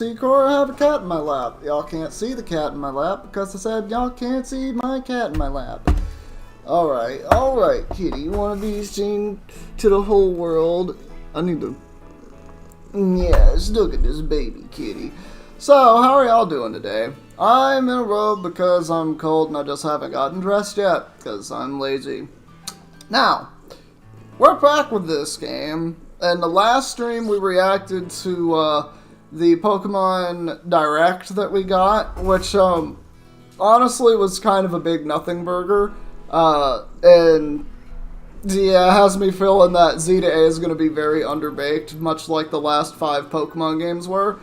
Secor, I have a cat in my lap. Y'all can't see the cat in my lap because I said y'all can't see my cat in my lap. Alright, kitty. You want to be seen to the whole world? I need to... Yes, look at this baby kitty. So, how are y'all doing today? I'm in a robe because I'm cold and I just haven't gotten dressed yet because I'm lazy. Now, we're back with this game. In the last stream, we reacted to, the Pokemon Direct that we got, which, honestly was kind of a big nothing burger, and, yeah, it has me feeling that Z to A is going to be very underbaked, much like the last 5 Pokemon games were,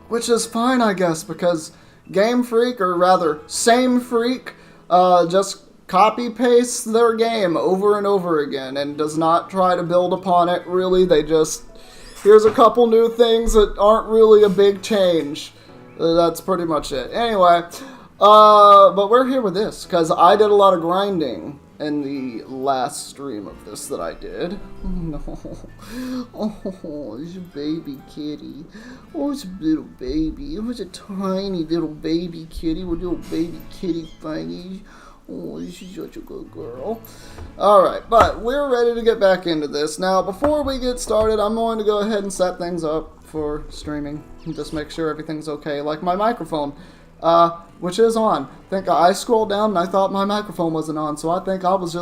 which is fine, I guess, because Game Freak, or rather, Same Freak, just copy-pastes their game over and over again, and does not try to build upon it, really. They just... Here's a couple new things that aren't really a big change. That's pretty much it. Anyway, but we're here with this, because I did a lot of grinding in the last stream of this that I did. Oh, no. Oh, it's a baby kitty. Oh, it's a little baby. It was a tiny little baby kitty with little baby kitty thingies. Oh, she's such a good girl. Alright, but we're ready to get back into this. Now, before we get started, I'm going to go ahead and set things up for streaming. And just make sure everything's okay. Like my microphone, which is on. I think I scrolled down and I thought my microphone wasn't on. So I think I was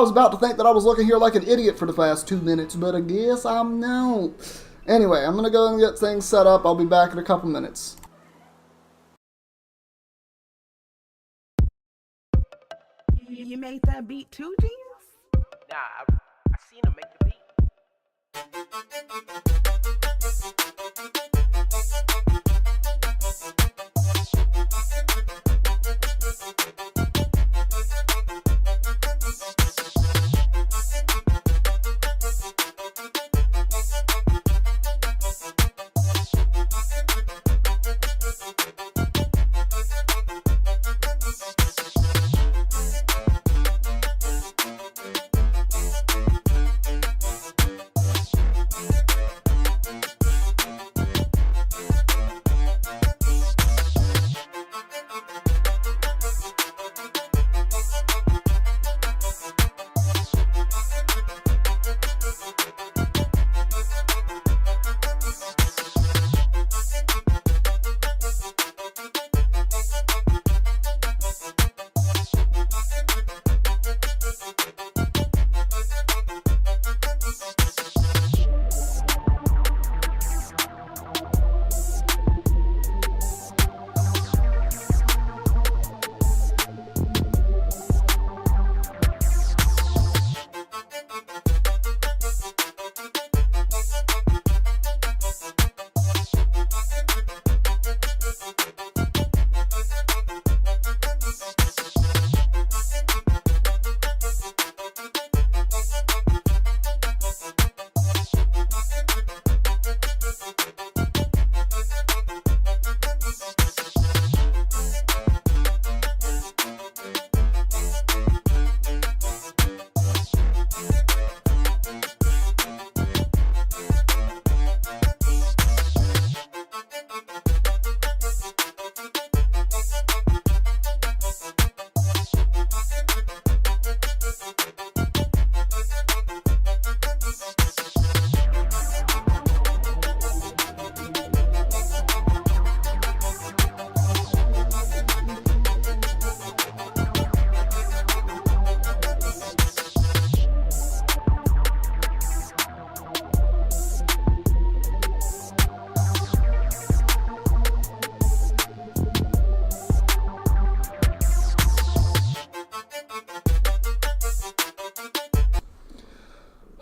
about to think that I was looking here like an idiot for the past 2 minutes. But I guess I'm not. Anyway, I'm going to go and get things set up. I'll be back in a couple minutes. You made that beat too, Genius? Nah, I seen him make the beat.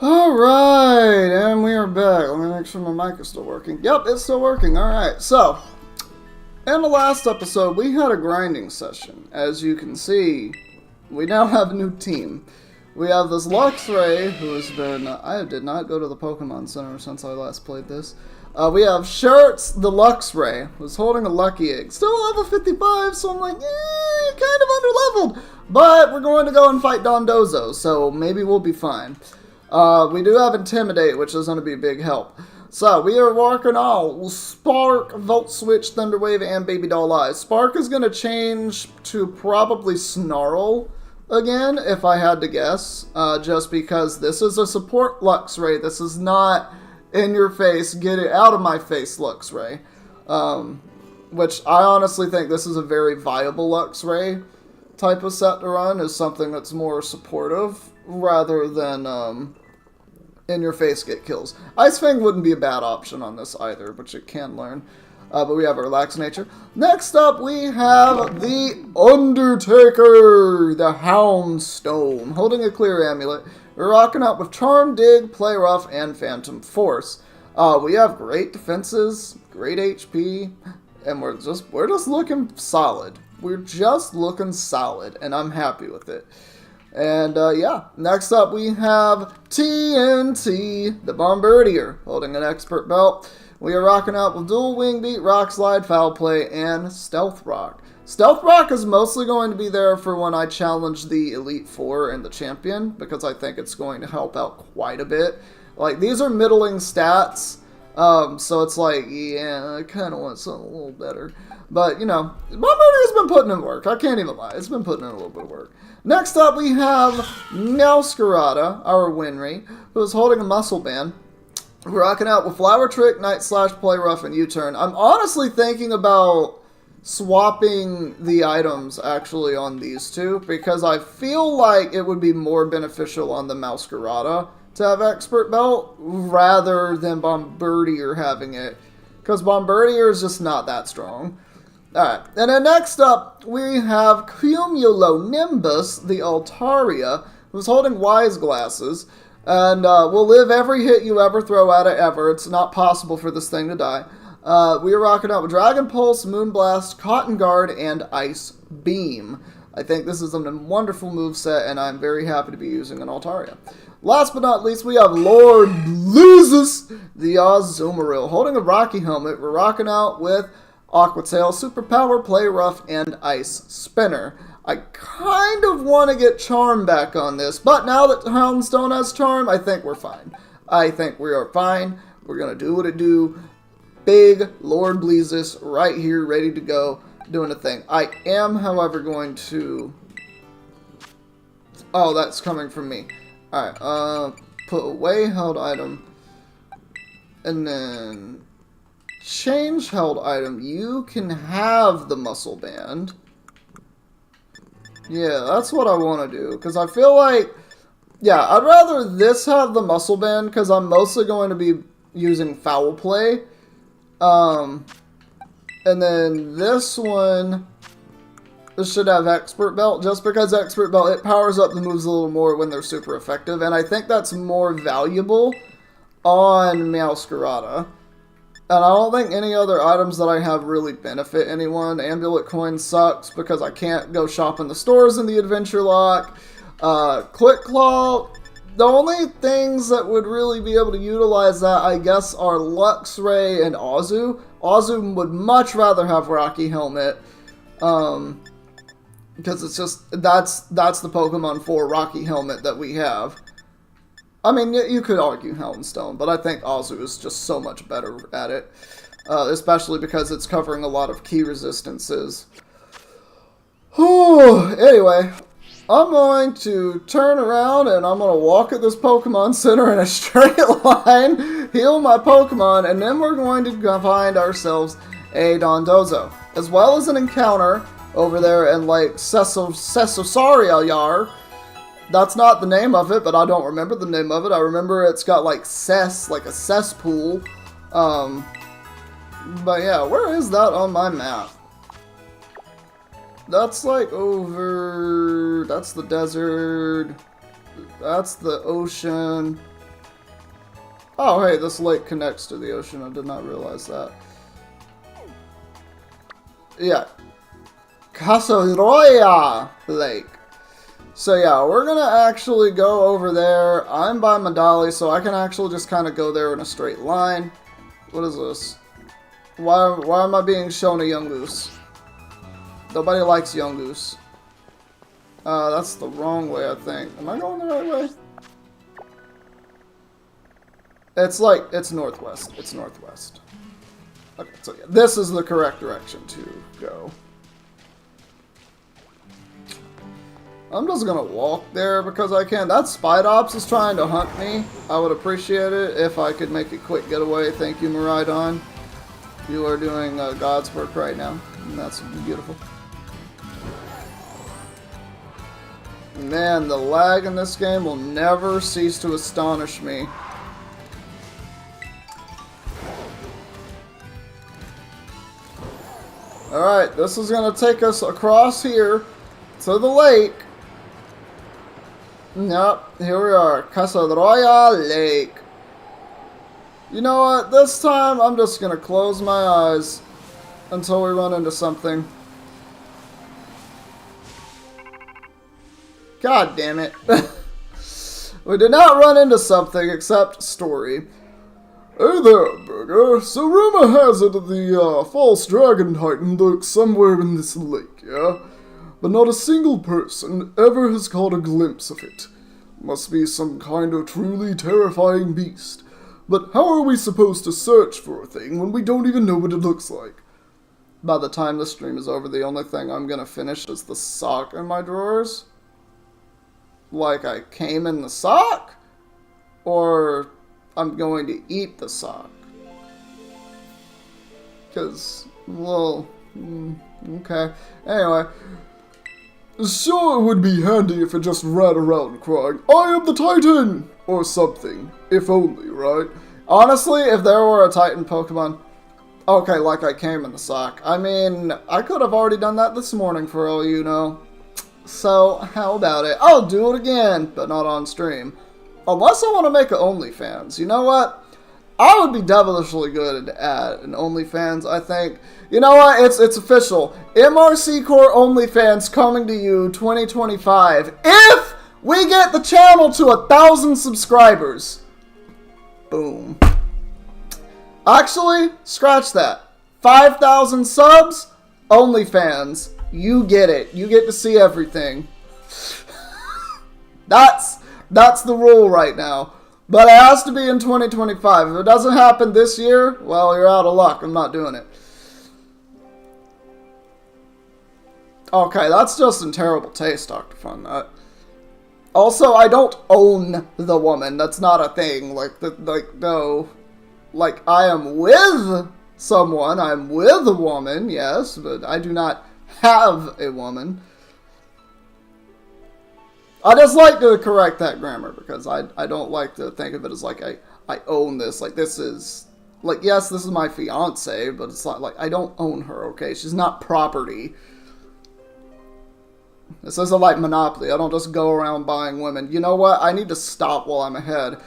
Alright, and we are back. Let me make sure my mic is still working. Yep, it's still working. Alright, so, in the last episode, we had a grinding session. As you can see, we now have a new team. We have this Luxray, who has been... I did not go to the Pokemon Center since I last played this. We have Shirts the Luxray, who's holding a Lucky Egg. Still level 55, so I'm like, you're kind of underleveled. But we're going to go and fight Dondozo, so maybe we'll be fine. We do have Intimidate, which is going to be a big help. So, we are working on Spark, Volt Switch, Thunderwave, and Baby Doll Eyes. Spark is going to change to probably Snarl again, if I had to guess. Just because this is a support Luxray. This is not in your face, get it out of my face Luxray. Which I honestly think this is a very viable Luxray type of set to run, is something that's more supportive rather than in your face get kills. Ice Fang wouldn't be a bad option on this either, which it can learn. But we have a Relax Nature. Next up, we have the Undertaker, the Houndstone, holding a Clear Amulet. We're rocking out with Charm, Dig, Play Rough, and Phantom Force. We have great defenses, great HP, and we're just looking solid. We're just looking solid, and I'm happy with it. And, yeah, next up we have TNT, the Bombardier, holding an Expert Belt. We are rocking out with Dual Wing Beat, Rock Slide, Foul Play, and Stealth Rock. Stealth Rock is mostly going to be there for when I challenge the Elite Four and the Champion, because I think it's going to help out quite a bit. Like, these are middling stats, so it's like, yeah, I kind of want something a little better. But, you know, Bombardier's been putting in work. I can't even lie. It's been putting in a little bit of work. Next up, we have Meowscarada, our Winry, who is holding a Muscle Band. We're rocking out with Flower Trick, Night Slash, Play Rough, and U-Turn. I'm honestly thinking about swapping the items, actually, on these two, because I feel like it would be more beneficial on the Meowscarada to have Expert Belt, rather than Bombardier having it, because Bombardier is just not that strong. Alright, and then next up, we have Cumulonimbus, the Altaria, who's holding Wise Glasses, and will live every hit you ever throw at it ever. It's not possible for this thing to die. We are rocking out with Dragon Pulse, Moonblast, Cotton Guard, and Ice Beam. I think this is a wonderful moveset, and I'm very happy to be using an Altaria. Last but not least, we have Lord Blizzes, the Azumarill, holding a Rocky Helmet. We're rocking out with Aqua Tail, Superpower, Play Rough, and Ice Spinner. I kind of want to get Charm back on this, but now that Houndstone has Charm, I think we're fine. I think we are fine. We're going to do what it do. Big Lord Blizzes right here, ready to go, doing a thing. I am, however, going to... Oh, that's coming from me. Alright, put away held item, and then change held item. You can have the Muscle Band. Yeah, that's what I want to do, because I feel like, yeah, I'd rather this have the Muscle Band, because I'm mostly going to be using Foul Play. And then this one, this should have Expert Belt, just because Expert Belt, it powers up the moves a little more when they're super effective, and I think that's more valuable on Meowscarada. And I don't think any other items that I have really benefit anyone. Amulet Coin sucks because I can't go shop in the stores in the Adventure Lock. Click Claw, the only things that would really be able to utilize that, I guess, are Luxray and Azu. Azu would much rather have Rocky Helmet. Because it's just, that's the Pokemon for Rocky Helmet that we have. I mean, you could argue Houndstone, but I think Azu is just so much better at it. Especially because it's covering a lot of key resistances. Anyway, I'm going to turn around and I'm going to walk at this Pokemon Center in a straight line, heal my Pokemon, and then we're going to find ourselves a Dondozo. As well as an encounter over there in, like, Cesasaria Yar. That's not the name of it, but I don't remember the name of it. I remember it's got, like, like a cesspool. But yeah, where is that on my map? That's, like, over... That's the desert. That's the ocean. Oh, hey, this lake connects to the ocean. I did not realize that. Yeah. Casarroya Lake. So yeah, we're gonna actually go over there. I'm by Medali, so I can actually just kind of go there in a straight line. What is this? Why am I being shown a Yungoos? Nobody likes Yungoos. That's the wrong way, I think. Am I going the right way? It's like, it's northwest. It's northwest. Okay, so yeah, this is the correct direction to go. I'm just gonna walk there because I can. That Spidops is trying to hunt me. I would appreciate it if I could make a quick getaway. Thank you, Miraidon. You are doing God's work right now, and that's beautiful. Man, the lag in this game will never cease to astonish me. Alright, this is going to take us across here to the lake. Yep, here we are. Casadroya Lake. You know what? This time I'm just going to close my eyes until we run into something. God damn it. We did not run into something except story. Hey there, Burger. So rumor has it that the false dragon titan lurks somewhere in this lake, yeah? But not a single person ever has caught a glimpse of it. Must be some kind of truly terrifying beast. But how are we supposed to search for a thing when we don't even know what it looks like? By the time the stream is over, the only thing I'm gonna finish is the sock in my drawers. Like I came in the sock? Or I'm going to eat the sock? Because, well, okay. Anyway, sure it would be handy if it just ran around crying, "I am the Titan!" or something. If only, right? Honestly, if there were a Titan Pokemon... Okay, like I came in the sock. I mean, I could have already done that this morning for all you know. So, how about it? I'll do it again, but not on stream. Unless I want to make an OnlyFans. You know what? I would be devilishly good at an OnlyFans, I think. You know what? It's official. MRC Core OnlyFans coming to you 2025. If we get the channel to 1,000 subscribers. Boom. Actually, scratch that. 5,000 subs, OnlyFans. You get it. You get to see everything. That's the rule right now. But it has to be in 2025. If it doesn't happen this year, well, you're out of luck. I'm not doing it. Okay, that's just in terrible taste, Dr. Fun. Also, I don't own the woman. That's not a thing. No. Like, I am with someone. I'm with a woman, yes, but I do not have a woman. I just like to correct that grammar because I don't like to think of it as like I own this. Like, this is, like, yes, this is my fiance, but it's not like I don't own her, okay? She's not property. This isn't like Monopoly. I don't just go around buying women. You know what? I need to stop while I'm ahead.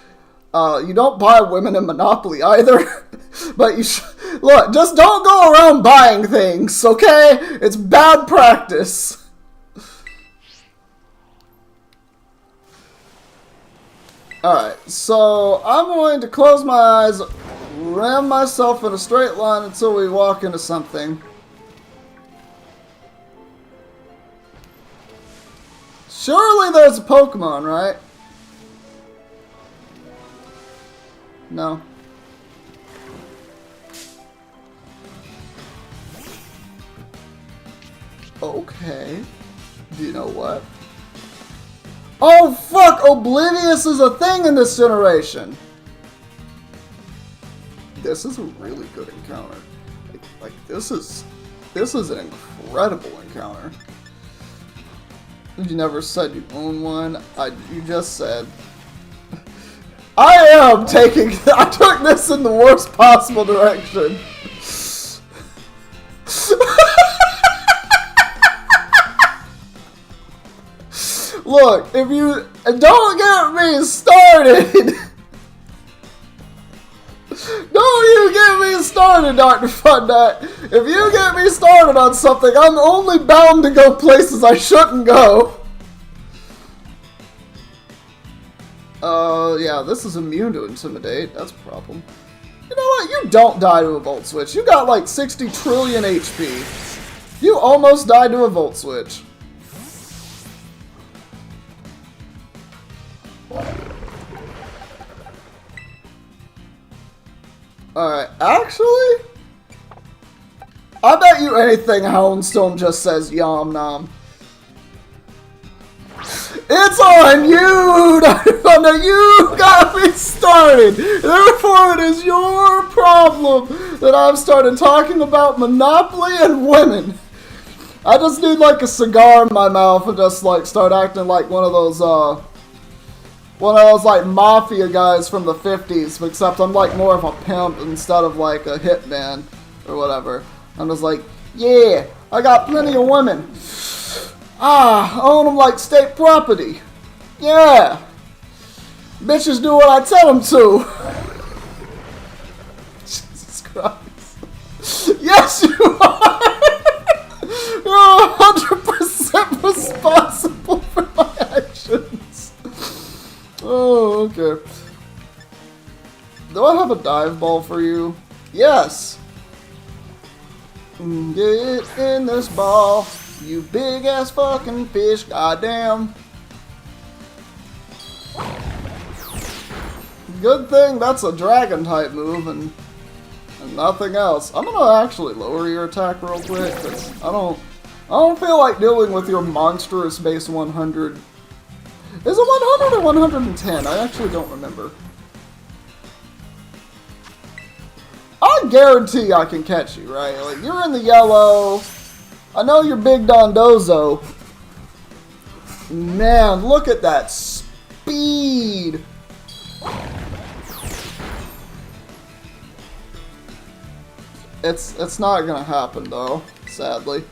You don't buy women in Monopoly either. But you look, just don't go around buying things, okay? It's bad practice. Alright, so I'm going to close my eyes, ram myself in a straight line until we walk into something. Surely there's a Pokemon, right? No. Okay. Do you know what? Oh fuck! Oblivious is a thing in this generation! This is a really good encounter. Like this is an incredible encounter. You never said you own one. You just said. I took this in the worst possible direction. Look, if you don't get me started, don't you get me started, Dr. Funnut. If you get me started on something, I'm only bound to go places I shouldn't go. Yeah, this is immune to Intimidate. That's a problem. You know what? You don't die to a Volt Switch. You got like 60 trillion HP. You almost died to a Volt Switch. Alright, actually, I bet you anything Houndstone just says Yom Nom. It's on you, Thunder! You got me started! Therefore, it is your problem that I've started talking about Monopoly and women. I just need like a cigar in my mouth and just like start acting like one of those like mafia guys from the 50s, except I'm like more of a pimp instead of like a hitman or whatever. I'm just like, yeah, I got plenty of women. I own them like state property. Yeah. Bitches do what I tell them to. Jesus Christ. Yes, you are. You're 100% responsible for my actions. Oh, okay. Do I have a dive ball for you? Yes. Get in this ball. You big ass fucking fish, goddamn. Good thing that's a dragon type move and nothing else. I'm gonna actually lower your attack real quick because I don't feel like dealing with your monstrous base 100. Is it 100 or 110? I actually don't remember. I guarantee I can catch you, right? Like, you're in the yellow. I know you're big Dondozo. Man, look at that speed. It's not gonna happen though, sadly.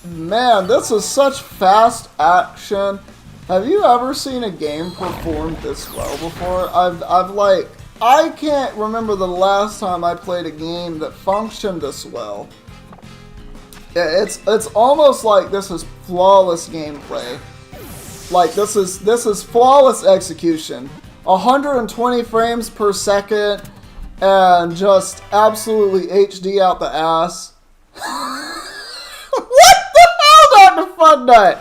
Man, this is such fast action. Have you ever seen a game perform this well before? I can't remember the last time I played a game that functioned this well. It's almost like this is flawless gameplay. Like this is flawless execution. 120 frames per second and just absolutely HD out the ass. What the hell, Dr. Fun Nut?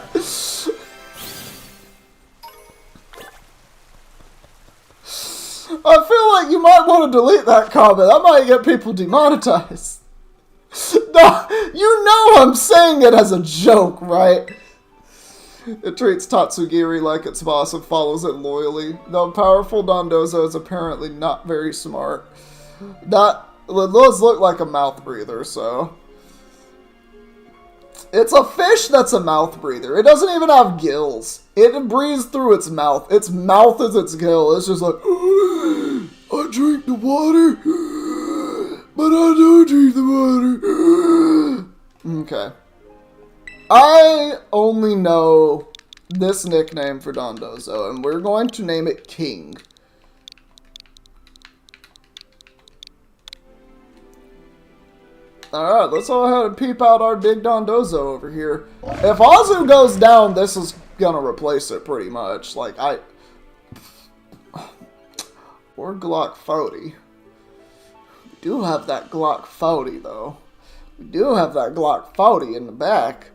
I feel like you might want to delete that comment. That might get people demonetized. No, you know I'm saying it as a joke, right? It treats Tatsugiri like its boss and follows it loyally. The powerful Dondozo is apparently not very smart. It does look like a mouth breather, so... It's a fish that's a mouth breather. It doesn't even have gills. It breathes through its mouth. Its mouth is its gill. It's just like, I drink the water, but I don't drink the water. Okay. I only know this nickname for Dondozo, and we're going to name it King. Alright, let's go ahead and peep out our big Dondozo over here. If Azu goes down, this is gonna replace it pretty much. Like, or Glock 40. We do have that Glock 40, though. We do have that Glock 40 in the back.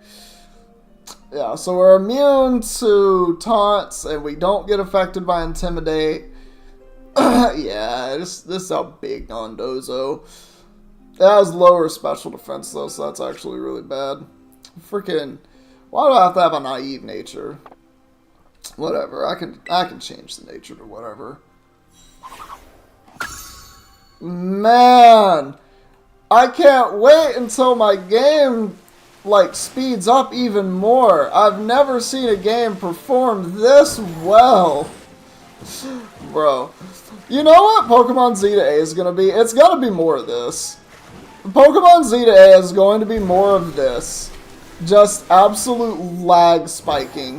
Yeah, so we're immune to taunts, and we don't get affected by Intimidate. Yeah, this is a big Dondozo. It has lower special defense though, so that's actually really bad. Freaking, why do I have to have a naive nature? Whatever, I can change the nature to whatever. Man, I can't wait until my game like speeds up even more. I've never seen a game perform this well. Bro, you know what Pokemon Z to A is gonna be? It's gonna be more of this. Pokemon Z to A is going to be more of this. Just absolute lag spiking.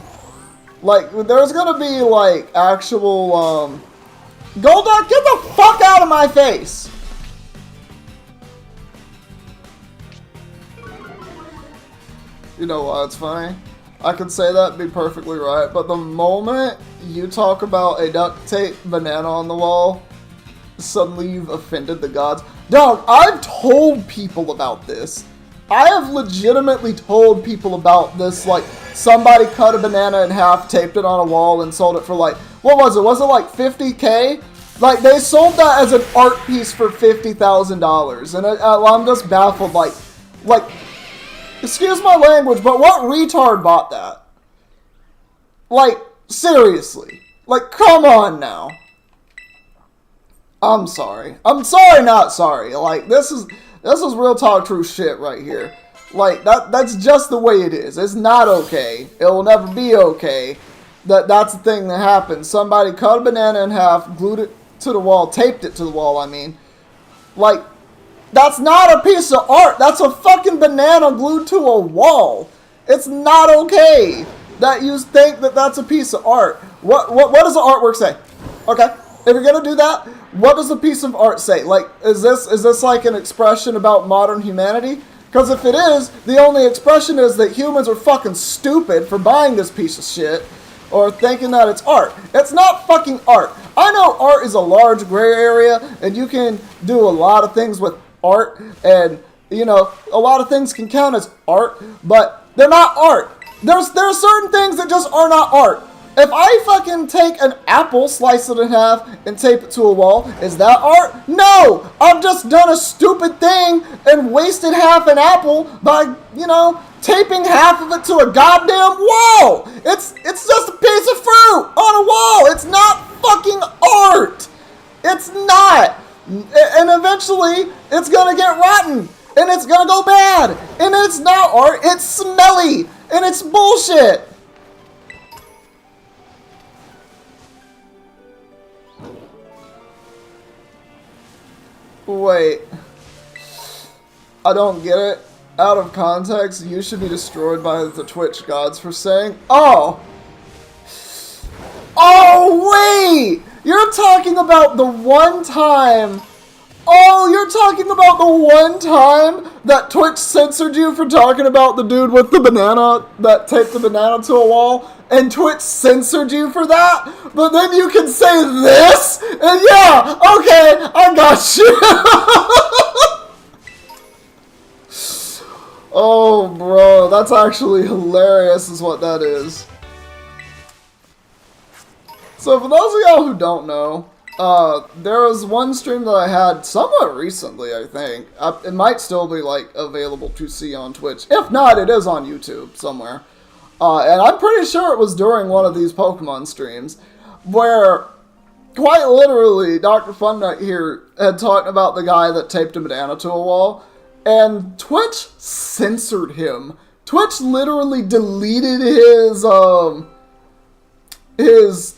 Like, there's gonna be, like, actual, Golduck, get the fuck out of my face! You know why it's funny? I could say that and be perfectly right, but the moment you talk about a duct tape banana on the wall, suddenly you've offended the gods. Dog, I've told people about this. I have legitimately told people about this, like, somebody cut a banana in half, taped it on a wall, and sold it for, like, what was it? Was it like $50K? Like, they sold that as an art piece for $50,000, and I'm just baffled, like, excuse my language, but what retard bought that? Like, seriously. Like, come on now. I'm sorry. I'm sorry, not sorry. Like, this is real talk true shit right here. Like, that's just the way it is. It's not okay. It will never be okay. That's the thing that happened. Somebody cut a banana in half, glued it to the wall, taped it to the wall, I mean. Like, that's not a piece of art. That's a fucking banana glued to a wall. It's not okay that you think that that's a piece of art. What does the artwork say? Okay, if you're gonna do that, what does a piece of art say? Like, is this like an expression about modern humanity? Because if it is, the only expression is that humans are fucking stupid for buying this piece of shit or thinking that it's art. It's not fucking art. I know art is a large gray area, and you can do a lot of things with art, and, you know, a lot of things can count as art, but they're not art. There are certain things that just are not art. If I fucking take an apple, slice it in half, and tape it to a wall, is that art? No! I've just done a stupid thing and wasted half an apple by, you know, taping half of it to a goddamn wall! It's just a piece of fruit on a wall! It's not fucking art! It's not! And eventually, it's gonna get rotten! And it's gonna go bad! And it's not art, it's smelly! And it's bullshit! Wait. I don't get it. Out of context, you should be destroyed by the Twitch gods for saying, oh! Oh, wait! You're talking about the one time... Oh, you're talking about the one time that Twitch censored you for talking about the dude with the banana that taped the banana to a wall? And Twitch censored you for that? But then you can say this? And yeah, okay, I got you. Oh, bro, that's actually hilarious is what that is. So for those of y'all who don't know, there was one stream that I had somewhat recently, I think. It might still be, like, available to see on Twitch. If not, it is on YouTube somewhere. And I'm pretty sure it was during one of these Pokemon streams, where, quite literally, Dr. Fun Nut here had talked about the guy that taped a banana to a wall, and Twitch censored him. Twitch literally deleted his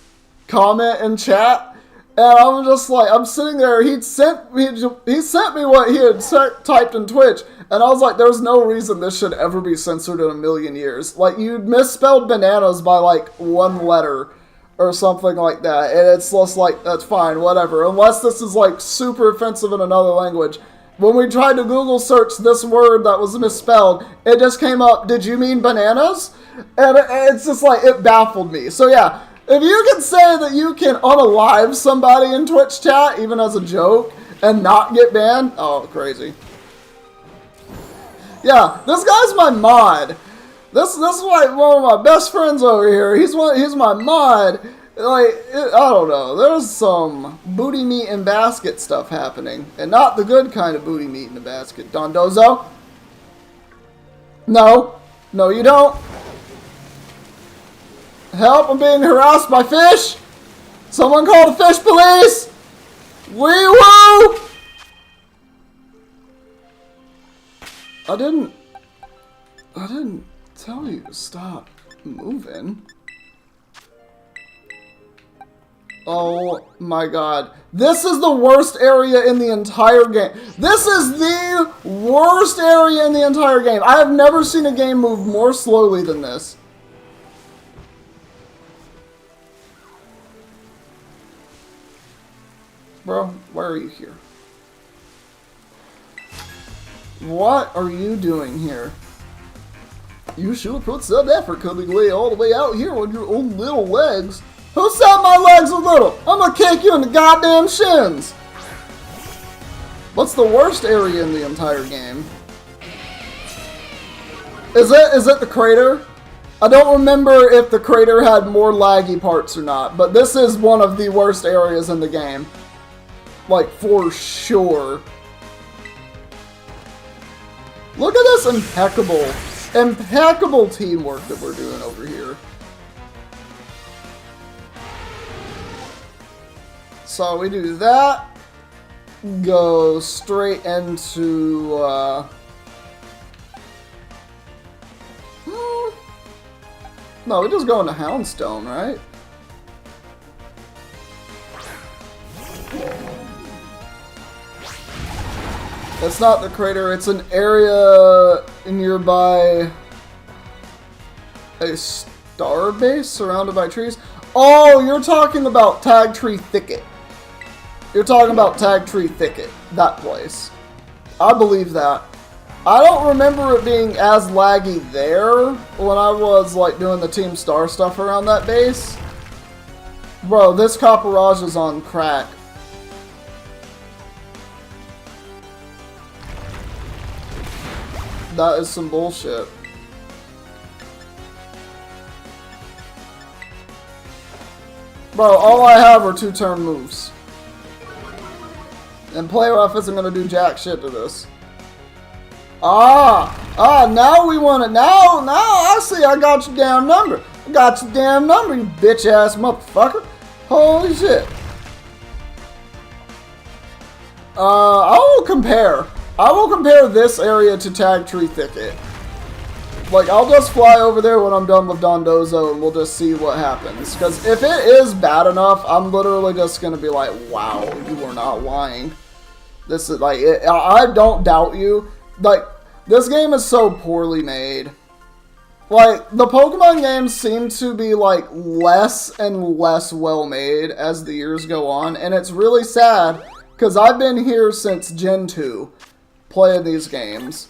comment in chat. And I'm just like, I'm sitting there, he sent me what he had typed in Twitch, and I was like, there's no reason this should ever be censored in a million years. Like, you misspelled bananas by, like, one letter, or something like that, and it's just like, that's fine, whatever, unless this is, like, super offensive in another language. When we tried to Google search this word that was misspelled, it just came up, did you mean bananas? And it's just like, it baffled me. So yeah. If you can say that you can unalive somebody in Twitch chat, even as a joke, and not get banned, oh, crazy. Yeah, this guy's my mod. This is like one of my best friends over here. He's my mod. Like, I don't know. There's some booty meat and basket stuff happening, and not the good kind of booty meat in the basket. Dondozo? No, you don't. Help, I'm being harassed by fish! Someone call the fish police! Wee woo! I didn't tell you to stop moving. Oh my god. This is the worst area in the entire game. This is the worst area in the entire game. I have never seen a game move more slowly than this. Bro, why are you here? What are you doing here? You should put some effort coming way all the way out here on your own little legs. Who said my legs are little? I'm gonna kick you in the goddamn shins. What's the worst area in the entire game? Is it the crater? I don't remember if the crater had more laggy parts or not, but this is one of the worst areas in the game. Like, for sure. Look at this impeccable teamwork that we're doing over here. So we do that. Go straight into, no, we just go into Houndstone, right? It's not the crater, it's an area nearby a star base surrounded by trees. Oh, you're talking about Tag Tree Thicket. You're talking about Tag Tree Thicket, that place. I believe that. I don't remember it being as laggy there when I was like doing the Team Star stuff around that base. Bro, this Copperage is on crack. That is some bullshit. Bro, all I have are 2-turn moves. And Play Rough isn't gonna do jack shit to this. Now we want it. Now I see I got your damn number. I got your damn number, you bitch ass motherfucker. Holy shit. I will compare this area to Tag Tree Thicket. Like, I'll just fly over there when I'm done with Dondozo and we'll just see what happens. Because if it is bad enough, I'm literally just going to be like, wow, you are not lying. This is, like, I don't doubt you. Like, this game is so poorly made. Like, the Pokemon games seem to be, like, less and less well made as the years go on. And it's really sad, because I've been here since Gen 2 playing these games.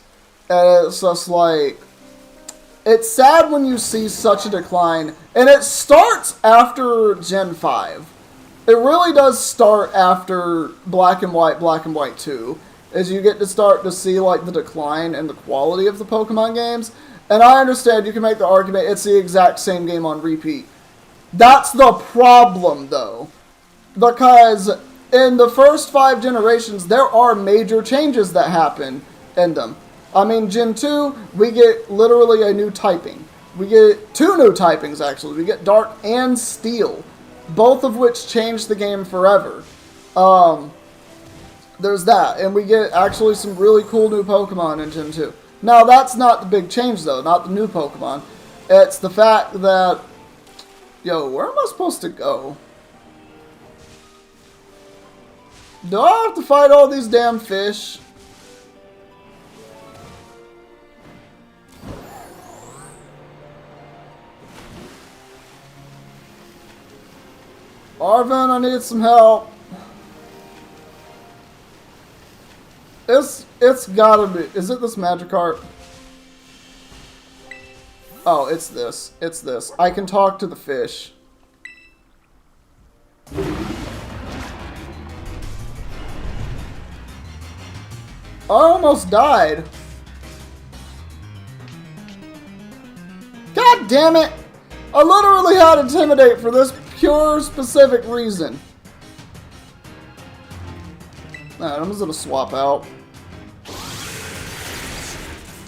And it's just like, it's sad when you see such a decline, and it starts after Gen 5. It really does start after Black and White 2, as you get to start to see like the decline in the quality of the Pokemon games. And I understand you can make the argument it's the exact same game on repeat. That's the problem though, because in the first 5 generations there are major changes that happen in them. I mean, Gen 2, we get literally a new typing. We get 2 new typings, actually. We get Dark and Steel, both of which change the game forever. There's that, and we get actually some really cool new Pokemon in Gen 2. Now, that's not the big change, though, not the new Pokemon. It's the fact that, yo, where am I supposed to go? Do I have to fight all these damn fish? Arvin, I need some help. It's gotta be. Is it this Magikarp? Oh, it's this. It's this. I can talk to the fish. I almost died. God damn it! I literally had Intimidate for this pure specific reason. Alright, I'm just gonna swap out.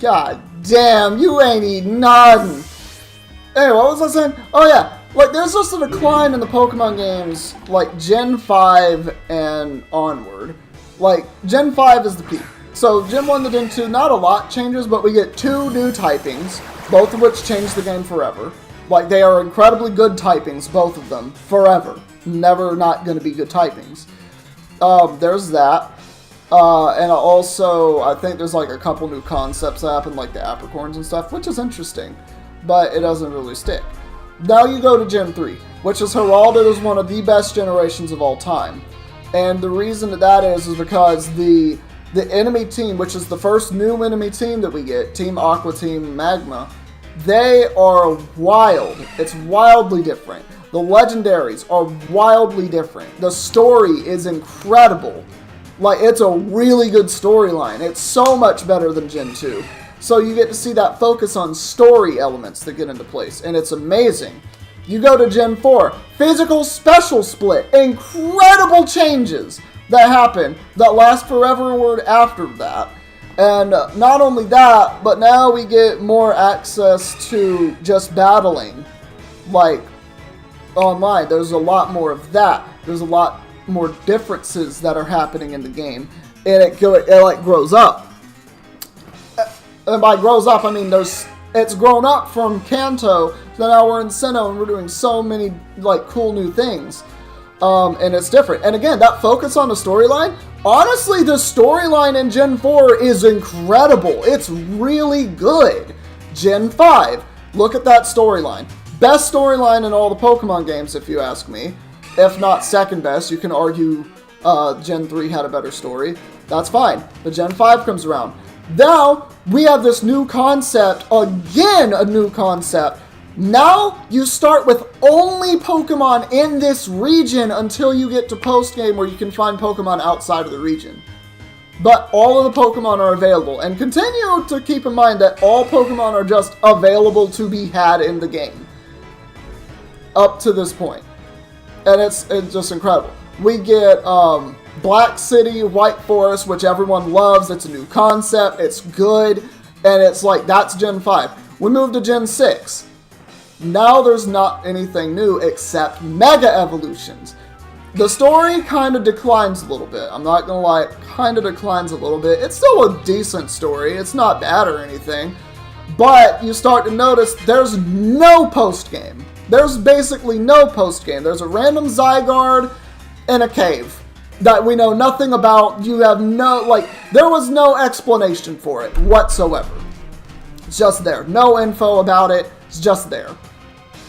God damn, you ain't eating nothing. Anyway, what was I saying? Oh yeah, like there's just a decline in the Pokemon games, like Gen 5 and onward. Like, Gen 5 is the peak. So, Gen 1 to Gen 2, not a lot changes, but we get 2 new typings, both of which change the game forever. Like, they are incredibly good typings, both of them, forever. Never not going to be good typings. There's that. And also, I think there's like a couple new concepts that happen, like the Apricorns and stuff, which is interesting, but it doesn't really stick. Now you go to Gen 3, which is heralded as one of the best generations of all time. And the reason that is because the enemy team, which is the first new enemy team that we get, Team Aqua, Team Magma, they are wild. It's wildly different. The legendaries are wildly different. The story is incredible. Like, it's a really good storyline. It's so much better than Gen 2. So you get to see that focus on story elements that get into place, and it's amazing. You go to Gen 4, physical special split, incredible changes that happen that last foreverward after that. And not only that, but now we get more access to just battling, like online. There's a lot more of that. There's a lot more differences that are happening in the game, and it like grows up. And by grows up, I mean it's grown up from Kanto, so now we're in Sinnoh, and we're doing so many like cool new things, and it's different. And again, that focus on the storyline. Honestly, the storyline in Gen 4 is incredible. It's really good. Gen 5, look at that storyline. Best storyline in all the Pokemon games, if you ask me. If not second best, you can argue Gen 3 had a better story. That's fine. But Gen 5 comes around. Now, we have this new concept. Again, a new concept. Now, you start with only Pokemon in this region until you get to post-game where you can find Pokemon outside of the region. But all of the Pokemon are available. And continue to keep in mind that all Pokemon are just available to be had in the game. Up to this point. And it's just incredible. We get Black City, White Forest, which everyone loves. It's a new concept. It's good. And it's like, that's Gen 5. We move to Gen 6. Now there's not anything new except Mega Evolutions. The story kind of declines a little bit. I'm not going to lie, it kind of declines a little bit. It's still a decent story. It's not bad or anything. But you start to notice there's no post-game. There's basically no post-game. There's a random Zygarde in a cave that we know nothing about. You have there was no explanation for it whatsoever. It's just there. No info about it. It's just there.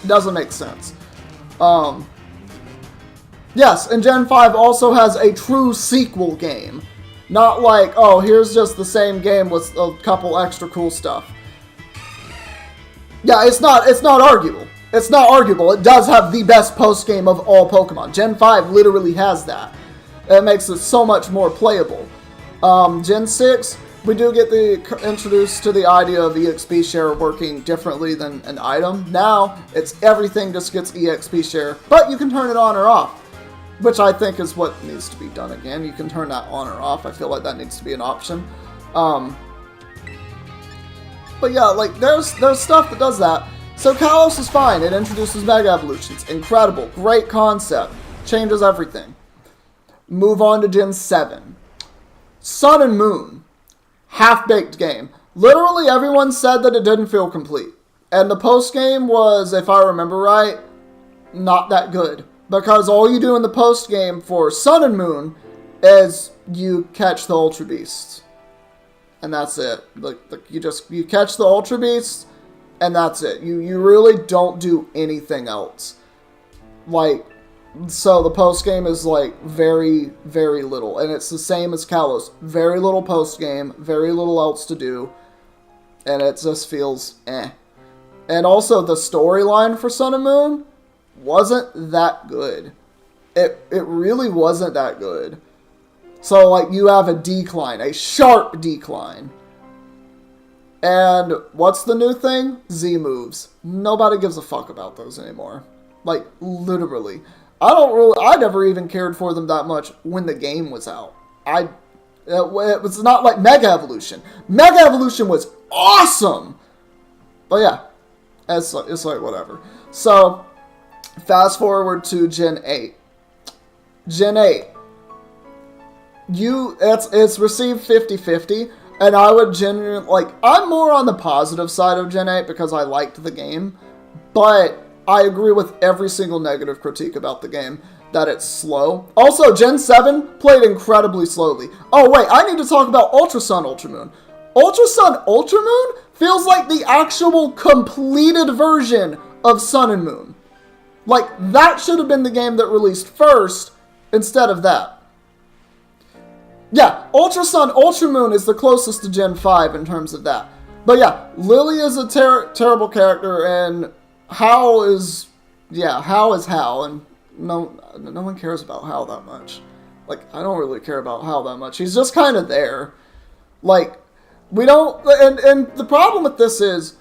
It doesn't make sense. Yes, and Gen 5 also has a true sequel game. Not like, oh, here's just the same game with a couple extra cool stuff. Yeah, it's not arguable. It's not arguable. It does have the best post-game of all Pokemon. Gen 5 literally has that. It makes it so much more playable. Gen 6, we do get introduced to the idea of EXP share working differently than an item. Now, it's everything just gets EXP share, but you can turn it on or off, which I think is what needs to be done again. You can turn that on or off. I feel like that needs to be an option. But yeah, like there's stuff that does that. So Kalos is fine. It introduces Mega Evolutions. Incredible. Great concept. Changes everything. Move on to Gen 7. Sun and Moon. Half-baked game. Literally everyone said that it didn't feel complete. And the post-game was, if I remember right, not that good. Because all you do in the post-game for Sun and Moon is you catch the Ultra Beasts. And that's it. You catch the Ultra Beasts, and that's it. You really don't do anything else. So the post-game is very, very little. And it's the same as Kalos. Very little post-game, very little else to do. And it just feels eh. And also the storyline for Sun and Moon wasn't that good. It really wasn't that good. So you have a decline, a sharp decline. And what's the new thing? Z moves. Nobody gives a fuck about those anymore. Literally. I never even cared for them that much when the game was out. It was not like Mega Evolution. Mega Evolution was awesome! But yeah, it's whatever. So, fast forward to Gen 8. Gen 8. It's received 50-50, and I would genuinely, I'm more on the positive side of Gen 8 because I liked the game, but I agree with every single negative critique about the game, that it's slow. Also, Gen 7 played incredibly slowly. Oh wait, I need to talk about Ultra Sun, Ultra Moon. Ultra Sun, Ultra Moon feels like the actual completed version of Sun and Moon. That should have been the game that released first, instead of that. Yeah, Ultra Sun, Ultra Moon is the closest to Gen 5 in terms of that. But yeah, Lily is a terrible character, and Hal is Hal, and no one cares about Hal that much. I don't really care about Hal that much. He's just kind of there. We don't, and the problem with this is,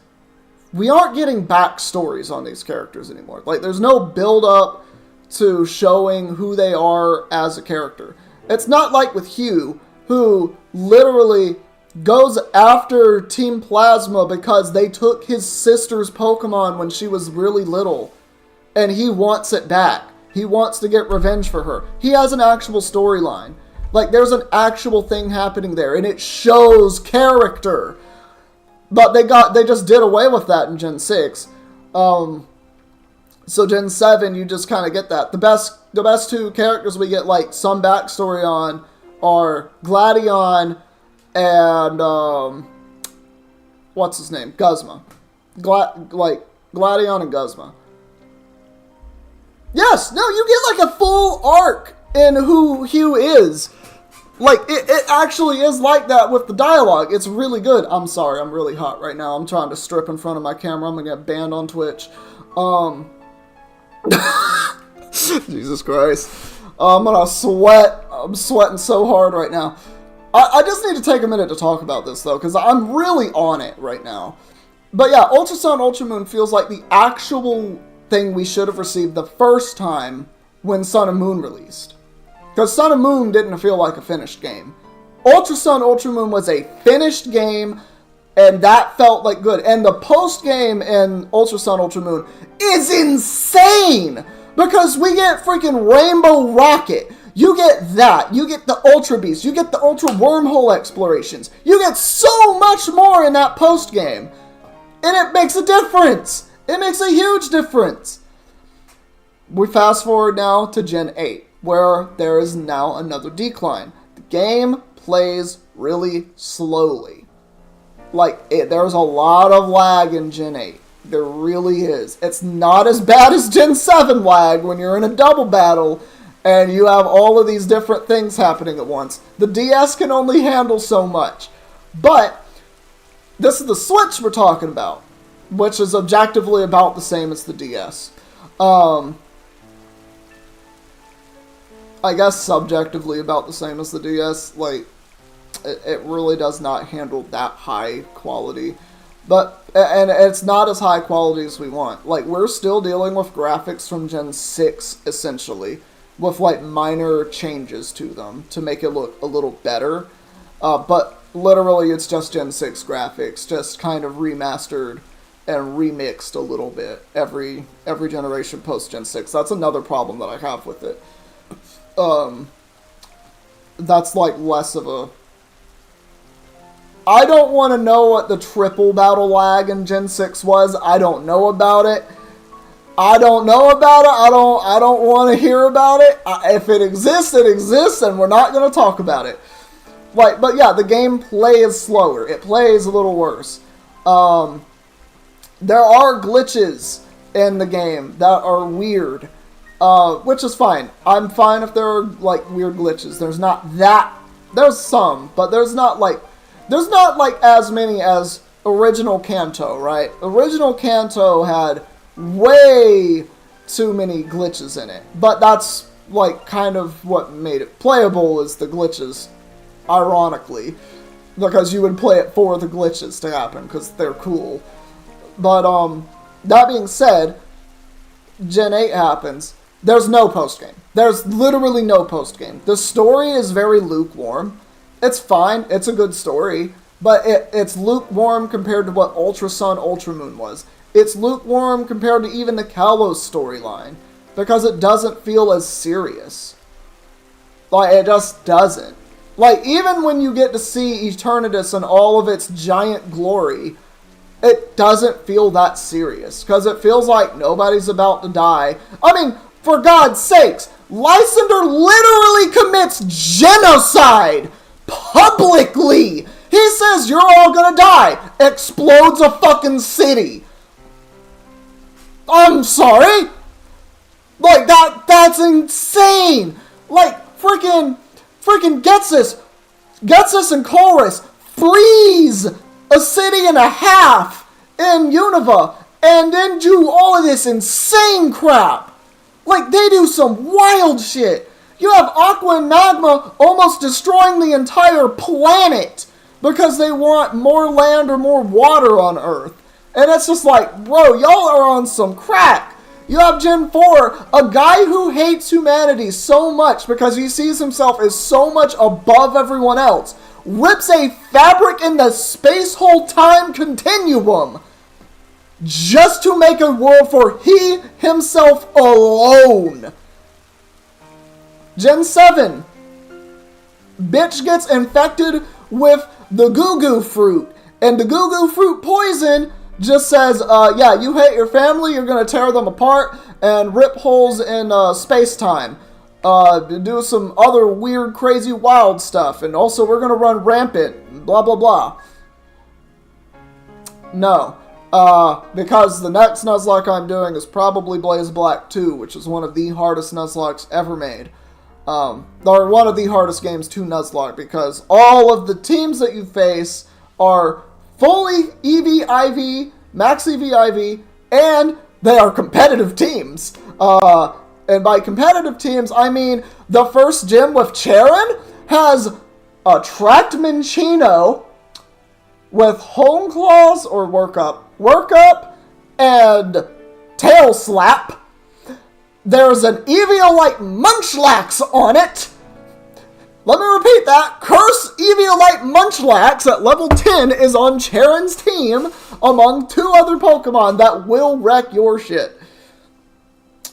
we aren't getting backstories on these characters anymore. Like, there's no build-up to showing who they are as a character. It's not like with Hugh, who literally goes after Team Plasma because they took his sister's Pokemon when she was really little, and he wants it back. He wants to get revenge for her. He has an actual storyline. Like, there's an actual thing happening there, and it shows character. But they just did away with that in Gen 6. So Gen 7, you just kind of get that. The best two characters we get, like, some backstory on are Gladion and, what's his name? Guzma. Gladion and Guzma. Yes, no, you get, like, a full arc in who Hugh is. Like, it actually is like that with the dialogue. It's really good. I'm sorry, I'm really hot right now. I'm trying to strip in front of my camera. I'm gonna get banned on Twitch. Jesus Christ. I'm gonna sweat. I'm sweating so hard right now. I just need to take a minute to talk about this, though, because I'm really on it right now. But yeah, Ultra Sun, Ultra Moon feels like the actual thing we should have received the first time when Sun and Moon released. Because Sun and Moon didn't feel like a finished game. Ultra Sun, Ultra Moon was a finished game, and that felt like good. And the post-game in Ultra Sun, Ultra Moon is insane! Because we get freaking Rainbow Rocket. You get that. You get the Ultra Beast. You get the Ultra Wormhole explorations. You get so much more in that post-game. And it makes a difference. It makes a huge difference. We fast forward now to Gen 8. Where there is now another decline. The game plays really slowly. Like, there's a lot of lag in Gen 8. There really is. It's not as bad as Gen 7 lag when you're in a double battle and you have all of these different things happening at once. The DS can only handle so much. But this is the Switch we're talking about, which is objectively about the same as the DS. I guess subjectively about the same as the DS. Like, it really does not handle that high quality. But, and it's not as high quality as we want. Like, we're still dealing with graphics from Gen 6, essentially. With, like, minor changes to them to make it look a little better. But literally it's just Gen 6 graphics, just kind of remastered and remixed a little bit every generation post Gen 6. That's another problem that I have with it. That's like less of a... I don't want to know what the triple battle lag in Gen 6 was. I don't know about it. I don't want to hear about it. If it exists, it exists, and we're not going to talk about it. Like, but yeah, the game plays slower. It plays a little worse. There are glitches in the game that are weird. Which is fine. I'm fine if there are, like, weird glitches. There's some, but there's not as many as original Kanto, right? Original Kanto had way too many glitches in it. But that's, like, kind of what made it playable is the glitches, ironically. Because you would play it for the glitches to happen, because they're cool. But, that being said, Gen 8 happens. There's no post-game. There's literally no post-game. The story is very lukewarm. It's fine. It's a good story. But it's lukewarm compared to what Ultra Sun, Ultra Moon was. It's lukewarm compared to even the Kalos storyline. Because it doesn't feel as serious. Like, it just doesn't. Like, even when you get to see Eternatus in all of its giant glory, it doesn't feel that serious. Because it feels like nobody's about to die. I mean... For God's sakes, Lysander literally commits genocide publicly. He says you're all gonna die. Explodes a fucking city. I'm sorry? Like, that's insane. Like, freaking Getsus and Chorus freeze a city and a half in Unova and then do all of this insane crap. Like, they do some wild shit. You have Aqua and Magma almost destroying the entire planet because they want more land or more water on Earth. And it's just like, bro, y'all are on some crack. You have Gen 4, a guy who hates humanity so much because he sees himself as so much above everyone else, rips a fabric in the space-hole time continuum just to make a world for he himself alone. Gen 7, bitch gets infected with the goo-goo fruit, and the goo-goo fruit poison just says, yeah, you hate your family, you're gonna tear them apart and rip holes in space-time. Do some other weird, crazy, wild stuff, and also we're gonna run rampant, blah, blah, blah. No. Because the next Nuzlocke I'm doing is probably Blaze Black 2, which is one of the hardest Nuzlocks ever made. Or one of the hardest games to Nuzlocke, because all of the teams that you face are fully EV, IV, max EV, IV, and they are competitive teams. And by competitive teams, I mean the first gym with Charon has a Tracked Minchino with Home Claws or Workup, and Tail Slap. There's an Eviolite Munchlax on it. Let me repeat that. Curse Eviolite Munchlax at level 10 is on Charon's team among 2 other Pokemon that will wreck your shit.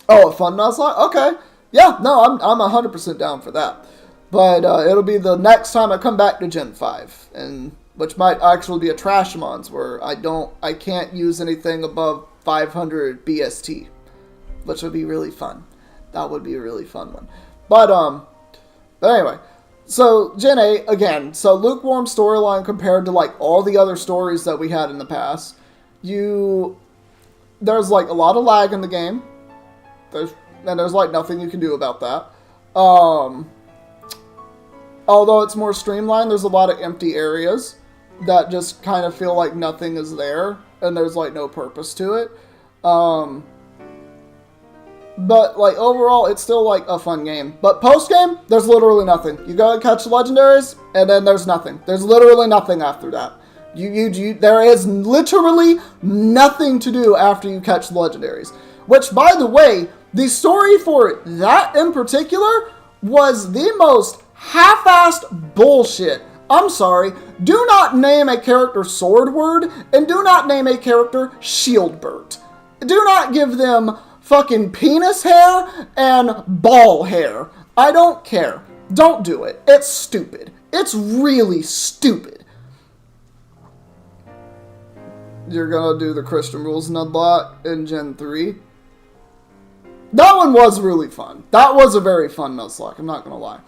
Oh, a fun Nuzlocke? Okay. Yeah, no, I'm 100% down for that. But it'll be the next time I come back to Gen 5, and which might actually be a Trashmons, where I can't use anything above 500 BST, which would be really fun. That would be a really fun one. But anyway, so Gen 8, again, so lukewarm storyline compared to, like, all the other stories that we had in the past. There's, like, a lot of lag in the game. There's, like, nothing you can do about that. Although it's more streamlined, there's a lot of empty areas that just kind of feel like nothing is there, and there's, like, no purpose to it. But, like, overall, it's still, like, a fun game. But post-game, there's literally nothing. You go and catch legendaries, and then there's nothing. There's literally nothing after that. There is literally nothing to do after you catch legendaries. Which, by the way, the story for that in particular was the most half-assed bullshit. I'm sorry. Do not name a character Swordward, and do not name a character Shieldbert. Do not give them fucking penis hair and ball hair. I don't care. Don't do it. It's stupid. It's really stupid. You're gonna do the Christian Rules Nuzlocke in Gen 3? That one was really fun. That was a very fun Nuzlocke, I'm not gonna lie.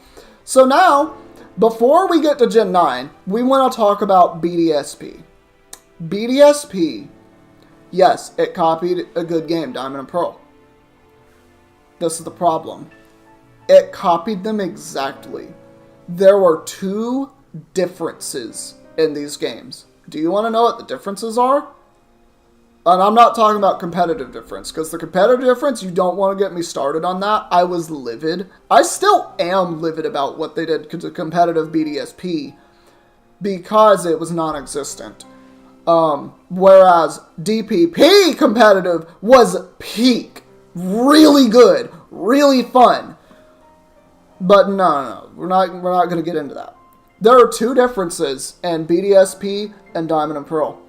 So now, before we get to Gen 9, we want to talk about BDSP. BDSP, yes, it copied a good game, Diamond and Pearl. This is the problem. It copied them exactly. There were 2 differences in these games. Do you want to know what the differences are? And I'm not talking about competitive difference, because the competitive difference, you don't want to get me started on that. I was livid. I still am livid about what they did to competitive BDSP, because it was non-existent. Whereas DPP competitive was peak. Really good. Really fun. But no. We're not going to get into that. There are 2 differences in BDSP and Diamond and Pearl.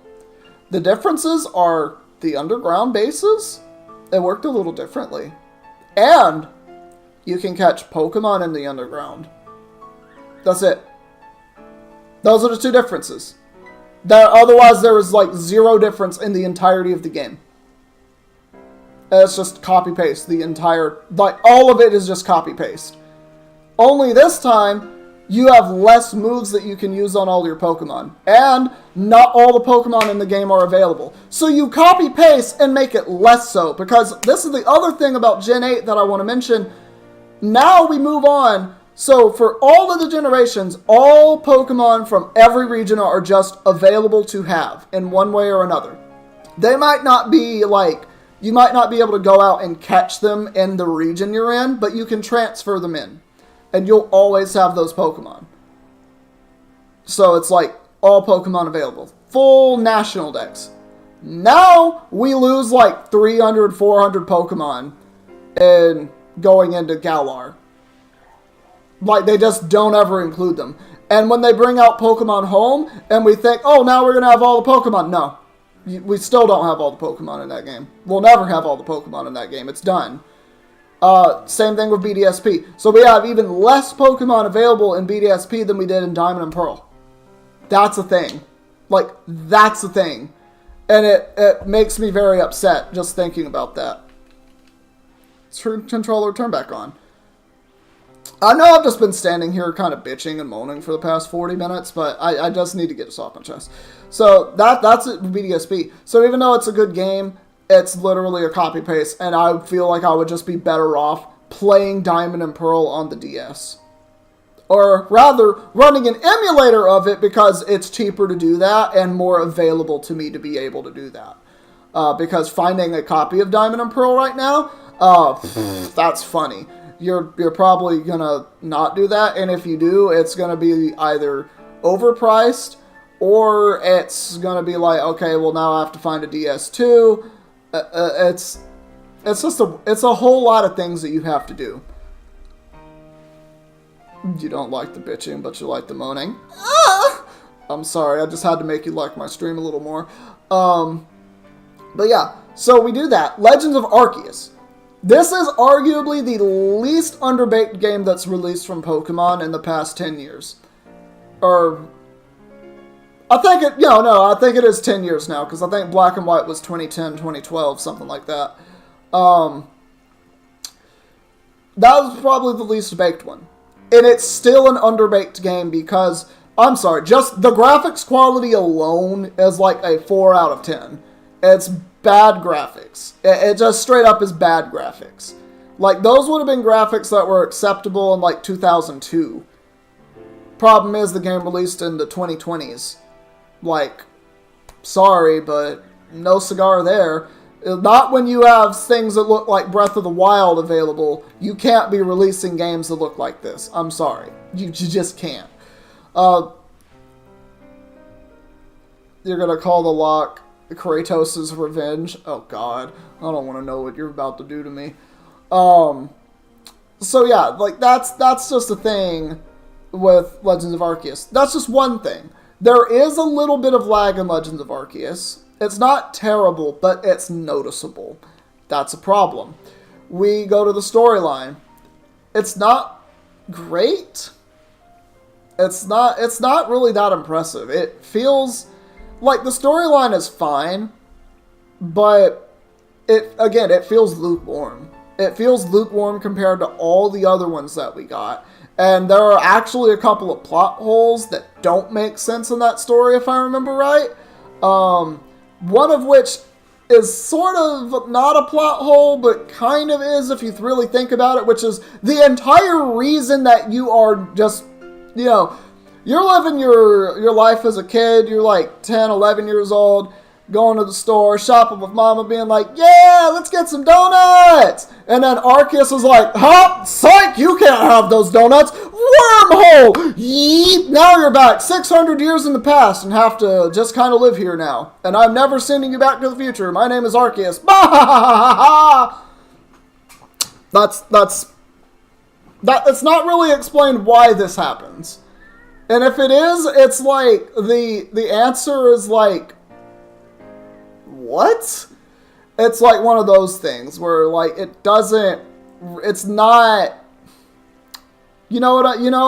The differences are the underground bases. It worked a little differently. And you can catch Pokemon in the underground. That's it. Those are the 2 differences. Otherwise, there was like 0 difference in the entirety of the game. It's just copy-paste the entire... Like, all of it is just copy-paste. Only this time, you have less moves that you can use on all your Pokemon. And not all the Pokemon in the game are available. So you copy-paste and make it less so. Because this is the other thing about Gen 8 that I want to mention. Now we move on. So for all of the generations, all Pokemon from every region are just available to have in one way or another. They might not be like... You might not be able to go out and catch them in the region you're in, but you can transfer them in. And you'll always have those Pokemon. So it's like, all Pokemon available. Full national dex. Now we lose like 300, 400 Pokemon in going into Galar. Like, they just don't ever include them. And when they bring out Pokemon Home, and we think, oh, now we're going to have all the Pokemon. No. We still don't have all the Pokemon in that game. We'll never have all the Pokemon in that game. It's done. Same thing with BDSP. So we have even less Pokemon available in BDSP than we did in Diamond and Pearl. That's a thing. Like, that's a thing. And it makes me very upset just thinking about that. Controller, turn back on. I know I've just been standing here kind of bitching and moaning for the past 40 minutes, but I just need to get this off my chest. So that's it with BDSP. So even though it's a good game, it's literally a copy-paste, and I feel like I would just be better off playing Diamond and Pearl on the DS. Or rather, running an emulator of it because it's cheaper to do that and more available to me to be able to do that. Because finding a copy of Diamond and Pearl right now, that's funny. You're probably gonna not do that, and if you do, it's gonna be either overpriced or it's gonna be like, okay, well now I have to find a DS2. It's a whole lot of things that you have to do. You don't like the bitching, but you like the moaning. Ah! I'm sorry, I just had to make you like my stream a little more. But yeah, so we do that. Legends of Arceus. This is arguably the least underbaked game that's released from Pokemon in the past 10 years. Or, I think I think it is 10 years now, because I think Black and White was 2010, 2012, something like that. That was probably the least baked one. And it's still an underbaked game because, I'm sorry, just the graphics quality alone is like a 4 out of 10. It's bad graphics. It just straight up is bad graphics. Like, those would have been graphics that were acceptable in like 2002. Problem is, the game released in the 2020s. Like, sorry, but no cigar there. Not when you have things that look like Breath of the Wild available. You can't be releasing games that look like this. I'm sorry. You just can't. You're gonna call the lock Kratos' Revenge? Oh god. I don't want to know what you're about to do to me. So yeah, like that's just a thing with Legends of Arceus. That's just one thing. There is a little bit of lag in Legends of Arceus. It's not terrible, but it's noticeable. That's a problem. We go to the storyline. It's not great. It's not really that impressive. It feels like the storyline is fine, but it feels lukewarm. It feels lukewarm compared to all the other ones that we got. And there are actually a couple of plot holes that don't make sense in that story, if I remember right. One of which is sort of not a plot hole, but kind of is if you really think about it, which is the entire reason that you are just, you're living your life as a kid. You're like 10, 11 years old, going to the store, shopping with mama, being like, yeah, let's get some donuts. And then Arceus is like, huh? Psych, you can't have those donuts. Wormhole! Yeet! Now you're back 600 years in the past and have to just kind of live here now. And I'm never sending you back to the future. My name is Arceus. It's not really explained why this happens. And if it is, it's like, the answer is like, what? It's like one of those things where like it's not, you know what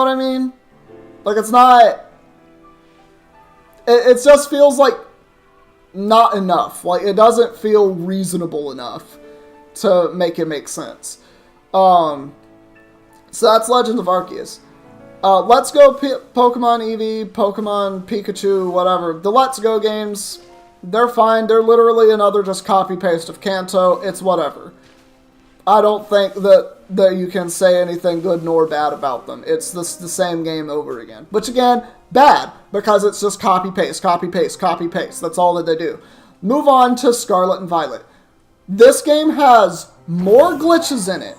I mean? Like it's not, it just feels like not enough. Like it doesn't feel reasonable enough to make it make sense. So that's Legends of Arceus. Let's Go Pokemon Eevee, Pokemon Pikachu, whatever. The Let's Go games, they're fine. They're literally another just copy-paste of Kanto. It's whatever. I don't think that you can say anything good nor bad about them. It's the same game over again. Which, again, bad, because it's just copy-paste, copy-paste, copy-paste. That's all that they do. Move on to Scarlet and Violet. This game has more glitches in it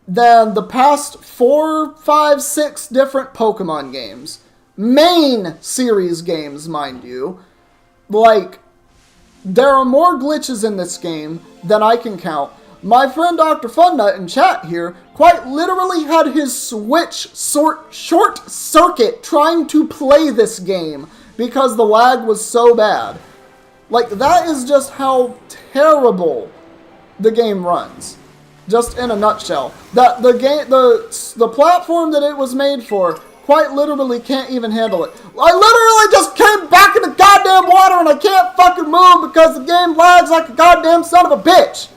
than the past 4, 5, 6 different Pokemon games main series games, mind you, like, there are more glitches in this game than I can count. My friend Dr. Funnut in chat here quite literally had his Switch short circuit trying to play this game because the lag was so bad. Like, that is just how terrible the game runs. Just in a nutshell. That the platform that it was made for quite literally can't even handle it. I literally just came back in the goddamn water and I can't fucking move because the game lags like a goddamn son of a bitch.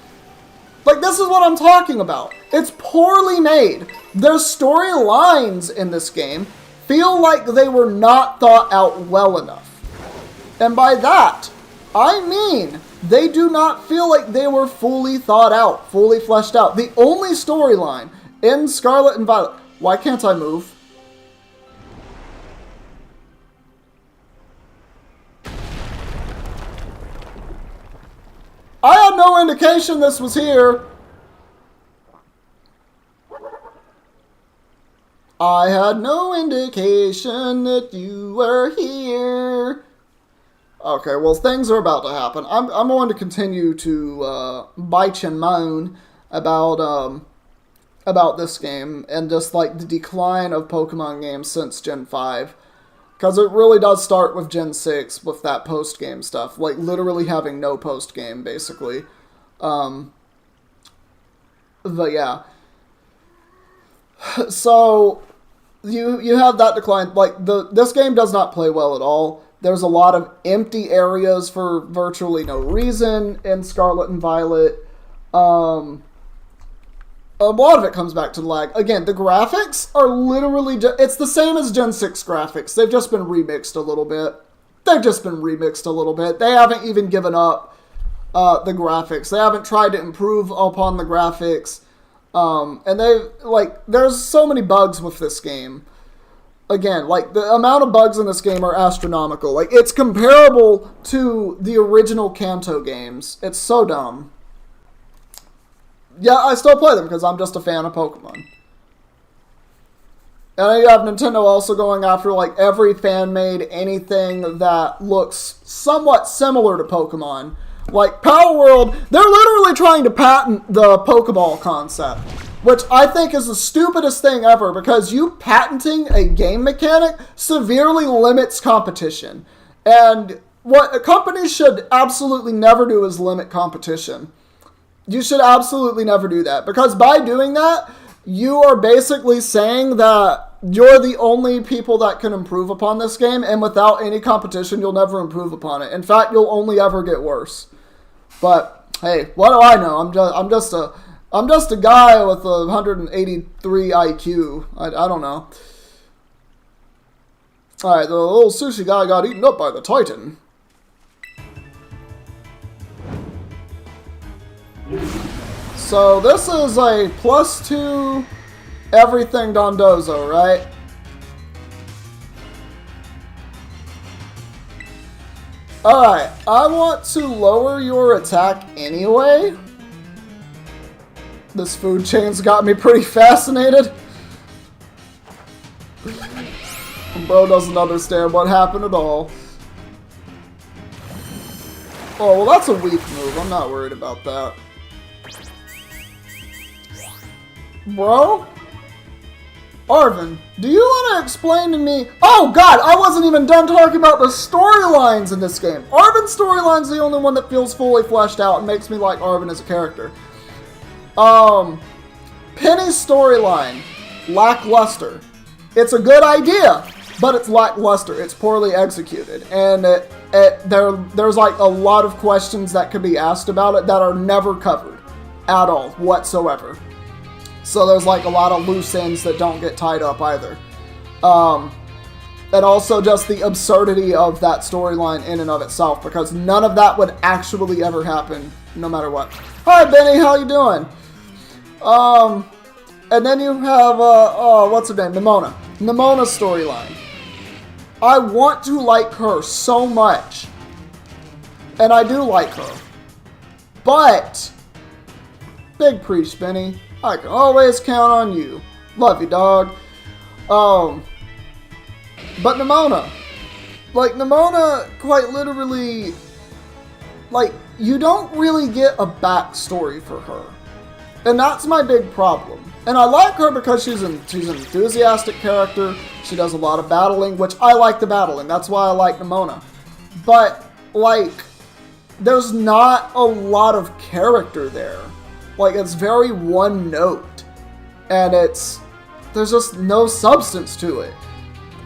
Like, this is what I'm talking about. It's poorly made. Their storylines in this game feel like they were not thought out well enough. And by that, I mean they do not feel like they were fully thought out, fully fleshed out. The only storyline in Scarlet and Violet... Why can't I move? I had no indication this was here. I had no indication that you were here. Okay, well, things are about to happen. I'm going to continue to bitch and moan about this game and just like the decline of Pokemon games since Gen 5. Because it really does start with Gen 6 with that post-game stuff. Like, literally having no post-game, basically. But yeah. So, you have that decline. Like, this game does not play well at all. There's a lot of empty areas for virtually no reason in Scarlet and Violet. A lot of it comes back to the lag. Again, the graphics are literally... it's the same as Gen 6 graphics. They've just been remixed a little bit. They haven't even given up the graphics. They haven't tried to improve upon the graphics. And there's so many bugs with this game. Again, like, the amount of bugs in this game are astronomical. Like, it's comparable to the original Kanto games. It's so dumb. Yeah, I still play them because I'm just a fan of Pokemon. And you have Nintendo also going after, like, every fan-made anything that looks somewhat similar to Pokemon. Like, Power World, they're literally trying to patent the Pokeball concept. Which I think is the stupidest thing ever, because you patenting a game mechanic severely limits competition. And what companies should absolutely never do is limit competition. You should absolutely never do that, because by doing that, you are basically saying that you're the only people that can improve upon this game, and without any competition, you'll never improve upon it. In fact, you'll only ever get worse. But hey, what do I know? I'm just a guy with 183 IQ. I don't know. All right, the little sushi guy got eaten up by the Titan. So this is a +2 everything Dondozo, right? Alright, I want to lower your attack anyway. This food chain's got me pretty fascinated. Bro doesn't understand what happened at all. Oh, well, that's a weak move. I'm not worried about that. Bro? Arvin, do you want to explain to me... Oh, God, I wasn't even done talking about the storylines in this game. Arvin's storyline's the only one that feels fully fleshed out and makes me like Arvin as a character. Penny's storyline, lackluster. It's a good idea, but it's lackluster. It's poorly executed, and there's like a lot of questions that could be asked about it that are never covered at all whatsoever. So there's like a lot of loose ends that don't get tied up either. And also just the absurdity of that storyline in and of itself, because none of that would actually ever happen no matter what. Hi Benny, how you doing? And then you have, what's her name? Nimona. Nimona's storyline. I want to like her so much. And I do like her. But, big preach, Benny. I can always count on you. Love you, dog. But Nimona. Like, Nimona, quite literally, like, you don't really get a backstory for her. And that's my big problem. And I like her because she's an enthusiastic character. She does a lot of battling, which I like the battling. That's why I like Nimona. But, like, there's not a lot of character there. Like, it's very one note. And there's just no substance to it.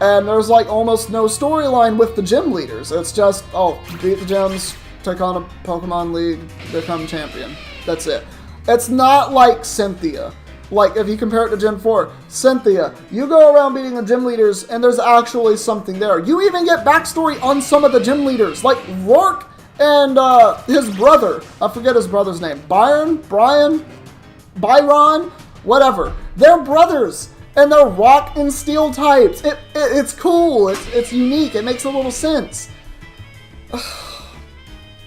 And there's, like, almost no storyline with the gym leaders. It's just, oh, beat the gyms, take on a Pokemon League, become champion. That's it. It's not like Cynthia. Like, if you compare it to Gen 4, Cynthia, you go around beating the gym leaders, and there's actually something there. You even get backstory on some of the gym leaders. Like, Rourke and his brother. I forget his brother's name. Byron? Byron? Whatever. They're brothers. And they're rock and steel types. It's cool. It's unique. It makes a little sense.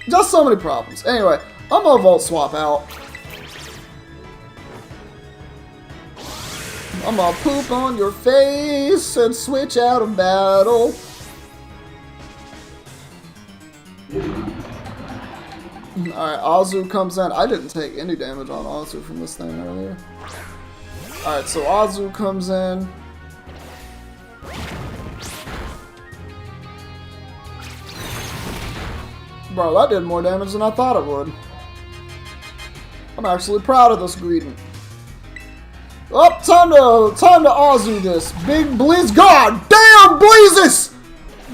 Just so many problems. Anyway, I'm gonna Volt Swap out. I'm gonna poop on your face and switch out of battle. Alright, Azu comes in. I didn't take any damage on Azu from this thing earlier. Alright, so Azu comes in. Bro, that did more damage than I thought it would. I'm actually proud of this greeting. Oh, time to Azu this. Big Bleez. God damn, Bleezes!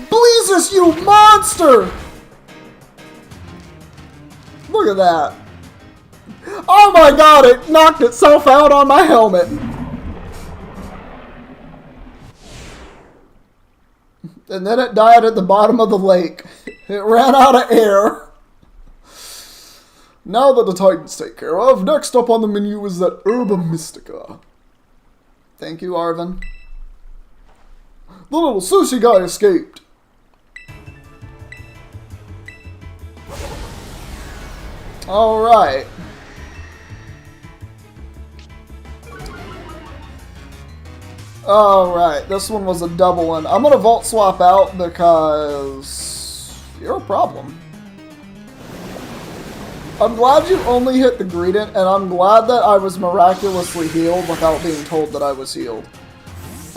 Bleezes, you monster! Look at that. Oh my god, it knocked itself out on my helmet. And then it died at the bottom of the lake. It ran out of air. Now that the Titans take care of, next up on the menu is that Herba Mystica. Thank you, Arvin. The little sushi guy escaped. Alright. Alright, this one was a double one. I'm gonna Volt Swap out because you're a problem. I'm glad you only hit the Greedent, and I'm glad that I was miraculously healed without being told that I was healed.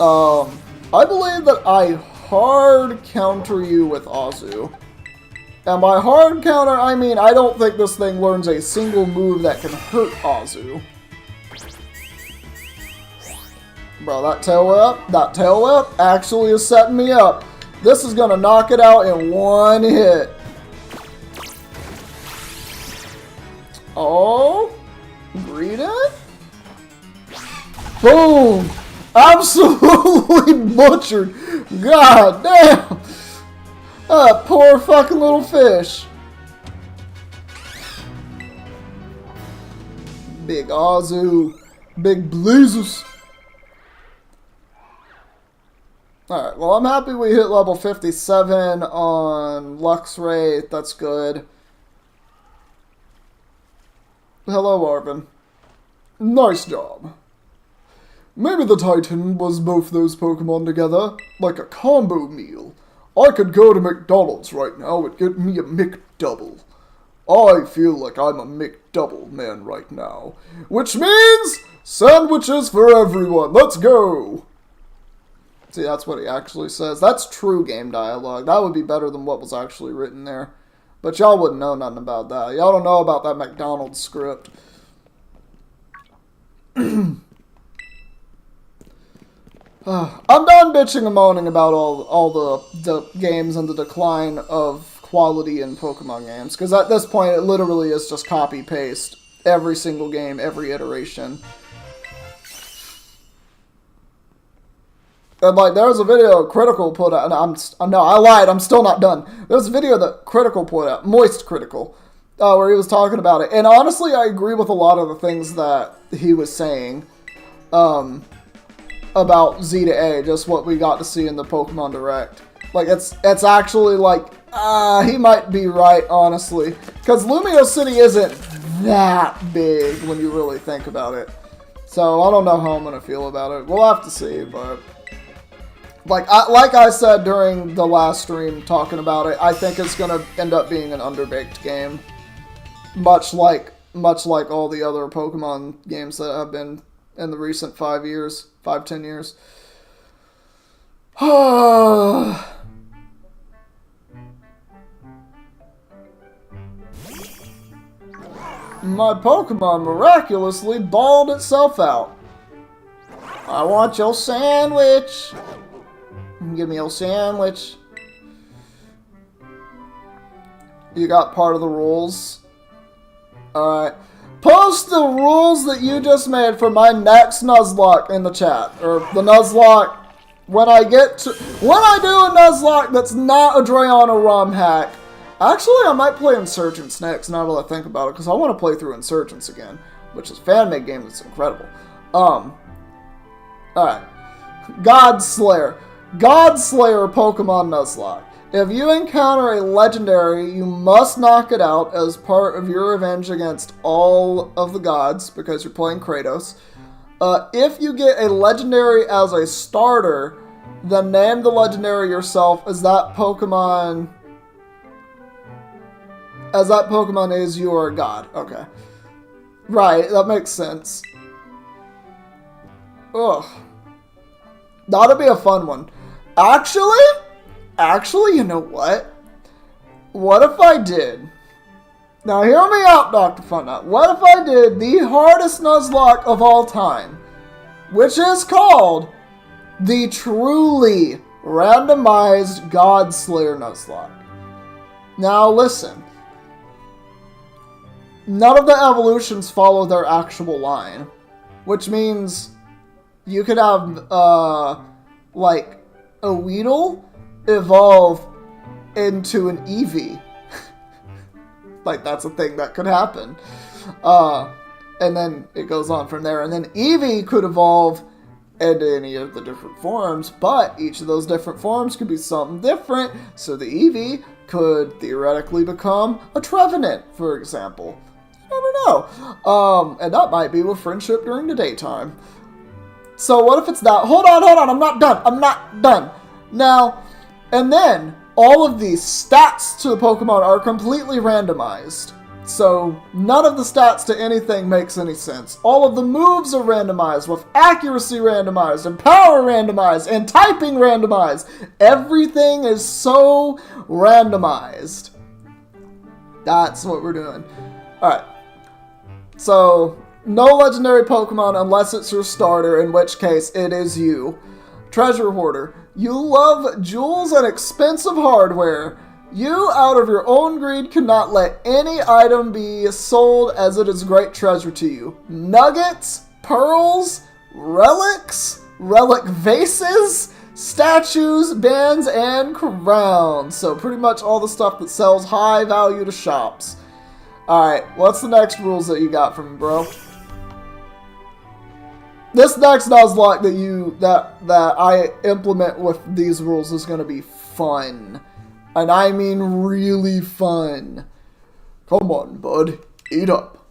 I believe that I hard counter you with Azu. And by hard counter, I mean I don't think this thing learns a single move that can hurt Azu. Bro, that tail whip actually is setting me up. This is gonna knock it out in one hit. Oh, Greedent? Boom! Absolutely butchered. God damn! That poor fucking little fish. Big Azu. Big Bleezes. Alright, well I'm happy we hit level 57 on Luxray. That's good. Hello, Arvin. Nice job. Maybe the Titan was both those Pokemon together, like a combo meal. I could go to McDonald's right now and get me a McDouble. I feel like I'm a McDouble man right now. Which means sandwiches for everyone. Let's go. See, that's what he actually says. That's true game dialogue. That would be better than what was actually written there. But y'all wouldn't know nothing about that. Y'all don't know about that McDonald's script. I'm done bitching and moaning about all the games and the decline of quality in Pokemon games. Because at this point, it literally is just copy-paste. Every single game, every iteration. And, like, there was a video Critical put out, and no, I lied, I'm still not done. There was a video that Critical put out, Moist Critical, where he was talking about it. And honestly, I agree with a lot of the things that he was saying about Z to A, just what we got to see in the Pokemon Direct. Like, it's actually, like, he might be right, honestly. Because Lumio City isn't that big when you really think about it. So, I don't know how I'm going to feel about it. We'll have to see, but Like I said during the last stream talking about it, I think it's gonna end up being an underbaked game, much like all the other Pokemon games that have been in the recent 10 years. My Pokemon miraculously balled itself out. I want your sandwich. Give me your sandwich. You got part of the rules. Alright. Post the rules that you just made for my next Nuzlocke in the chat. Or the Nuzlocke. When I do a Nuzlocke that's not a Drayon or Rom hack. Actually, I might play Insurgents next, now that I think about it, because I want to play through Insurgents again, which is a fan-made game that's incredible. Alright. Godslayer. Godslayer Pokemon Nuzlocke. If you encounter a legendary, you must knock it out as part of your revenge against all of the gods, because you're playing Kratos. If you get a legendary as a starter, then name the legendary yourself as that Pokemon is you are a god. Okay. Right, that makes sense. Ugh. That'll be a fun one. Actually, you know what? What if I did? Now hear me out, Dr. Funnut. What if I did the hardest Nuzlocke of all time, which is called the truly randomized Godslayer Nuzlocke? Now listen. None of the evolutions follow their actual line, which means you could have, like, a Weedle evolve into an Eevee. Like, that's a thing that could happen. And then it goes on from there. And then Eevee could evolve into any of the different forms, but each of those different forms could be something different. So the Eevee could theoretically become a Trevenant, for example. I don't know. And that might be with friendship during the daytime. So what if it's that? Hold on. I'm not done. Now, and then all of these stats to the Pokemon are completely randomized. So none of the stats to anything makes any sense. All of the moves are randomized, with accuracy randomized, and power randomized, and typing randomized. Everything is so randomized. That's what we're doing. Alright. So, no legendary Pokemon unless it's your starter, in which case it is you. Treasure Hoarder. You love jewels and expensive hardware. You, out of your own greed, cannot let any item be sold as it is great treasure to you. Nuggets, pearls, relics, relic vases, statues, bands, and crowns. So pretty much all the stuff that sells high value to shops. Alright, what's the next rules that you got from me, bro? This next Nuzlocke that I implement with these rules is going to be fun. And I mean really fun. Come on, bud. Eat up.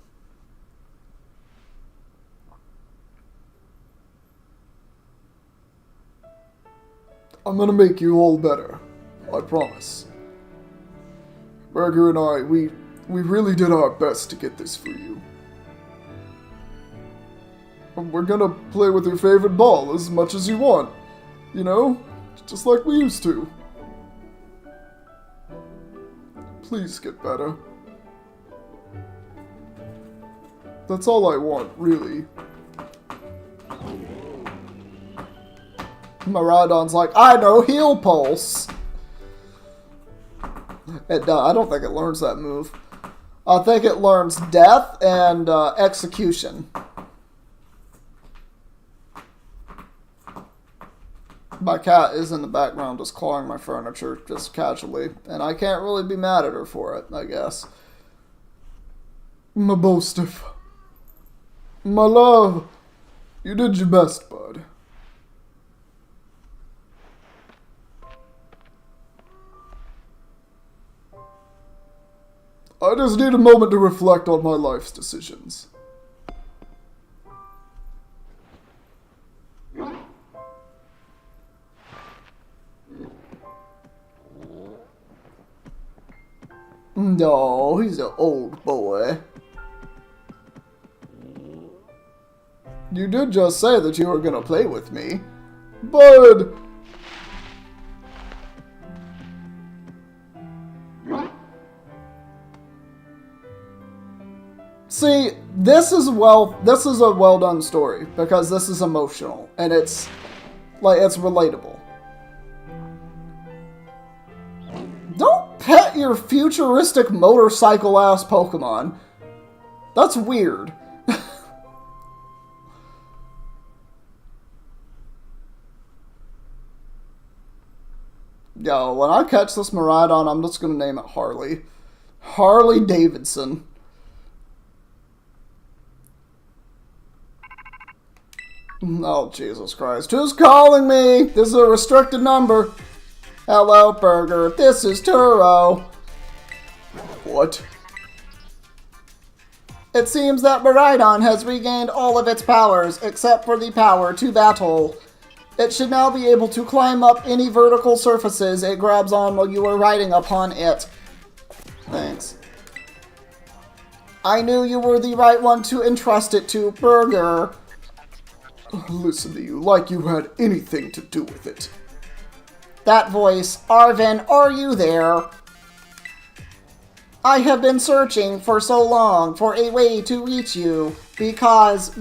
I'm going to make you all better. I promise. Burger and I, we really did our best to get this for you. We're gonna play with your favorite ball as much as you want. You know? Just like we used to. Please get better. That's all I want, really. Miraidon's like, I know, Heal Pulse! I don't think it learns that move. I think it learns Death and Execution. My cat is in the background just clawing my furniture, just casually. And I can't really be mad at her for it, I guess. My Bostiff. My love. You did your best, bud. I just need a moment to reflect on my life's decisions. No, he's an old boy. You did just say that you were gonna play with me. Bud! See, this is a well done story because this is emotional and it's relatable. Don't pet your futuristic motorcycle ass Pokemon. That's weird. Yo, when I catch this Miraidon, I'm just gonna name it Harley. Harley Davidson. Oh, Jesus Christ. Who's calling me? This is a restricted number. Hello, Burger. This is Turo. What? It seems that Miraidon has regained all of its powers, except for the power to battle. It should now be able to climb up any vertical surfaces it grabs on while you are riding upon it. Thanks. I knew you were the right one to entrust it to, Burger. Listen to you, like you had anything to do with it. That voice, Arvin, are you there? I have been searching for so long for a way to reach you, because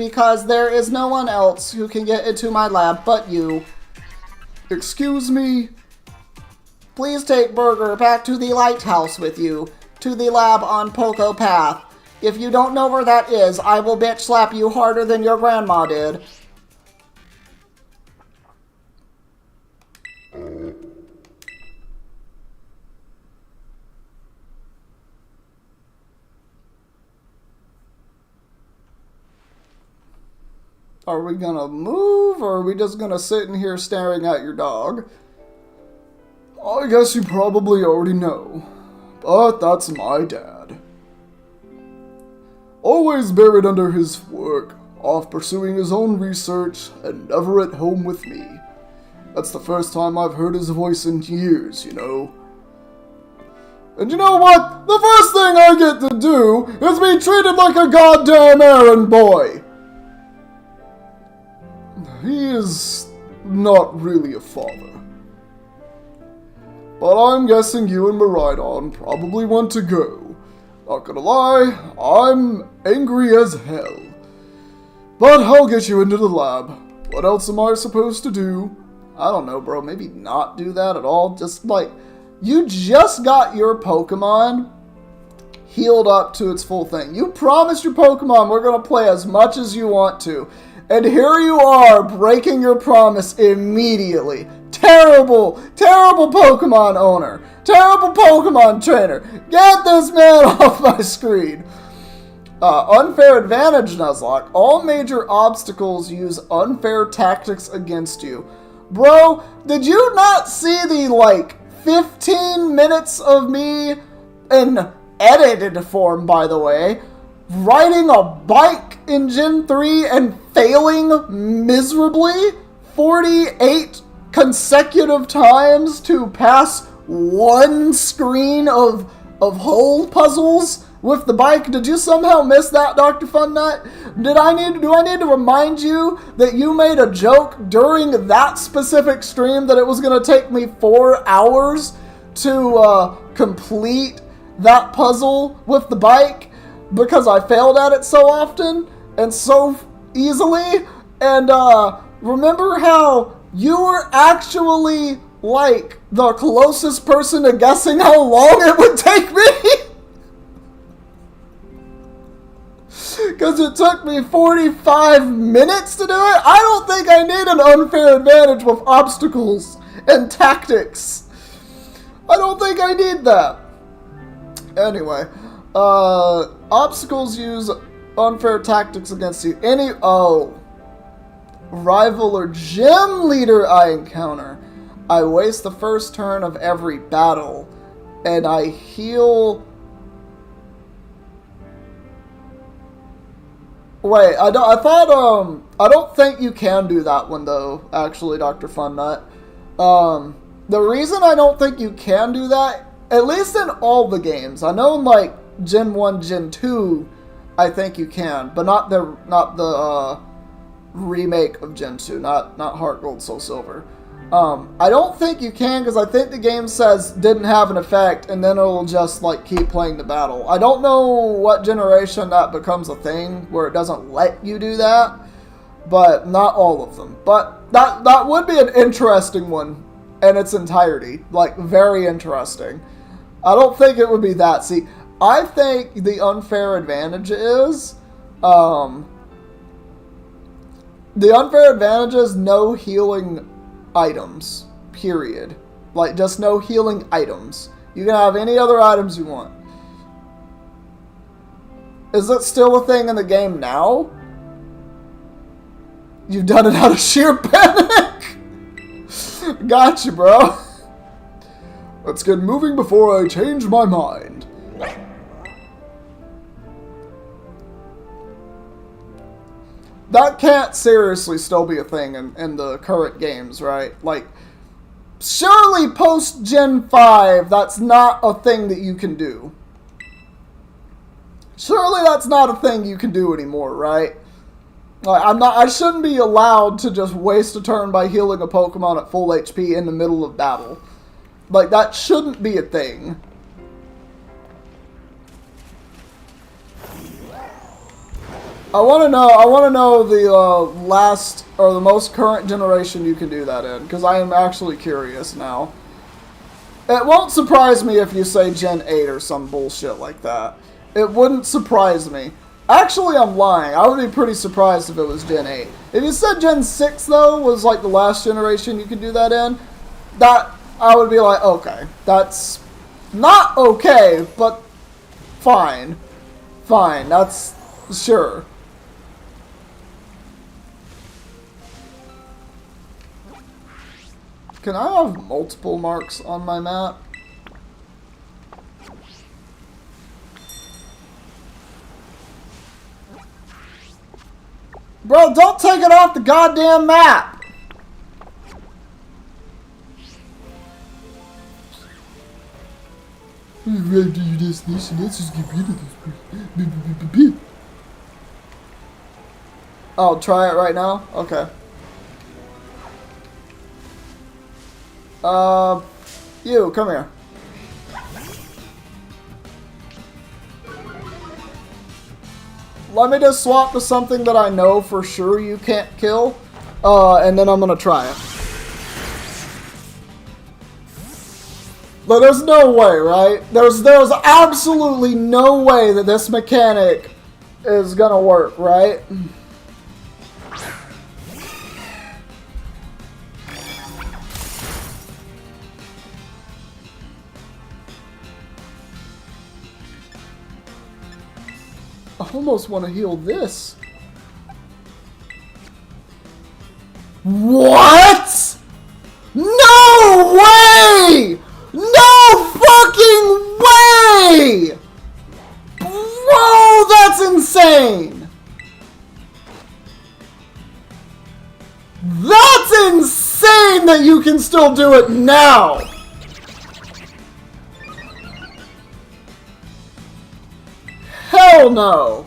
there is no one else who can get into my lab but you. Excuse me? Please take Burger back to the lighthouse with you, to the lab on Poco Path. If you don't know where that is, I will bitch slap you harder than your grandma did. Are we gonna move, or are we just gonna sit in here staring at your dog? I guess you probably already know, but that's my dad. Always buried under his work, off pursuing his own research, and never at home with me. That's the first time I've heard his voice in years, you know. And you know what? The first thing I get to do is be treated like a goddamn errand boy. He is not really a father. But I'm guessing you and Miraidon probably want to go. Not gonna lie, I'm angry as hell. But I'll get you into the lab. What else am I supposed to do? I don't know, bro. Maybe not do that at all. Just like, you just got your Pokemon healed up to its full thing. You promised your Pokemon we're going to play as much as you want to. And here you are breaking your promise immediately. Terrible, terrible Pokemon owner. Terrible Pokemon trainer. Get this man off my screen. Unfair advantage, Nuzlocke. All major obstacles use unfair tactics against you. Bro, did you not see the, 15 minutes of me, in edited form, by the way, riding a bike in Gen 3 and failing miserably 48 consecutive times to pass one screen of hole puzzles with the bike? Did you somehow miss that, Dr. Funnut? Do I need to remind you that you made a joke during that specific stream that it was going to take me 4 hours to complete that puzzle with the bike because I failed at it so often and so easily? And remember how you were actually the closest person to guessing how long it would take me? Because it took me 45 minutes to do it? I don't think I need an unfair advantage with obstacles and tactics. I don't think I need that. Anyway, obstacles use unfair tactics against you. Rival or gym leader I encounter. I waste the first turn of every battle, and I heal. Wait, I don't think you can do that one though, actually, Dr. Funnut. The reason I don't think you can do that At least in all the games. I know in like Gen 1, Gen 2, I think you can, but not the remake of Gen 2, not Heart Gold, Soul Silver. I don't think you can, because I think the game says didn't have an effect, and then it'll just like keep playing the battle. I don't know what generation that becomes a thing where it doesn't let you do that, but not all of them. But that would be an interesting one in its entirety, like very interesting. I don't think it would be that. See, I think the unfair advantage is, no healing items, period. Like, just no healing items. You can have any other items you want. Is it still a thing in the game now? You've done it out of sheer panic? Gotcha, bro. Let's get moving before I change my mind. That can't seriously still be a thing in the current games, right? Like, surely post-Gen 5, that's not a thing that you can do. Surely that's not a thing you can do anymore, right? Like, I shouldn't be allowed to just waste a turn by healing a Pokemon at full HP in the middle of battle. Like, that shouldn't be a thing. I want to know the last or the most current generation you can do that in, because I am actually curious now. It won't surprise me if you say Gen 8 or some bullshit like that. It wouldn't surprise me. Actually, I'm lying. I would be pretty surprised if it was Gen 8. If you said Gen 6, though, was like the last generation you could do that in, that I would be like, okay, that's not okay, but fine. Fine, that's sure. Can I have multiple marks on my map? Bro, don't take it off the goddamn map! Right to your destination, let's just get rid of this. Oh, try it right now? Okay. You, come here. Let me just swap to something that I know for sure you can't kill, and then I'm gonna try it. But there's no way, right? There's absolutely no way that this mechanic is gonna work, right? I almost want to heal this. What? No way! No fucking way! Bro, that's insane! That's insane that you can still do it now! Hell no!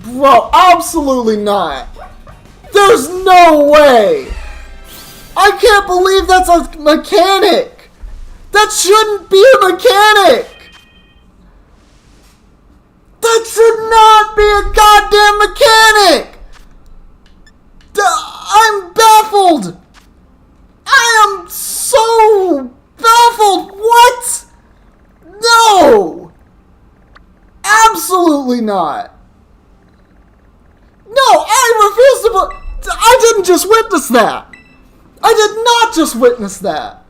Bro, absolutely not! There's no way! I can't believe that's a mechanic! That shouldn't be a mechanic! That should not be a goddamn mechanic! I'm baffled! I am so baffled! What? No! Absolutely not! No, I refuse to I didn't just witness that! I did not just witness that!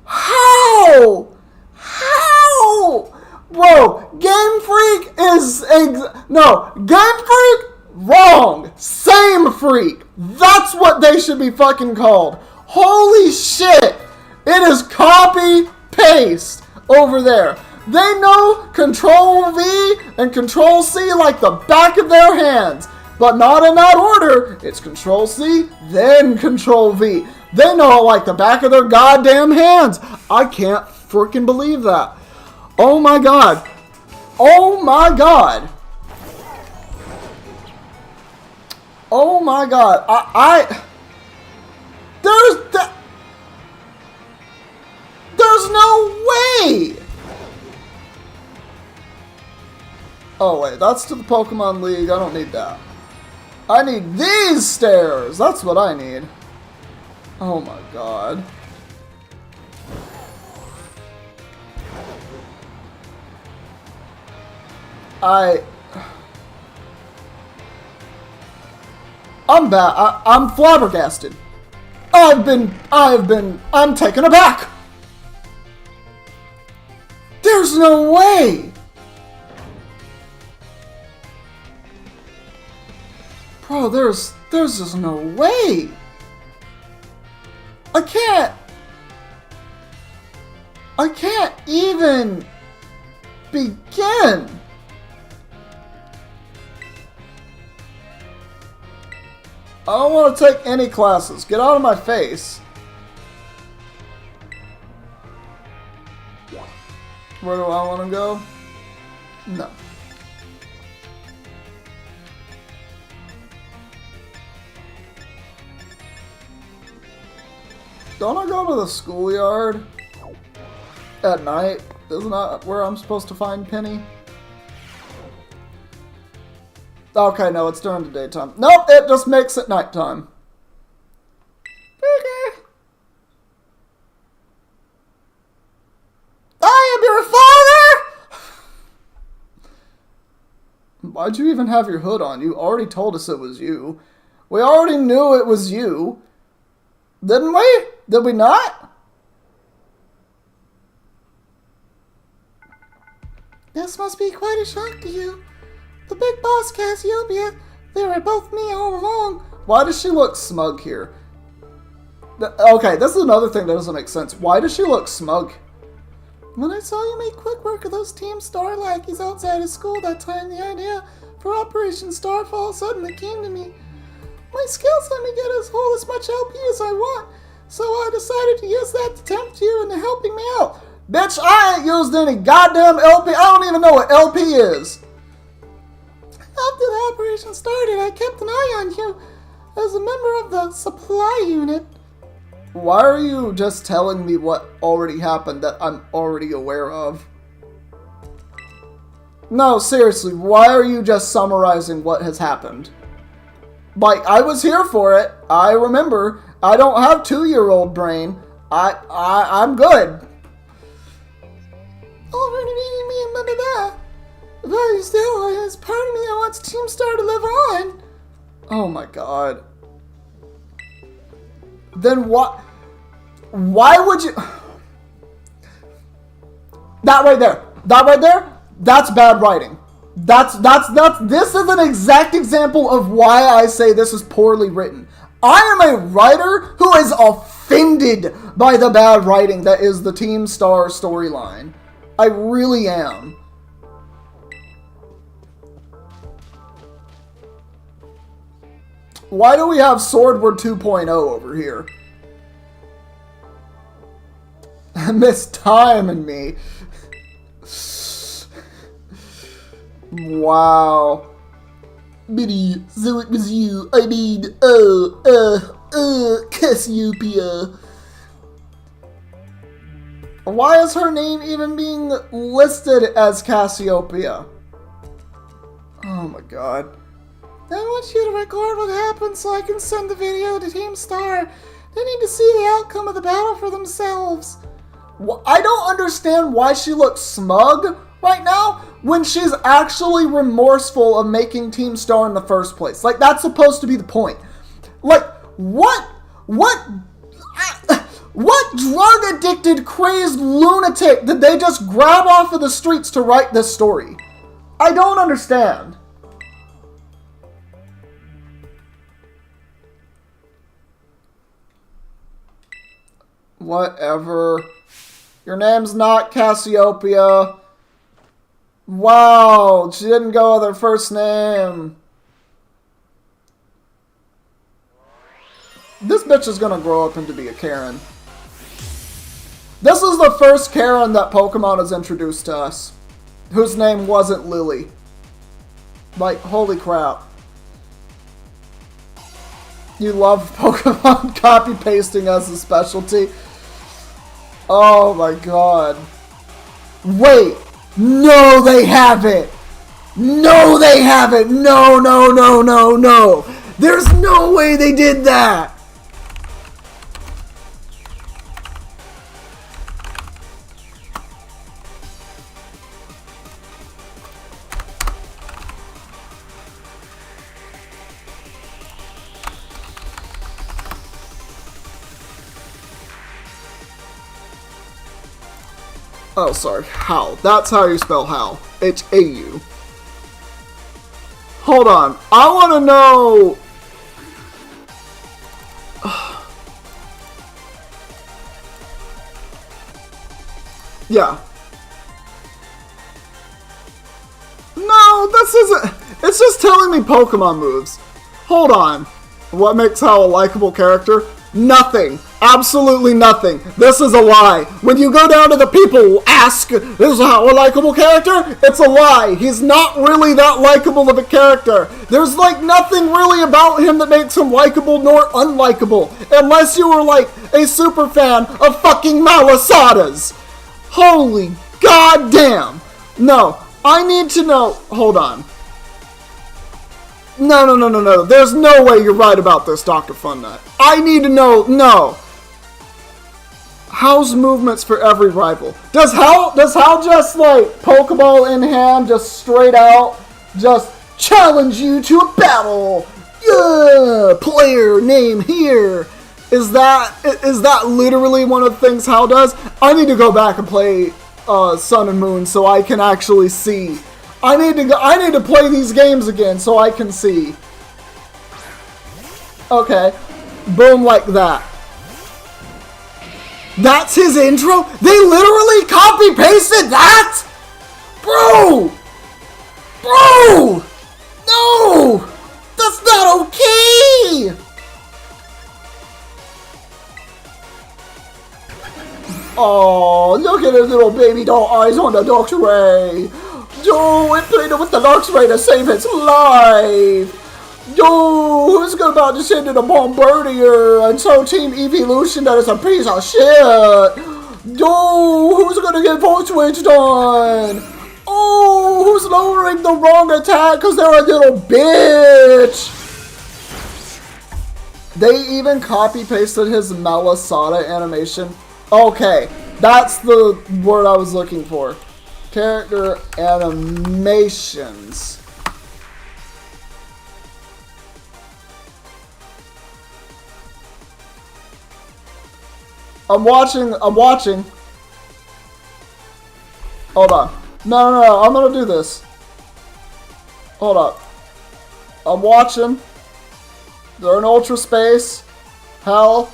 How? How? Bro, Game Freak is no, Game Freak, wrong! Same Freak! That's what they should be fucking called! Holy shit! It is copy paste over there. They know Control V and Control C like the back of their hands, but not in that order. It's Control C, then Control V. They know it like the back of their goddamn hands. I can't freaking believe that. Oh my god. Oh my god. Oh my god. There's no way. Oh wait, that's to the Pokemon League. I don't need that. I need these stairs. That's what I need. Oh my god. I'm bad. I'm flabbergasted. I'm taken aback. There's no way. Bro, there's just no way. I can't even begin. I don't want to take any classes. Get out of my face. Where do I want to go? No. Don't I go to the schoolyard at night? Isn't that where I'm supposed to find Penny? Okay, no, it's during the daytime. Nope, it just makes it nighttime. I am your father! Why'd you even have your hood on? You already told us it was you. We already knew it was you. Didn't we? Did we not? This must be quite a shock to you. The big boss, Cassiopeia, they were both me all along. Why does she look smug here? Okay, this is another thing that doesn't make sense. Why does she look smug? When I saw you make quick work of those Team Star lackeys outside of school that time, the idea for Operation Starfall suddenly came to me. My skills let me get as much LP as I want, so I decided to use that to tempt you into helping me out. Bitch, I ain't used any goddamn LP. I don't even know what LP is. After the operation started, I kept an eye on you as a member of the supply unit. Why are you just telling me what already happened that I'm already aware of? No, seriously, why are you just summarizing what has happened? Like, I was here for it. I remember. I don't have 2-year-old brain. I'm good. Already meeting me and remember that. But still, there's part of me that wants Team Star to live on. Oh my god. Then what? Why would you? That right there, that's bad writing. This is an exact example of why I say this is poorly written. I am a writer who is offended by the bad writing that is the Team Star storyline. I really am. Why do we have Swordward 2.0 over here? Miss Time and me. Wow. Biddy, so it was you. I mean, Cassiopeia. Why is her name even being listed as Cassiopeia? Oh my god. I want you to record what happened so I can send the video to Team Star. They need to see the outcome of the battle for themselves. I don't understand why she looks smug right now when she's actually remorseful of making Team Star in the first place. Like, that's supposed to be the point. Like, what drug-addicted, crazed lunatic did they just grab off of the streets to write this story? I don't understand. Whatever. Your name's not Cassiopeia. Wow, she didn't go with her first name. This bitch is gonna grow up into be a Karen. This is the first Karen that Pokemon has introduced to us, whose name wasn't Lily. Like, holy crap. You love Pokemon copy-pasting as a specialty? Oh my god. Wait! No, they haven't! No, they haven't! No, no, no, no, no! There's no way they did that! Oh, sorry. How. That's how you spell how. H-A-U. Hold on. I want to know... Yeah. No, this isn't... It's just telling me Pokemon moves. Hold on. What makes Hal a likable character? Nothing. Absolutely nothing. This is a lie. When you go down to the people who ask, is Hal a likable character? It's a lie. He's not really that likable of a character. There's like nothing really about him that makes him likable nor unlikable. Unless you were like a super fan of fucking Malasadas. Holy goddamn. No, I need to know. Hold on. No, no, no, no, no. There's no way you're right about this, Dr. Funnut. I need to know. No. Hal's movements for every rival. Does Hal just like Pokeball in hand, just straight out, just challenge you to a battle? Yeah, player name here. Is that literally one of the things Hal does? I need to go back and play Sun and Moon so I can actually see. I need to play these games again so I can see. Okay. Boom, like that. That's his intro? They literally copy-pasted that? Bro! Bro! No! That's not okay! Oh, look at his little baby doll eyes on the Dark Ray. Yo, it played with the Dark Ray to save its life. Yo, who's about to send it a Bombardier and so Team Evolution that is a piece of shit? Yo, who's gonna get vote switched on? Oh, who's lowering the wrong attack because they're a little bitch? They even copy-pasted his Malasada animation. Okay, that's the word I was looking for. Character animations. I'm watching. Hold on. No, I'm gonna do this. Hold up. I'm watching. They're in Ultra Space. Hal.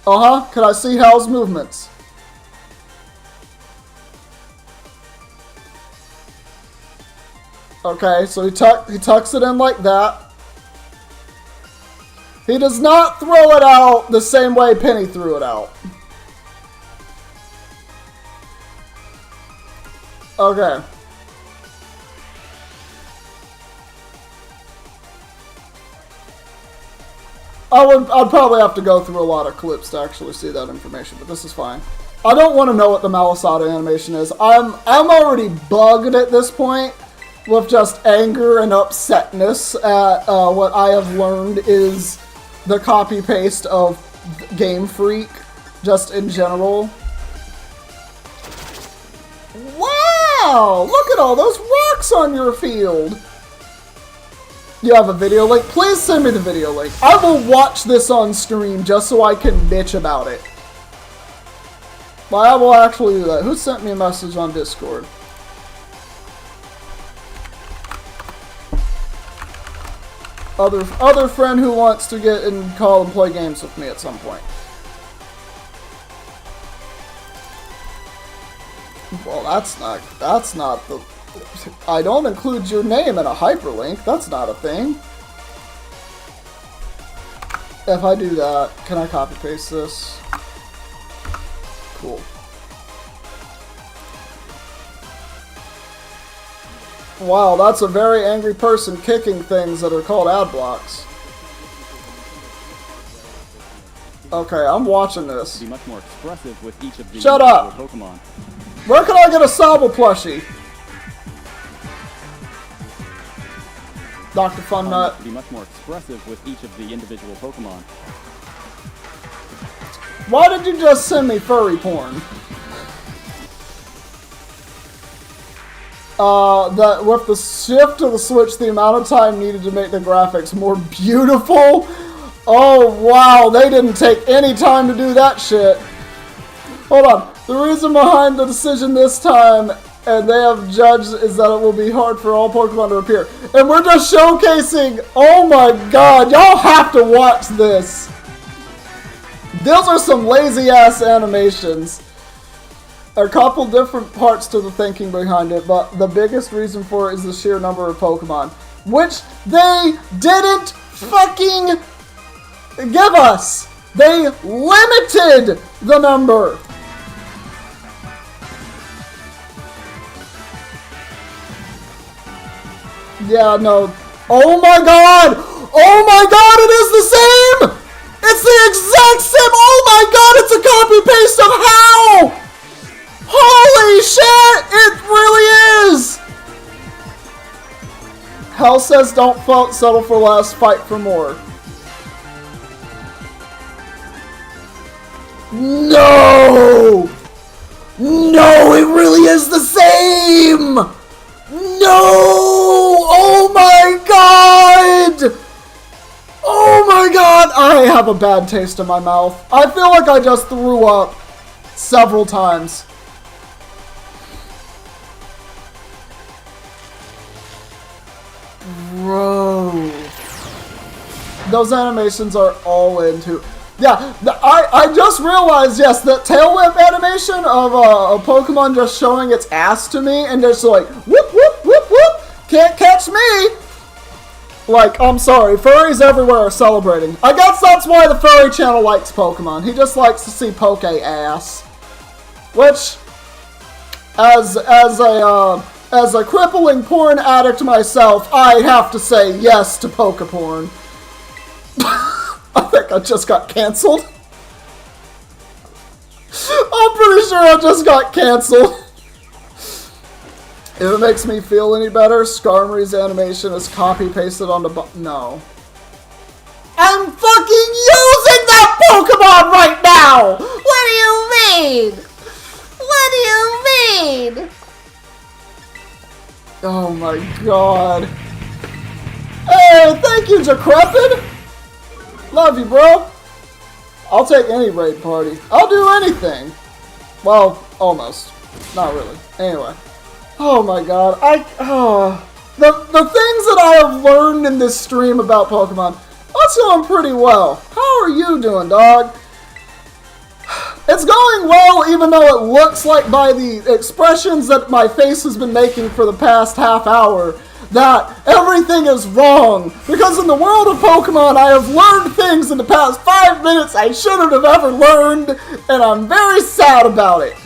Can I see Hal's movements? Okay, so he tucks it in like that. He does not throw it out the same way Penny threw it out. Okay. I'd probably have to go through a lot of clips to actually see that information, but this is fine. I don't want to know what the Malasada animation is. I'm already bugged at this point with just anger and upsetness at what I have learned is the copy-paste of Game Freak, just in general. Wow! Look at all those rocks on your field! You have a video link? Please send me the video link. I will watch this on stream just so I can bitch about it. But I will actually do that. Who sent me a message on Discord? Other friend who wants to get and call and play games with me at some point. Well, that's not the... I don't include your name in a hyperlink. That's not a thing. If I do that, can I copy paste this? Cool. Wow, that's a very angry person kicking things that are called ad blocks. Okay, I'm watching this. Be much more expressive with each of the Shut up! Pokemon. Where can I get a Sobble plushie? Dr. Funnut. Be much more expressive with each of the individual Pokemon. Why did you just send me furry porn? That with the shift of the Switch, the amount of time needed to make the graphics more beautiful. Oh wow, they didn't take any time to do that shit. Hold on. The reason behind the decision this time, and they have judged, is that it will be hard for all Pokemon to appear. And we're just showcasing, oh my god, y'all have to watch this. Those are some lazy ass animations. A couple different parts to the thinking behind it, but the biggest reason for it is the sheer number of Pokemon, which they didn't fucking give us. They limited the number. Yeah, no. Oh my god! Oh my god, it is the same! It's the exact same! Oh my god, it's a copy-paste of how? Holy shit! It really is! Hell says don't settle for less, fight for more. No! No, it really is the same! No! Oh my god! Oh my god! I have a bad taste in my mouth. I feel like I just threw up several times. Bro. Those animations are all into... Yeah, I just realized, yes, that tail whip animation of a Pokemon just showing its ass to me and just like, whoop, whoop, whoop, whoop, can't catch me. Like, I'm sorry, furries everywhere are celebrating. I guess that's why the furry channel likes Pokemon. He just likes to see poke ass. Which, as a crippling porn addict myself, I have to say yes to poke porn. I think I just got canceled. I'm pretty sure I just got canceled. If it makes me feel any better, Skarmory's animation is copy-pasted on the no. I'm fucking using that Pokemon right now! What do you mean? What do you mean? Oh my god. Hey, thank you, Decrepit! Love you, bro. I'll take any raid party. I'll do anything. Well, almost. Not really. Anyway. Oh my god. The things that I have learned in this stream about Pokemon, that's going pretty well. How are you doing, dog? It's going well, even though it looks like by the expressions that my face has been making for the past half hour, that everything is wrong. Because in the world of Pokemon, I have learned things in the past 5 minutes I shouldn't have ever learned, and I'm very sad about it.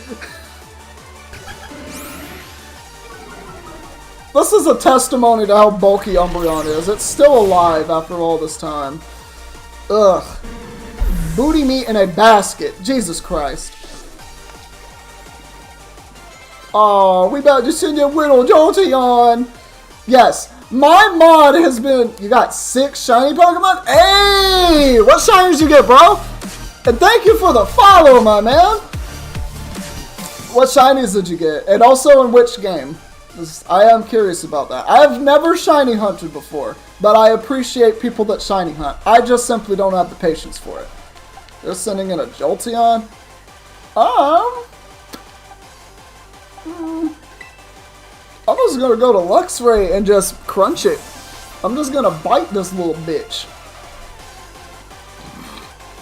This is a testimony to how bulky Umbreon is. It's still alive after all this time. Ugh. Booty meat in a basket. Jesus Christ. Oh, we about to send you Whittle Jolteon. Yes, my mod has been... You got 6 shiny Pokemon? Hey! What shinies you get, bro? And thank you for the follow, my man. What shinies did you get? And also in which game? I am curious about that. I have never shiny hunted before, but I appreciate people that shiny hunt. I just simply don't have the patience for it. They're sending in a Jolteon? I'm just gonna go to Luxray and just crunch it. I'm just gonna bite this little bitch.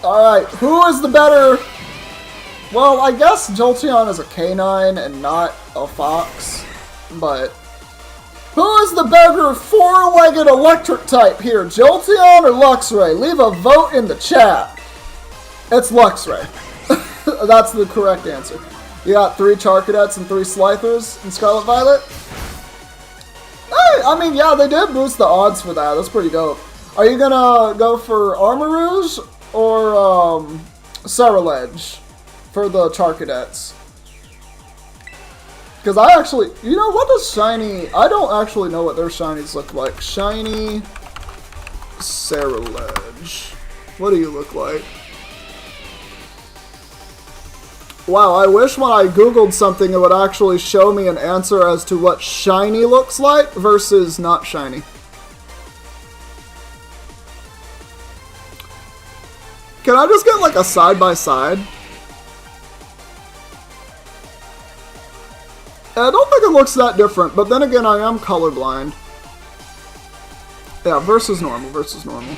Alright, who is the better... Well, I guess Jolteon is a canine and not a fox, but... Who is the better four-legged electric type here? Jolteon or Luxray? Leave a vote in the chat. It's Luxray. That's the correct answer. You got 3 Charcadets and 3 Slythers in Scarlet Violet? Hey, I mean, yeah, they did boost the odds for that. That's pretty dope. Are you gonna go for Armor Rouge or Ceruledge for the Charcadets? Because I actually, you know, what does shiny, I don't actually know what their shinies look like. Shiny Ceruledge. What do you look like? Wow, I wish when I googled something it would actually show me an answer as to what shiny looks like versus not shiny. Can I just get like a side-by-side? I don't think it looks that different, but then again, I am colorblind. Yeah, versus normal, versus normal.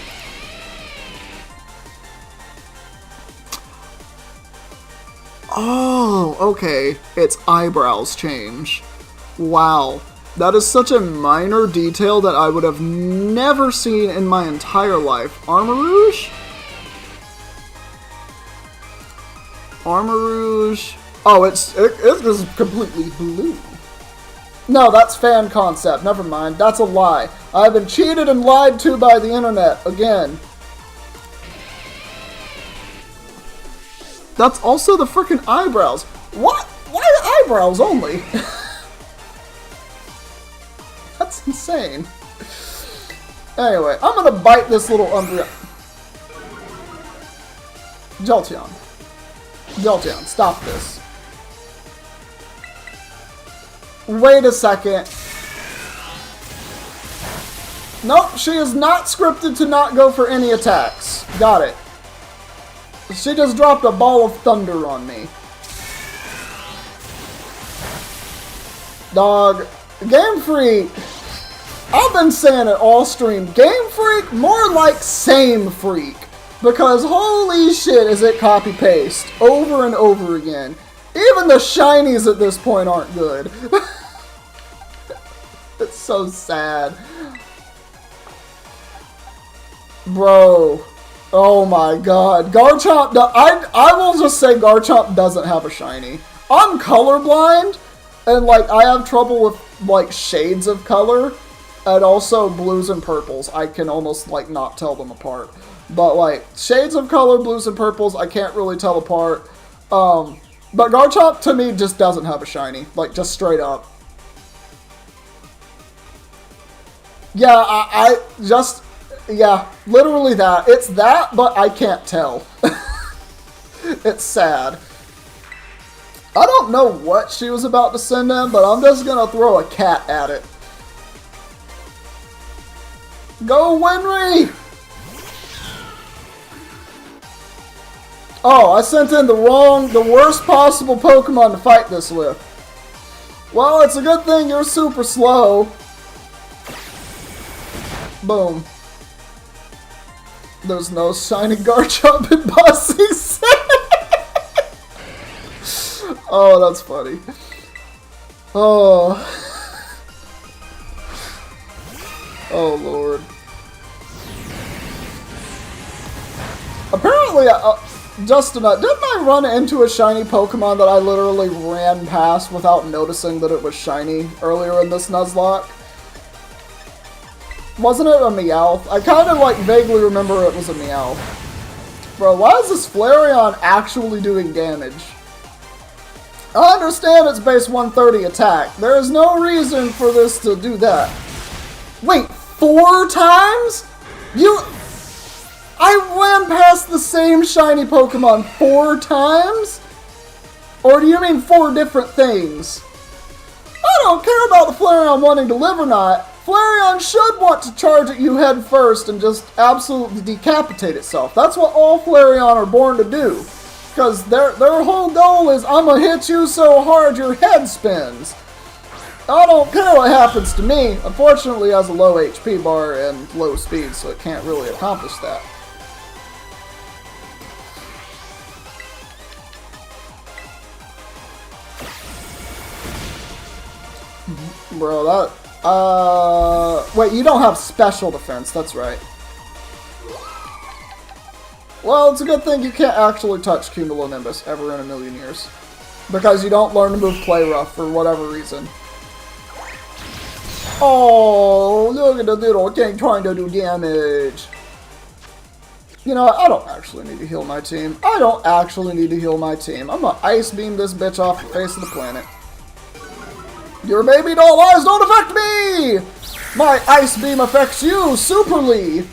Oh, okay. Its eyebrows change. Wow. That is such a minor detail that I would have never seen in my entire life. Armor Rouge? Armor Rouge. Oh, it is completely blue. No, that's fan concept. Never mind. That's a lie. I've been cheated and lied to by the internet. Again. That's also the freaking eyebrows. What? Why eyebrows only? That's insane. Anyway, I'm gonna bite this little Umbreon. Jolteon. Jolteon, stop this. Wait a second. Nope, she is not scripted to not go for any attacks. Got it. She just dropped a ball of thunder on me. Dog. Game Freak. I've been saying it all stream. Game Freak, more like Same Freak. Because holy shit is it copy-paste. Over and over again. Even the shinies at this point aren't good. It's so sad. Bro. Oh my god. Garchomp, I will just say Garchomp doesn't have a shiny. I'm colorblind, and like I have trouble with like shades of color, and also blues and purples. I can almost like not tell them apart. But like shades of color, blues and purples, I can't really tell apart. But Garchomp to me just doesn't have a shiny. Like just straight up. Yeah, yeah, literally that. It's that, but I can't tell. It's sad. I don't know what she was about to send in, but I'm just gonna throw a cat at it. Go Winry! Oh, I sent in the worst possible Pokemon to fight this with. Well, it's a good thing you're super slow. Boom. There's no shiny Garchomp in Bossy City. Oh, that's funny. Oh. Oh, Lord. Apparently, Justin, didn't I run into a shiny Pokemon that I literally ran past without noticing that it was shiny earlier in this Nuzlocke? Wasn't it a Meowth? I kind of like vaguely remember it was a Meowth. Bro, why is this Flareon actually doing damage? I understand it's base 130 attack. There is no reason for this to do that. Wait, 4 times? I ran past the same shiny Pokemon 4 times? Or do you mean 4 different things? I don't care about the Flareon wanting to live or not. Flareon should want to charge at you head first and just absolutely decapitate itself. That's what all Flareon are born to do. Because their whole goal is, I'm gonna hit you so hard your head spins. I don't care what happens to me. Unfortunately, it has a low HP bar and low speed, so it can't really accomplish that. Bro, Wait, you don't have special defense, that's right. Well, it's a good thing you can't actually touch Cumulonimbus ever in a million years. Because you don't learn to move Play Rough for whatever reason. Oh, look at the little thing trying to do damage. You know what? I don't actually need to heal my team. I don't actually need to heal my team. I'm gonna Ice Beam this bitch off the face of the planet. Your baby doll eyes don't affect me! My Ice Beam affects you, superly!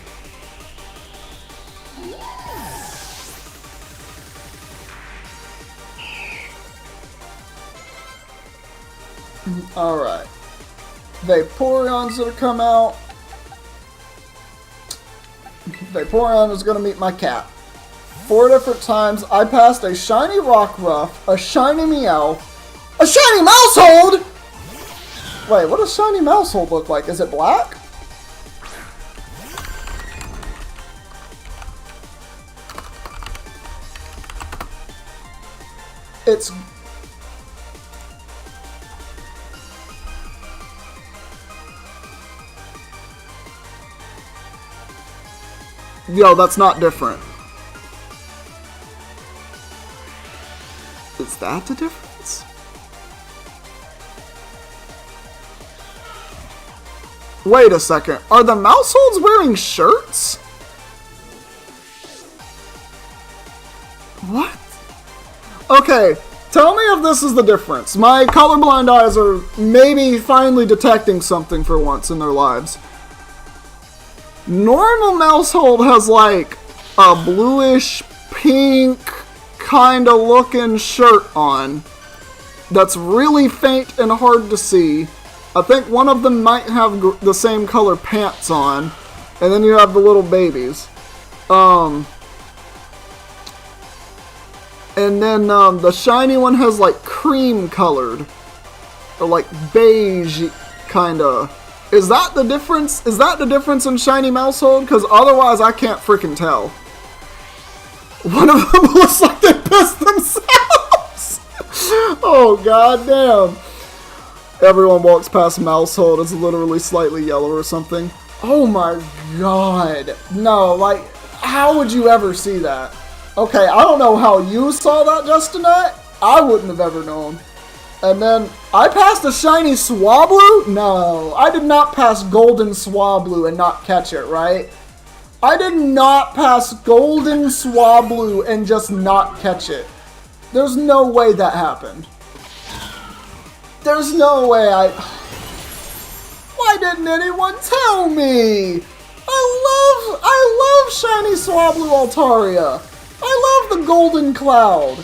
Alright. Vaporeon's gonna come out. Vaporeon is gonna meet my cat. 4 different times, I passed a shiny Rockruff, a shiny Meow, a shiny Mousehold! Wait, what does shiny Mousehold look like? Is it black? It's... Yo, that's not different. Is that the difference? Wait a second. Are the Mouseholds wearing shirts? What? Okay, tell me if this is the difference. My colorblind eyes are maybe finally detecting something for once in their lives. Normal Mousehold has like a bluish pink kind of looking shirt on that's really faint and hard to see. I think one of them might have the same color pants on, and then you have the little babies. And then the shiny one has like cream colored, or like beige kinda. Is that the difference? Is that the difference in shiny Mousehold? Because otherwise I can't freaking tell. One of them looks like they pissed themselves! Oh, goddamn. Everyone walks past Mousehold, it's literally slightly yellow or something. Oh my god. No, like, how would you ever see that? Okay, I don't know how you saw that, Justinette. I wouldn't have ever known. And then, I passed a shiny Swablu? No, I did not pass Golden Swablu and not catch it, right? I did not pass Golden Swablu and just not catch it. There's no way that happened. There's no way Why didn't anyone tell me? I love shiny Swablu Altaria. I love the Golden Cloud.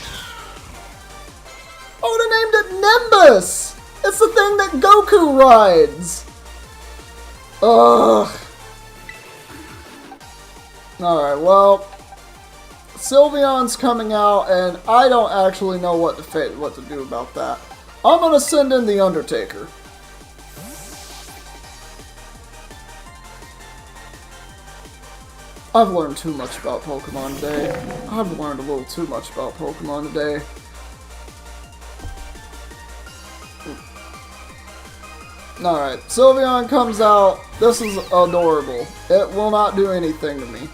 I would have named it Nimbus! It's the thing that Goku rides! Ugh. Alright, well, Sylveon's coming out, and I don't actually know what to do about that. I'm gonna send in the Undertaker. I've learned too much about Pokemon today. I've learned a little too much about Pokemon today. Alright, Sylveon comes out. This is adorable. It will not do anything to me.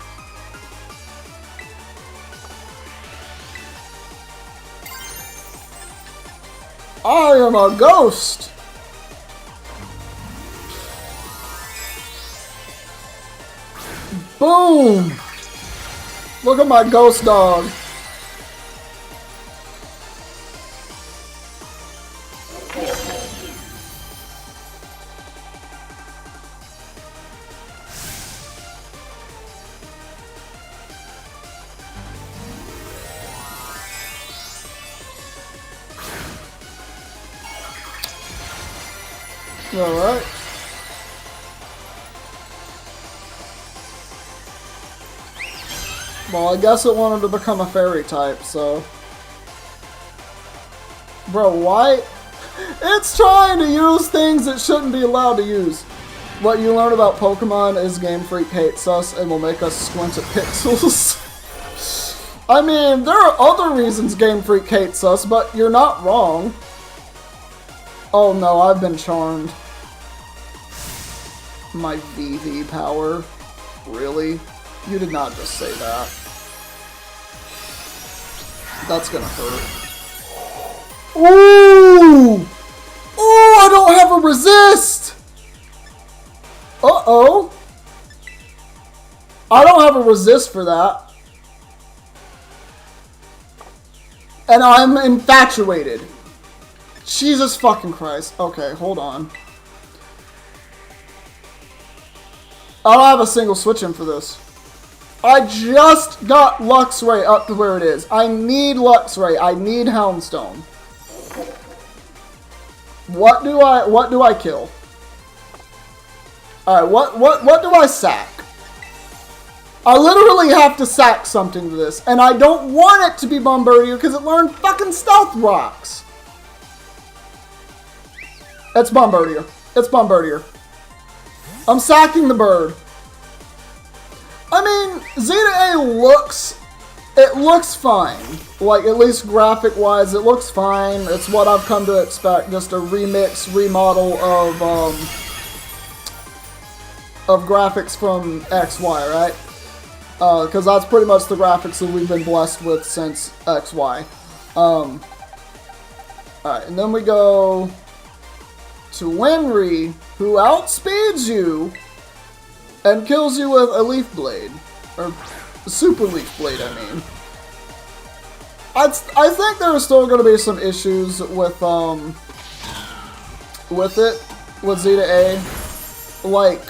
I am a ghost! Boom! Look at my ghost dog. Alright. Well, I guess it wanted to become a fairy type, so... Bro, why? It's trying to use things it shouldn't be allowed to use. What you learn about Pokemon is Game Freak hates us and will make us squint at pixels. I mean, there are other reasons Game Freak hates us, but you're not wrong. Oh no, I've been charmed. My VV power? Really? You did not just say that. That's gonna hurt. Ooh! Ooh, I don't have a resist! Uh-oh. I don't have a resist for that. And I'm infatuated. Jesus fucking Christ. Okay, hold on. I don't have a single switch in for this. I just got Luxray up to where it is. I need Luxray. I need Houndstone. What do I kill? Alright, what do I sack? I literally have to sack something to this, and I don't want it to be Bombardier because it learned fucking Stealth Rocks. It's Bombardier. It's Bombardier. I'm sacking the bird. I mean, Zeta A looks fine. Like, at least graphic-wise, it looks fine. It's what I've come to expect. Just a remix, remodel of graphics from XY, right? Because that's pretty much the graphics that we've been blessed with since XY. Alright, and then we go to Winry, who outspeeds you and kills you with a Leaf Blade. Or a Super Leaf Blade, I mean. I think there are still going to be some issues with Zeta A. Like,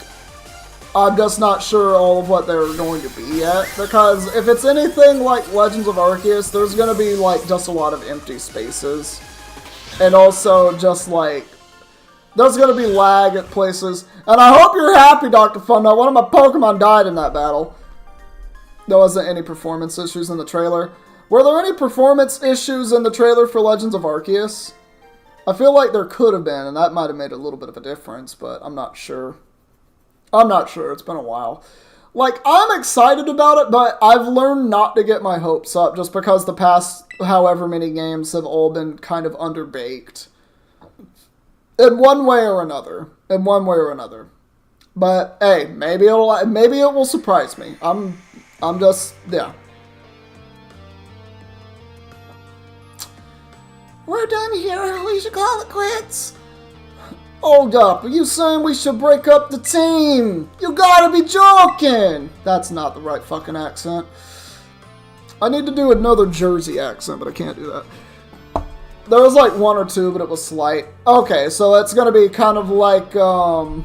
I'm just not sure all of what they're going to be yet. Because if it's anything like Legends of Arceus, there's going to be, like, just a lot of empty spaces. And also just, like, there's going to be lag at places. And I hope you're happy, Dr. Funnut. One of my Pokemon died in that battle. There wasn't any performance issues in the trailer. Were there any performance issues in the trailer for Legends of Arceus? I feel like there could have been, and that might have made a little bit of a difference, but I'm not sure. I'm not sure. It's been a while. Like, I'm excited about it, but I've learned not to get my hopes up just because the past however many games have all been kind of underbaked. In one way or another. In one way or another. But, hey, maybe it will surprise me. I'm just, yeah. We're done here. We should call it quits. Hold up. Are you saying we should break up the team? You gotta be joking. That's not the right fucking accent. I need to do another Jersey accent, but I can't do that. There was like one or two, but it was slight. Okay, so it's gonna be kind of like the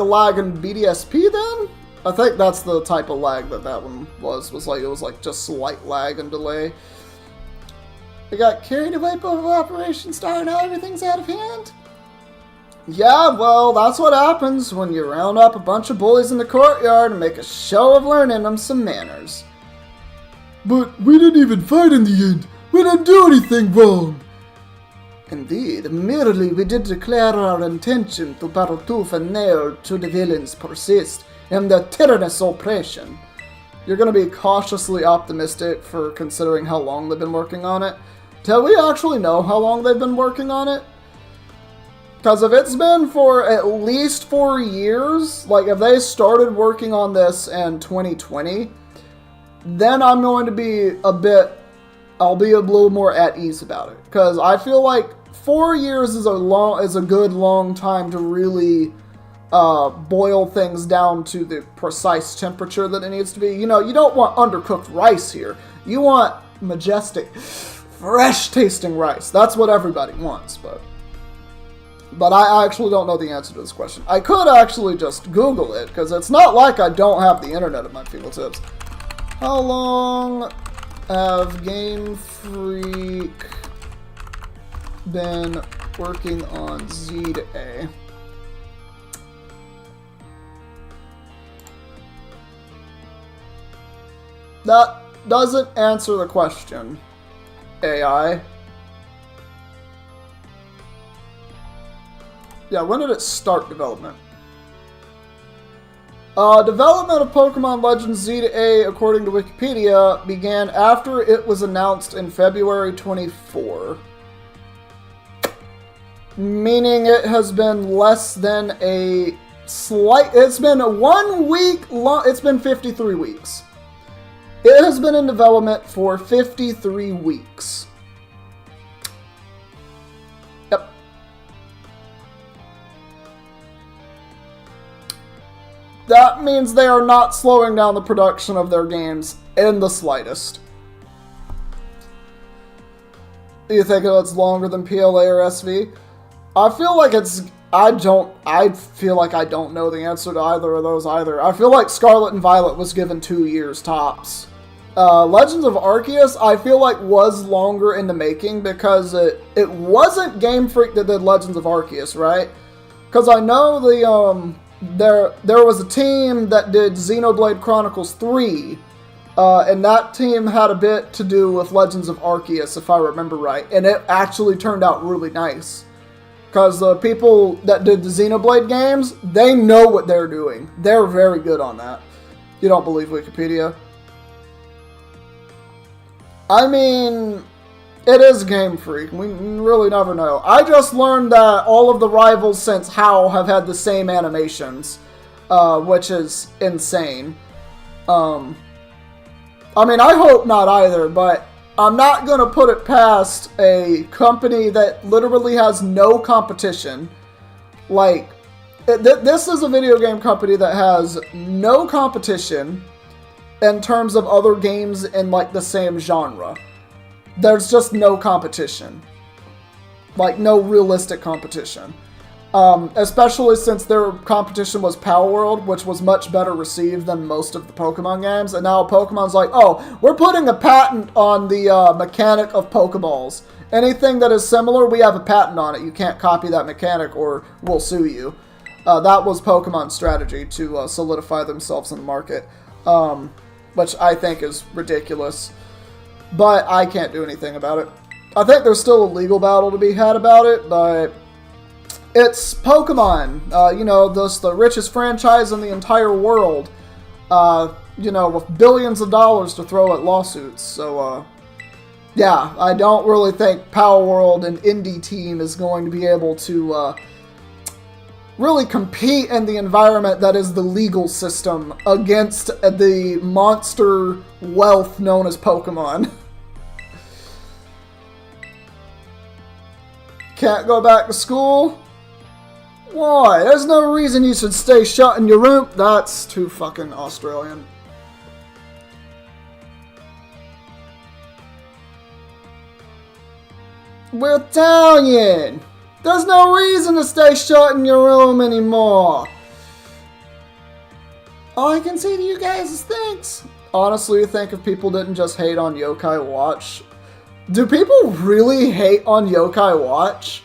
lag in BDSP then? I think that's the type of lag that one was. It was like just slight lag and delay. We got carried away by Operation Star, now everything's out of hand? Yeah, well, that's what happens when you round up a bunch of bullies in the courtyard and make a show of learning them some manners. But we didn't even fight in the end. We didn't do anything wrong. Indeed, merely we did declare our intention to battle tooth and nail should the villains persist in their tyrannous oppression. You're going to be cautiously optimistic for considering how long they've been working on it. Do we actually know how long they've been working on it? Because if it's been for at least 4 years, like if they started working on this in 2020, then I'm going to be I'll be a little more at ease about it. Because I feel like 4 years is a good long time to really boil things down to the precise temperature that it needs to be. You know, you don't want undercooked rice here. You want majestic, fresh tasting rice. That's what everybody wants, but I actually don't know the answer to this question. I could actually just Google it, because it's not like I don't have the internet at my fingertips. How long have Game Freak been working on Zeta? That doesn't answer the question, AI. Yeah, when did it start development? Development of Pokemon Legends Zeta, according to Wikipedia, began after it was announced in February 24. meaning it has been less than a slight. It's been 1 week long. It's been 53 weeks. It has been in development for 53 weeks. Yep. That means they are not slowing down the production of their games in the slightest. Do you think it's longer than PLA or SV? I feel like it's... I feel like I don't know the answer to either of those either. I feel like Scarlet and Violet was given 2 years tops. Legends of Arceus, I feel like was longer in the making because it wasn't Game Freak that did Legends of Arceus, right? Because I know there was a team that did Xenoblade Chronicles 3, and that team had a bit to do with Legends of Arceus, if I remember right, and it actually turned out really nice. Because the people that did the Xenoblade games, they know what they're doing. They're very good on that. You don't believe Wikipedia? I mean, it is Game Freak. We really never know. I just learned that all of the rivals since HOW have had the same animations, which is insane. I mean, I hope not either, but I'm not going to put it past a company that literally has no competition. Like, this is a video game company that has no competition in terms of other games in, like, the same genre. There's just no competition. Like, no realistic competition. Especially since their competition was Power World, which was much better received than most of the Pokemon games. And now Pokemon's like, oh, we're putting a patent on the mechanic of Pokeballs. Anything that is similar, we have a patent on it. You can't copy that mechanic or we'll sue you. That was Pokemon's strategy to solidify themselves in the market. Which I think is ridiculous. But I can't do anything about it. I think there's still a legal battle to be had about it, but it's Pokemon. You know, the richest franchise in the entire world. You know, with billions of dollars to throw at lawsuits. So, yeah, I don't really think Power World, an indie team, is going to be able to really compete in the environment that is the legal system against the monster wealth known as Pokemon. Can't go back to school? Why? There's no reason you should stay shut in your room. That's too fucking Australian. We're Italian. There's no reason to stay shut in your room anymore. All I can say to you guys is thanks. Honestly, you think if people didn't just hate on Yokai Watch? Do people really hate on Yokai Watch?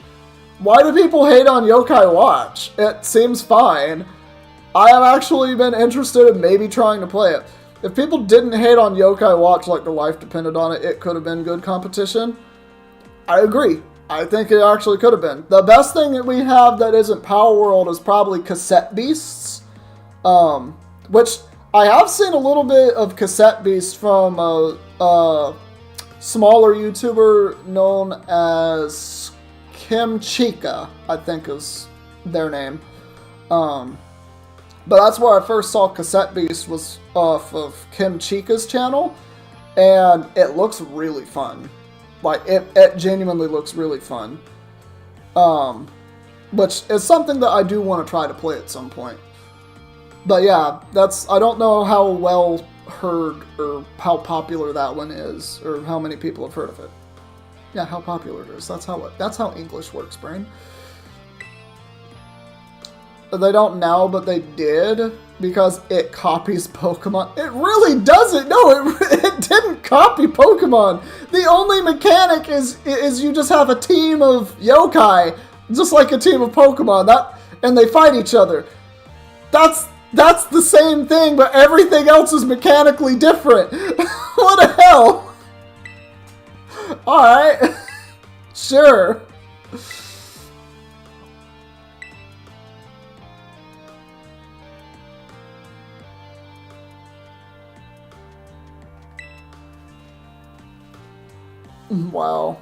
Why do people hate on Yokai Watch? It seems fine. I have actually been interested in maybe trying to play it. If people didn't hate on Yokai Watch like their life depended on it, it could have been good competition. I agree. I think it actually could have been. The best thing that we have that isn't Power World is probably Cassette Beasts. Which I have seen a little bit of Cassette Beasts from a smaller YouTuber known as Kim Chica, I think is their name. But that's where I first saw Cassette Beast was off of Kim Chica's channel, and it looks really fun. Like, it genuinely looks really fun. Which is something that I do want to try to play at some point. But yeah, I don't know how well heard or how popular that one is, or how many people have heard of it. Yeah, how popular it is. That's how English works, brain. They don't now, but they did, because it copies Pokemon. It really doesn't. No, it didn't copy Pokemon. The only mechanic is you just have a team of yokai, just like a team of Pokemon. And they fight each other. That's the same thing, but everything else is mechanically different. What the hell? Alright. Sure. Wow.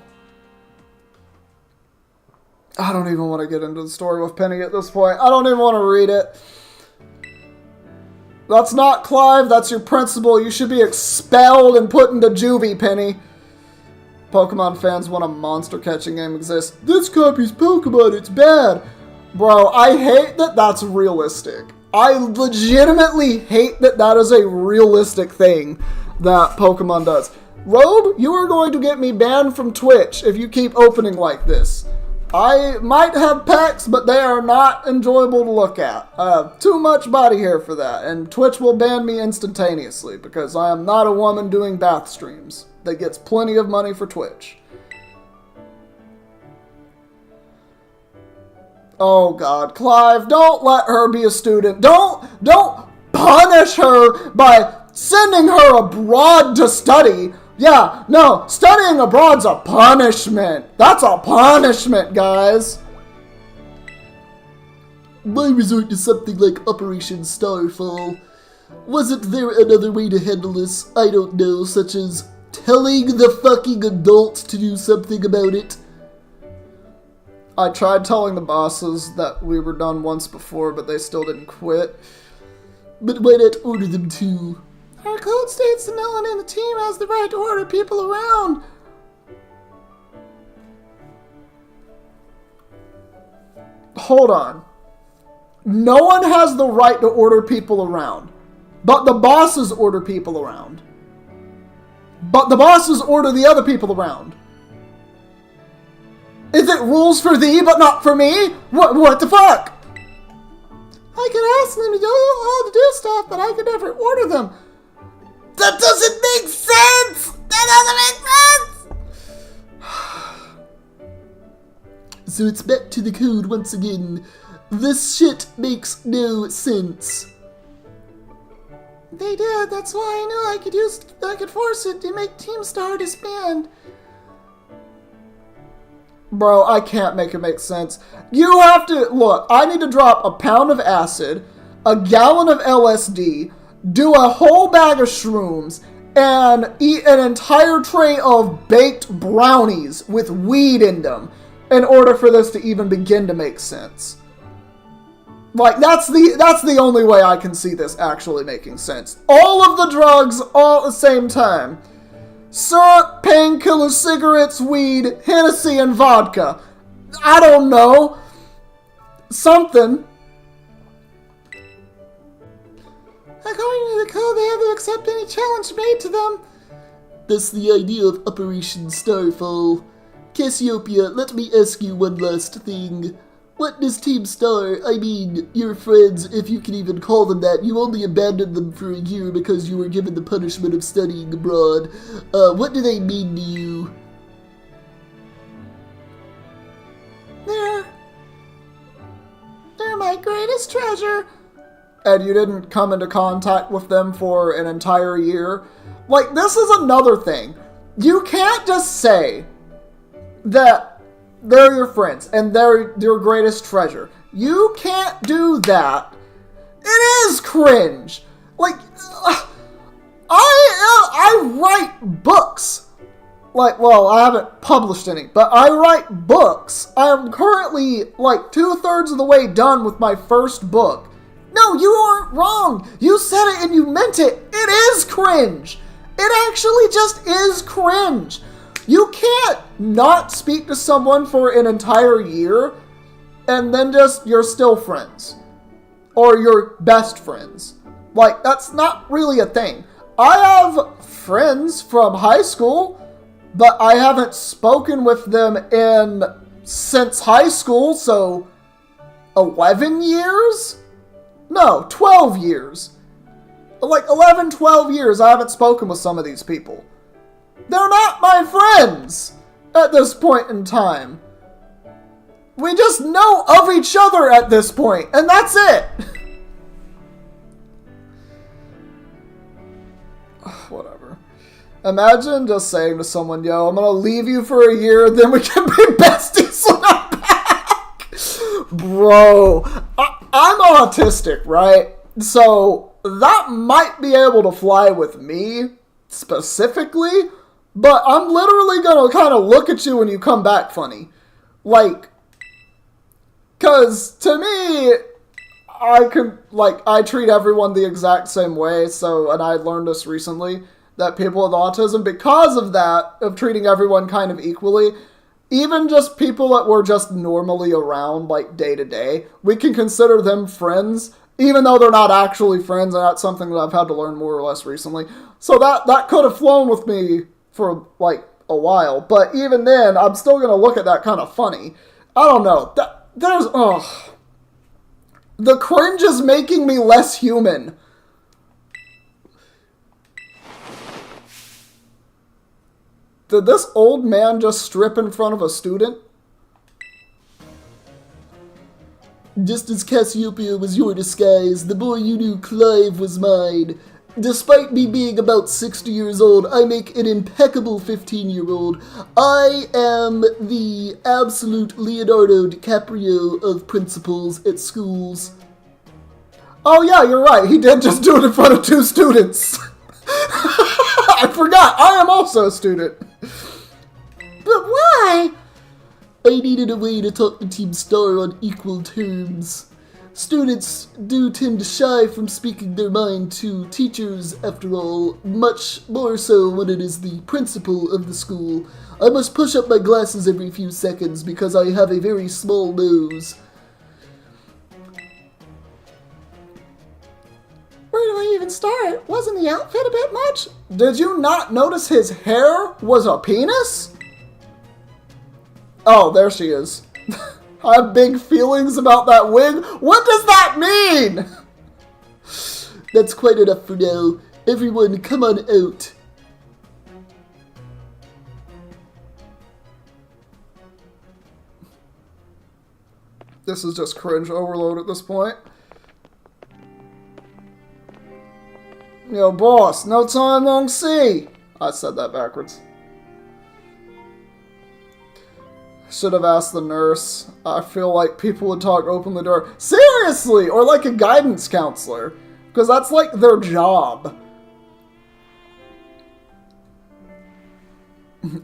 I don't even want to get into the story with Penny at this point. I don't even want to read it. That's not Clive, that's your principal. You should be expelled and put into juvie, Penny. Pokemon fans want a monster catching game exists. This copy's Pokemon, it's bad. Bro, I hate that that's realistic. I legitimately hate that that is a realistic thing that Pokemon does. Robe, you are going to get me banned from Twitch if you keep opening like this. I might have pecs, but they are not enjoyable to look at. I have too much body hair for that, and Twitch will ban me instantaneously because I am not a woman doing bath streams that gets plenty of money for Twitch. Oh God, Clive, don't let her be a student. Don't punish her by sending her abroad to study. Yeah, no, studying abroad's a punishment. That's a punishment, guys. Why resort to something like Operation Starfall? Wasn't there another way to handle this? I don't know, such as telling the fucking adults to do something about it. I tried telling the bosses that we were done once before, but they still didn't quit. But why not order them to? Our code states that no one in the team has the right to order people around. Hold on. No one has the right to order people around. But the bosses order people around. But the bosses order the other people around. Is it rules for thee but not for me? What the fuck? I could ask them to do stuff, but I could never order them. That doesn't make sense! That doesn't make sense! So it's back to the code once again. This shit makes no sense. They did, that's why I knew I could force it to make Team Star disband. Bro, I can't make it make sense. You have to, look, I need to drop a pound of acid, a gallon of LSD, do a whole bag of shrooms, and eat an entire tray of baked brownies with weed in them in order for this to even begin to make sense. Like, that's the only way I can see this actually making sense. All of the drugs all at the same time. Syrup, painkillers, cigarettes, weed, Hennessy, and vodka. I don't know. Something. According to the code, they have to accept any challenge made to them. That's the idea of Operation Starfall. Cassiopeia, let me ask you one last thing. What does Team Star, I mean, your friends, if you can even call them that, you only abandoned them for a year because you were given the punishment of studying abroad. What do they mean to you? They're my greatest treasure. And you didn't come into contact with them for an entire year? Like, this is another thing. You can't just say that they're your friends and they're your greatest treasure. You can't do that. It is cringe. Like, I write books. Like, well, I haven't published any, but I write books. I am currently, like, 2/3 of the way done with my first book. No, you aren't wrong. You said it and you meant it. It is cringe. It actually just is cringe. You can't not speak to someone for an entire year and then just, you're still friends. Or you're best friends. Like, that's not really a thing. I have friends from high school, but I haven't spoken with them since high school, so 11 years? No, 12 years. Like 11, 12 years I haven't spoken with some of these people. They're not my friends at this point in time. We just know of each other at this point, and that's it. Whatever. Imagine just saying to someone, yo, I'm gonna leave you for a year, then we can be besties when I'm back. Bro, I'm autistic, right? So that might be able to fly with me specifically, but I'm literally gonna kind of look at you when you come back funny. Like, Because to me, I treat everyone the exact same way, and I learned this recently, that people with autism, because of that, of treating everyone kind of equally, even just people that we're just normally around, like, day to day, we can consider them friends, even though they're not actually friends, and that's something that I've had to learn more or less recently. So that could have flown with me for, like, a while, but even then, I'm still going to look at that kind of funny. I don't know. The cringe is making me less human. Did this old man just strip in front of a student? Just as Cassiopeia was your disguise, the boy you knew, Clive, was mine. Despite me being about 60 years old, I make an impeccable 15-year-old. I am the absolute Leonardo DiCaprio of principals at schools. Oh yeah, you're right. He did just do it in front of 2 students. I forgot. I am also a student. But why? I needed a way to talk to Team Star on equal terms. Students do tend to shy from speaking their mind to teachers, after all, much more so when it is the principal of the school. I must push up my glasses every few seconds because I have a very small nose. Where do I even start? Wasn't the outfit a bit much? Did you not notice his hair was a penis? Oh, there she is. I have big feelings about that wig. What does that mean? That's quite enough for now. Everyone, come on out. This is just cringe overload at this point. Yo, boss, no time, long see. I said that backwards. Should have asked the nurse. I feel like people would talk openly to her. Seriously! Or like a guidance counselor. Because that's like their job.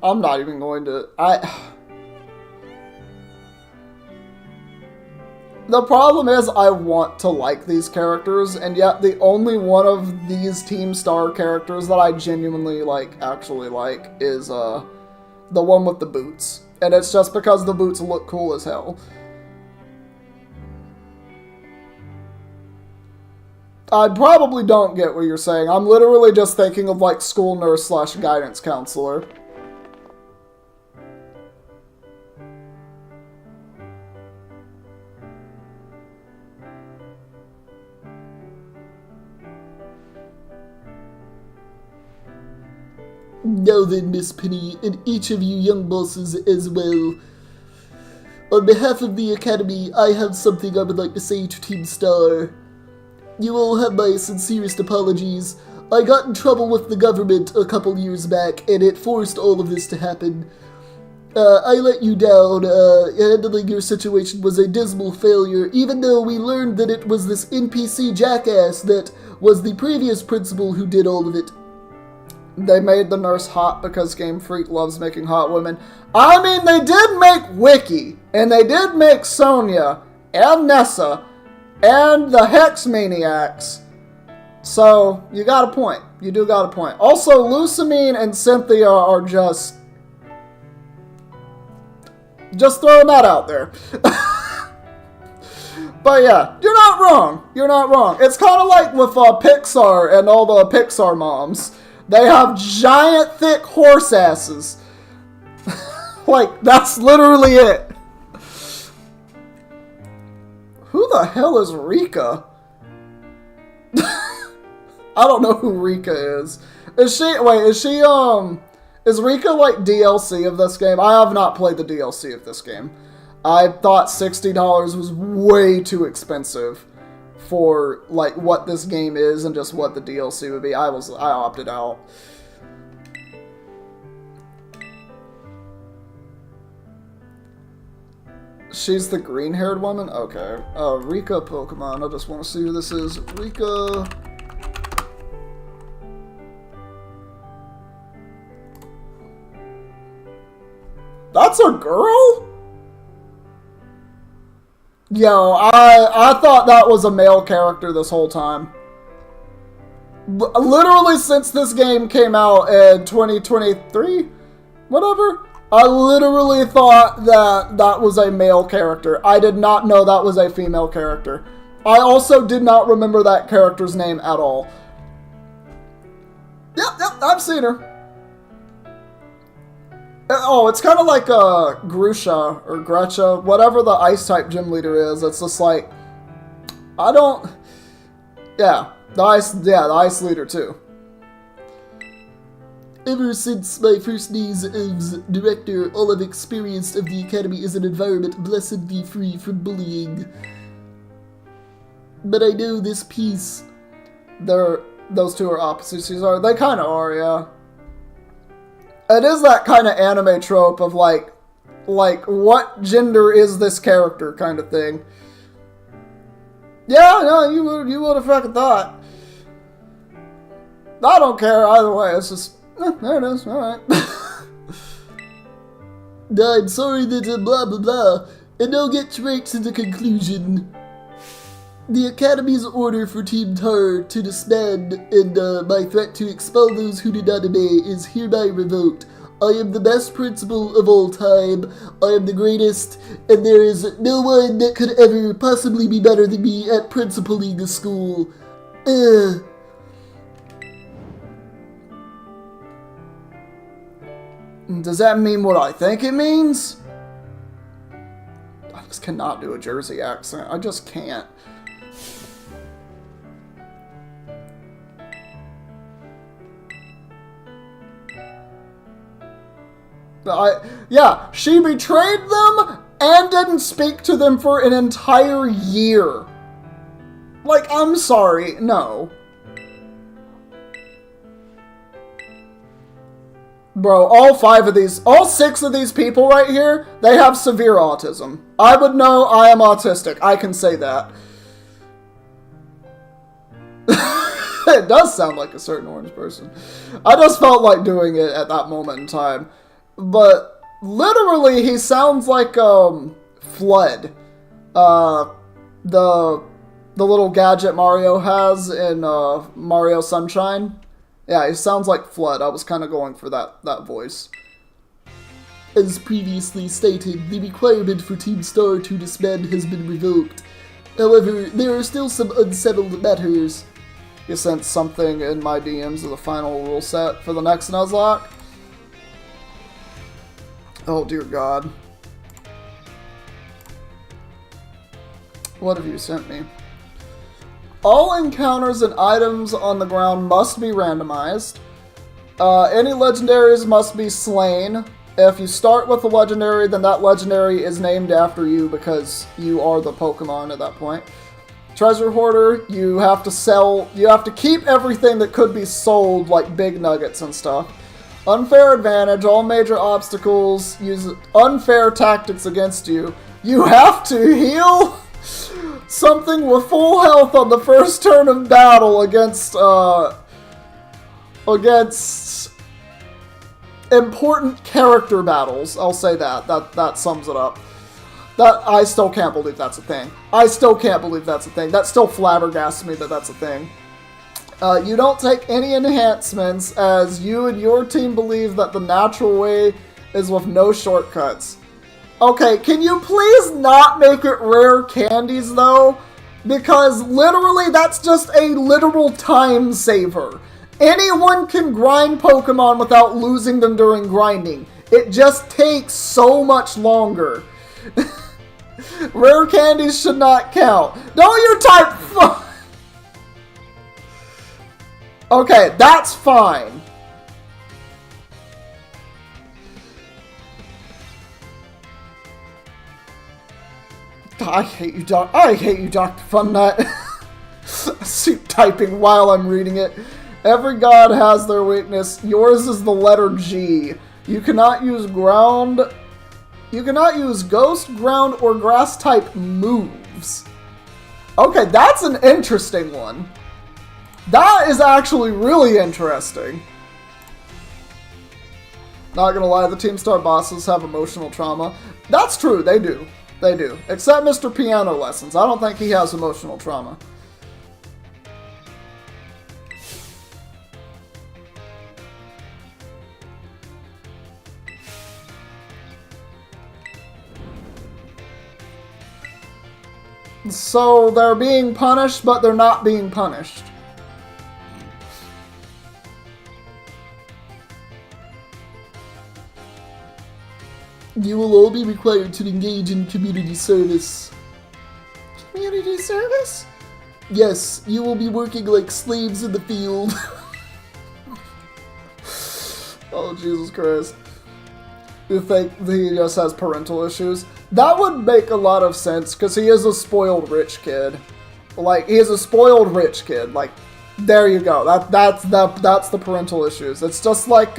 I'm not even going to... The problem is I want to like these characters, and yet the only one of these Team Star characters that I genuinely actually like is the one with the boots. And it's just because the boots look cool as hell. I probably don't get what you're saying. I'm literally just thinking of like school nurse / guidance counselor. Now then, Miss Penny, and each of you young bosses as well. On behalf of the Academy, I have something I would like to say to Team Star. You all have my sincerest apologies. I got in trouble with the government a couple years back, and it forced all of this to happen. I let you down. Handling your situation was a dismal failure, even though we learned that it was this NPC jackass that was the previous principal who did all of it. They made the nurse hot because Game Freak loves making hot women. I mean, they did make Wiki, and they did make Sonya, and Nessa, and the Hex Maniacs. So, you got a point. You do got a point. Also, Lucamine and Cynthia are just throwing that out there. But yeah, you're not wrong. You're not wrong. It's kind of like with Pixar and all the Pixar moms. They have giant, thick horse asses. Like, that's literally it. Who the hell is Rika? I don't know who Rika is. Is Rika like DLC of this game? I have not played the DLC of this game. I thought $60 was way too expensive for like what this game is and just what the DLC would be. I opted out. She's the green-haired woman? Okay. Rika Pokemon. I just want to see who this is. Rika. That's a girl? Yo, I thought that was a male character this whole time. Literally since this game came out in 2023, whatever, I literally thought that that was a male character. I did not know that was a female character. I also did not remember that character's name at all. Yep, I've seen her. Oh, it's kind of like Grusha or Gretcha, whatever the ice-type gym leader is. It's just like, I don't... Yeah, the ice leader too. Ever since my first days as director, all I've experienced of the academy is an environment blessedly free from bullying. But I know this piece, those two are opposites. They kind of are, yeah. It is that kind of anime trope of like, what gender is this character kind of thing. Yeah, no, you would have fucking thought. I don't care either way. It's just there it is. All right. I'm sorry that blah blah blah, and I'll get straight to the conclusion. The Academy's order for Team Tar to disband and my threat to expel those who did not obey is hereby revoked. I am the best principal of all time. I am the greatest, and there is no one that could ever possibly be better than me at principaling a school. Does that mean what I think it means? I just cannot do a Jersey accent. I just can't. Yeah, she betrayed them and didn't speak to them for an entire year. Like, I'm sorry, no. Bro, all 6 of these people right here, they have severe autism. I would know I am autistic. I can say that. It does sound like a certain orange person. I just felt like doing it at that moment in time. But literally, he sounds like Flood, the little gadget Mario has in Mario Sunshine. Yeah, he sounds like Flood. I was kind of going for that voice. As previously stated, the requirement for Team Star to disband has been revoked. However, there are still some unsettled matters. You sent something in my DMs of the final rule set for the next Nuzlocke. Oh dear God. What have you sent me? All encounters and items on the ground must be randomized. Any legendaries must be slain. If you start with a legendary, then that legendary is named after you because you are the Pokemon at that point. Treasure Hoarder, you have to keep everything that could be sold, like big nuggets and stuff. Unfair advantage, all major obstacles use unfair tactics against you. You have to heal something with full health on the first turn of battle against important character battles. I'll say that. That sums it up. I still can't believe that's a thing. I still can't believe that's a thing. That still flabbergasts me that that's a thing. You don't take any enhancements, as you and your team believe that the natural way is with no shortcuts. Okay, can you please not make it rare candies, though? Because literally, that's just a literal time saver. Anyone can grind Pokemon without losing them during grinding. It just takes so much longer. Rare candies should not count. Don't you type Okay, that's fine. I hate you, Dr. Funnut. I see typing while I'm reading it. Every god has their weakness. Yours is the letter G. You cannot use ghost, ground, or grass type moves. Okay, that's an interesting one. That is actually really interesting. Not gonna lie, the Team Star bosses have emotional trauma. That's true, they do. They do. Except Mr. Piano Lessons. I don't think he has emotional trauma. So they're being punished, but they're not being punished. You will all be required to engage in community service. Community service? Yes, you will be working like slaves in the field. Oh, Jesus Christ. You think he just has parental issues? That would make a lot of sense, because he is a spoiled rich kid. Like, he is a spoiled rich kid. Like, there you go. That's the parental issues. It's just like,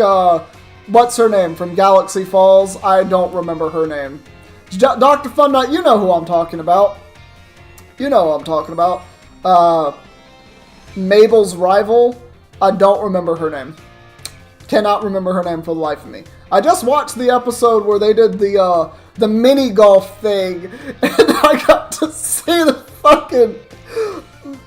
what's her name from Galaxy Falls? I don't remember her name. Dr. Fun Nut, you know who I'm talking about. You know who I'm talking about. Mabel's rival. I don't remember her name. Cannot remember her name for the life of me. I just watched the episode where they did the mini golf thing, and I got to see the fucking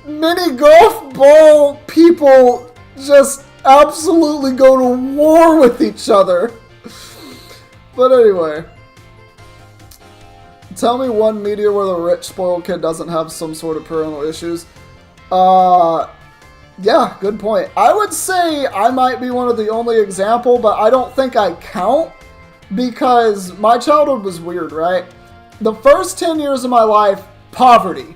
mini golf ball people just absolutely go to war with each other. But anyway, tell me one media where the rich spoiled kid doesn't have some sort of parental issues. Yeah, good point. I would say I might be one of the only example, but I don't think I count because my childhood was weird, right? The first 10 years of my life, poverty.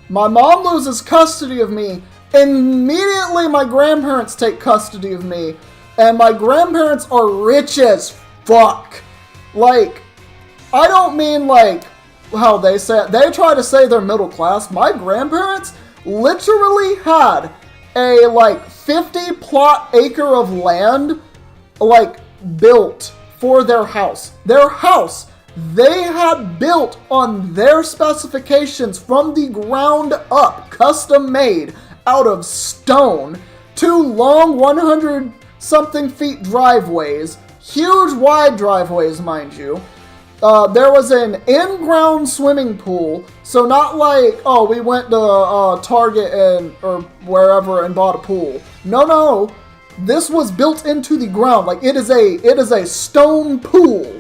My mom loses custody of me. Immediately my grandparents take custody of me, and my grandparents are rich as fuck. Like, I don't mean like how they say it. They try to say they're middle class. My grandparents literally had a like 50 plot acre of land like built for their house. Their house they had built on their specifications from the ground up, custom made out of stone, 2 long 100 something feet driveways, huge wide driveways, mind you. There was an in-ground swimming pool, so not like, oh, we went to Target or wherever and bought a pool. No, this was built into the ground. Like it is a stone pool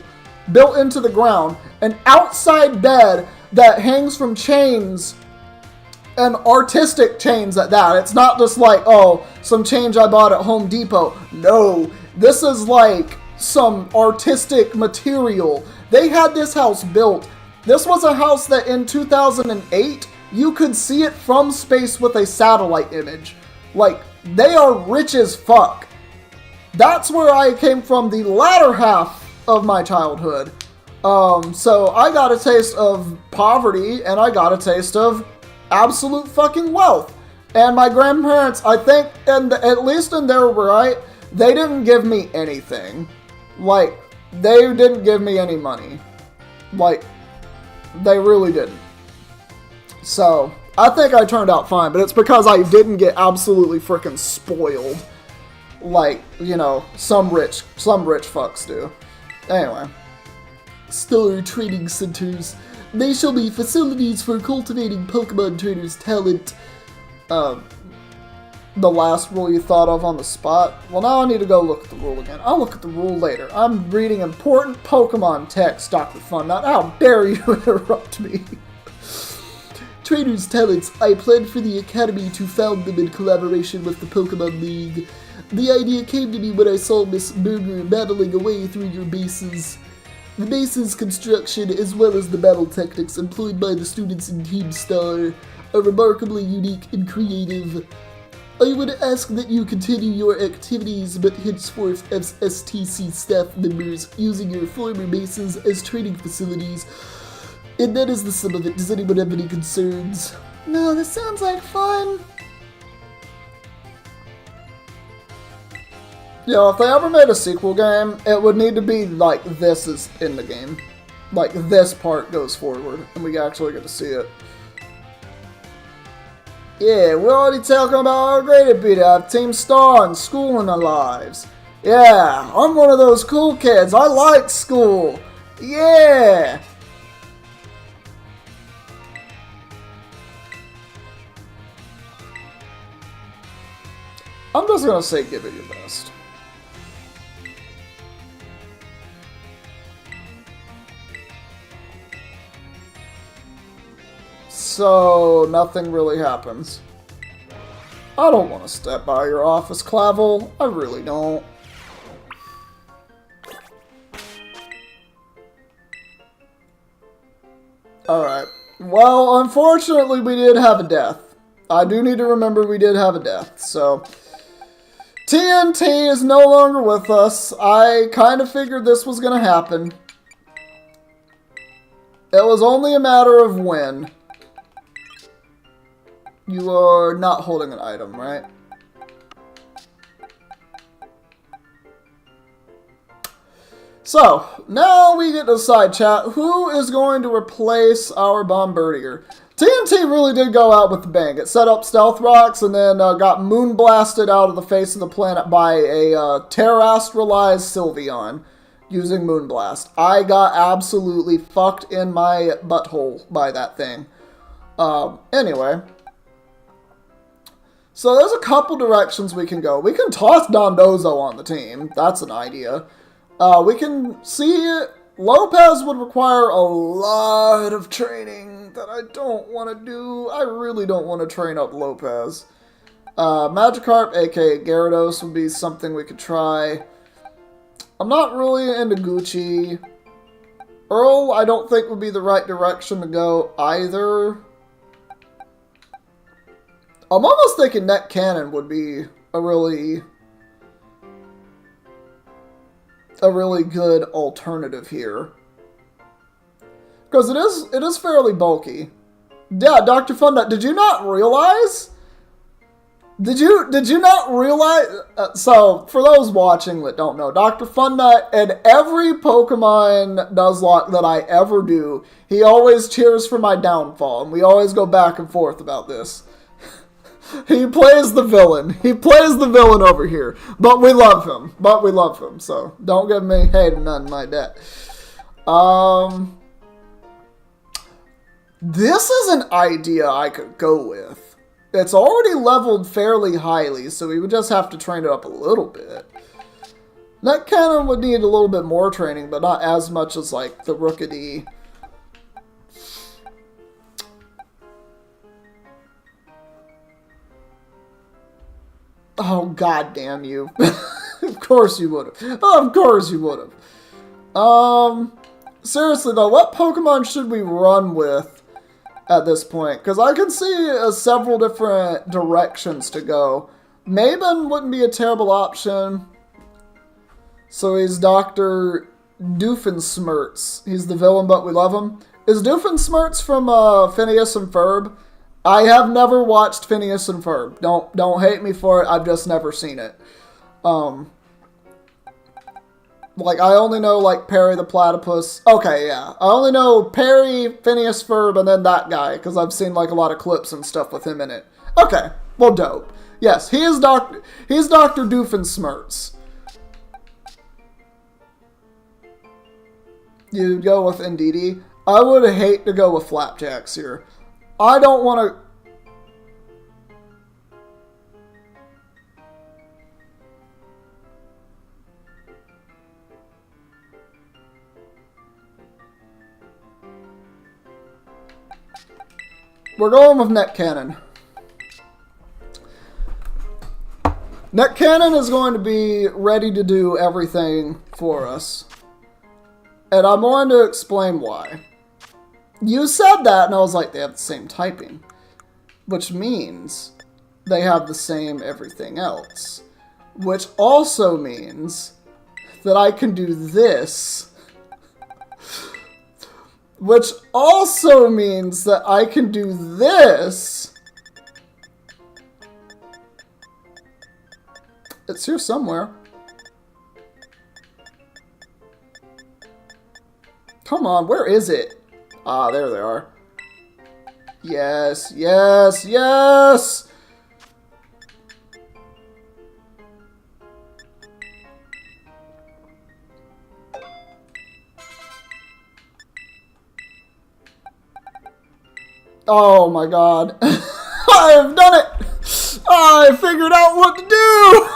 built into the ground, an outside bed that hangs from chains, and artistic chains at that. It's not just like, oh, some chains I bought at Home Depot. No, this is like some artistic material. They had this house built. This was a house that in 2008, you could see it from space with a satellite image. Like, they are rich as fuck. That's where I came from the latter half of my childhood. So I got a taste of poverty, and I got a taste of absolute fucking wealth. And my grandparents, I think, and at least in their right, they didn't give me anything. Like, they didn't give me any money. Like, they really didn't. So, I think I turned out fine, but it's because I didn't get absolutely freaking spoiled. Like, you know, some rich fucks do. Anyway. Stellar training centers. They shall be facilities for cultivating Pokemon trainers' talent. The last rule you thought of on the spot? Well, now I need to go look at the rule again. I'll look at the rule later. I'm reading important Pokemon text, Dr. Funnut. How dare you interrupt me? Trainers' talents. I planned for the Academy to found them in collaboration with the Pokemon League. The idea came to me when I saw Miss Berger battling away through your bases. The base's construction, as well as the battle techniques employed by the students in Team Star, are remarkably unique and creative. I would ask that you continue your activities, but henceforth as STC staff members, using your former bases as training facilities. And that is the sum of it. Does anyone have any concerns? No, this sounds like fun. Yeah, if they ever made a sequel game, it would need to be like this is in the game. Like this part goes forward, and we actually get to see it. Yeah, we're already talking about how great it'd be to have Team Star and school in our lives. Yeah, I'm one of those cool kids. I like school. Yeah. I'm just gonna say give it your best. So, nothing really happens. I don't want to step by your office, Clavel. I really don't. Alright. Well, unfortunately, we did have a death. I do need to remember we did have a death, so... TNT is no longer with us. I kind of figured this was going to happen. It was only a matter of when. You are not holding an item, right? So, now we get to side chat. Who is going to replace our Bombardier? TNT really did go out with the bang. It set up stealth rocks and then got moon blasted out of the face of the planet by a terrestrialized Sylveon using Moonblast. I got absolutely fucked in my butthole by that thing. Anyway. So there's a couple directions we can go. We can toss Dondozo on the team. That's an idea. We can see Lopez would require a lot of training that I don't want to do. I really don't want to train up Lopez. Magikarp, aka Gyarados, would be something we could try. I'm not really into Gucci. Earl, I don't think would be the right direction to go either. I'm almost thinking Net Cannon would be a really good alternative here. Because it is fairly bulky. Yeah, Dr. Funda, did you not realize? Did you not realize? So, for those watching that don't know, Dr. Funda, in every Pokemon Nuzlocke that I ever do, he always cheers for my downfall, and we always go back and forth about this. He plays the villain. He plays the villain over here. But we love him. So don't give me hate none like that. This is an idea I could go with. It's already leveled fairly highly, so we would just have to train it up a little bit. Net Cannon would need a little bit more training, but not as much as like the Rookidee. Oh, god damn you. Of course you would have. Of course you would have. Seriously though, what Pokemon should we run with at this point? Because I can see several different directions to go. Maven wouldn't be a terrible option. So he's Dr. Doofensmirts. He's the villain, but we love him. Is Doofensmirts from Phineas and Ferb? I have never watched Phineas and Ferb. Don't hate me for it. I've just never seen it. Like, I only know, like, Perry the Platypus. Okay, yeah. I only know Perry, Phineas Ferb, and then that guy, because I've seen, like, a lot of clips and stuff with him in it. Okay, well, dope. Yes, he's Dr. Doofensmirts. You'd go with Indeedee? I would hate to go with Flapjacks here. I don't want to... We're going with Net Cannon. Net Cannon is going to be ready to do everything for us. And I'm going to explain why. You said that, and I was like, they have the same typing. Which means they have the same everything else. Which also means that I can do this. Which also means that I can do this. It's here somewhere. Come on, where is it? Ah, there they are. Yes, yes, yes! Oh my god. I have done it! I figured out what to do!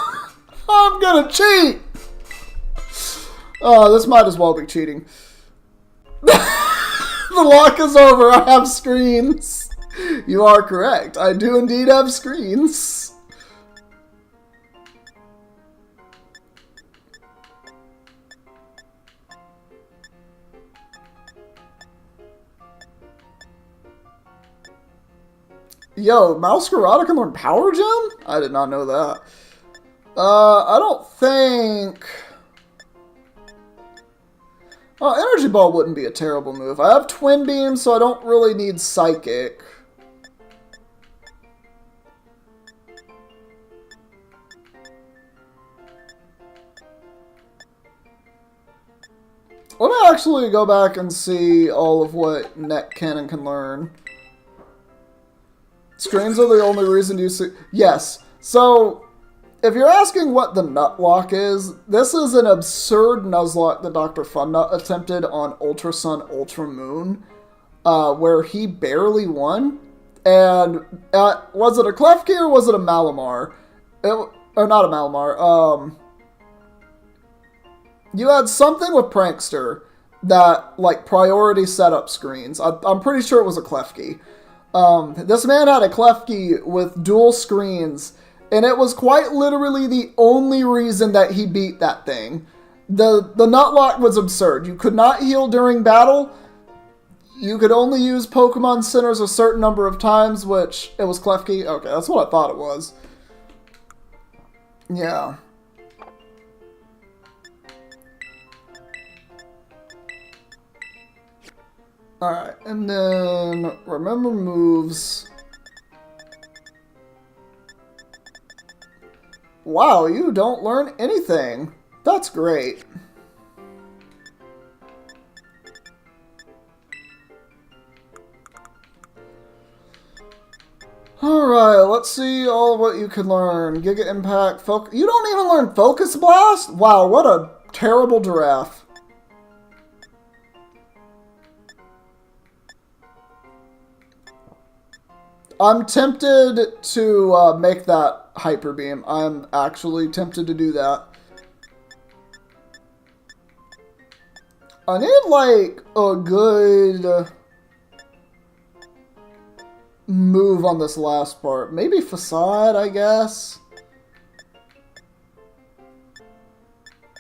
I'm gonna cheat! This might as well be cheating. The lock is over. I have screens. You are correct. I do indeed have screens. Yo, Masquerada can learn Power Gem? I did not know that. I don't think... Oh, Energy Ball wouldn't be a terrible move. I have Twin Beam, so I don't really need Psychic. Let me actually go back and see all of what Net Cannon can learn. Screens are the only reason you see... Yes. So... If you're asking what the Nuzlocke is, this is an absurd Nuzlocke that Dr. Funnut attempted on Ultra Sun, Ultra Moon, where he barely won. And was it a Klefki or was it a Malamar? Or not a Malamar. You had something with Prankster that, like, priority setup screens. I'm pretty sure it was a Klefki. This man had a Klefki with dual screens, and it was quite literally the only reason that he beat that thing. The Nuzlocke was absurd. You could not heal during battle. You could only use Pokemon Centers a certain number of times, which... It was Klefki? Okay, that's what I thought it was. Yeah. Alright, and then... Remember moves... Wow, you don't learn anything. That's great. Alright, let's see all of what you can learn. Giga Impact, You don't even learn Focus Blast? Wow, what a terrible giraffe. I'm tempted to make that Hyper Beam. I'm actually tempted to do that. I need, like, a good move on this last part. Maybe Facade, I guess.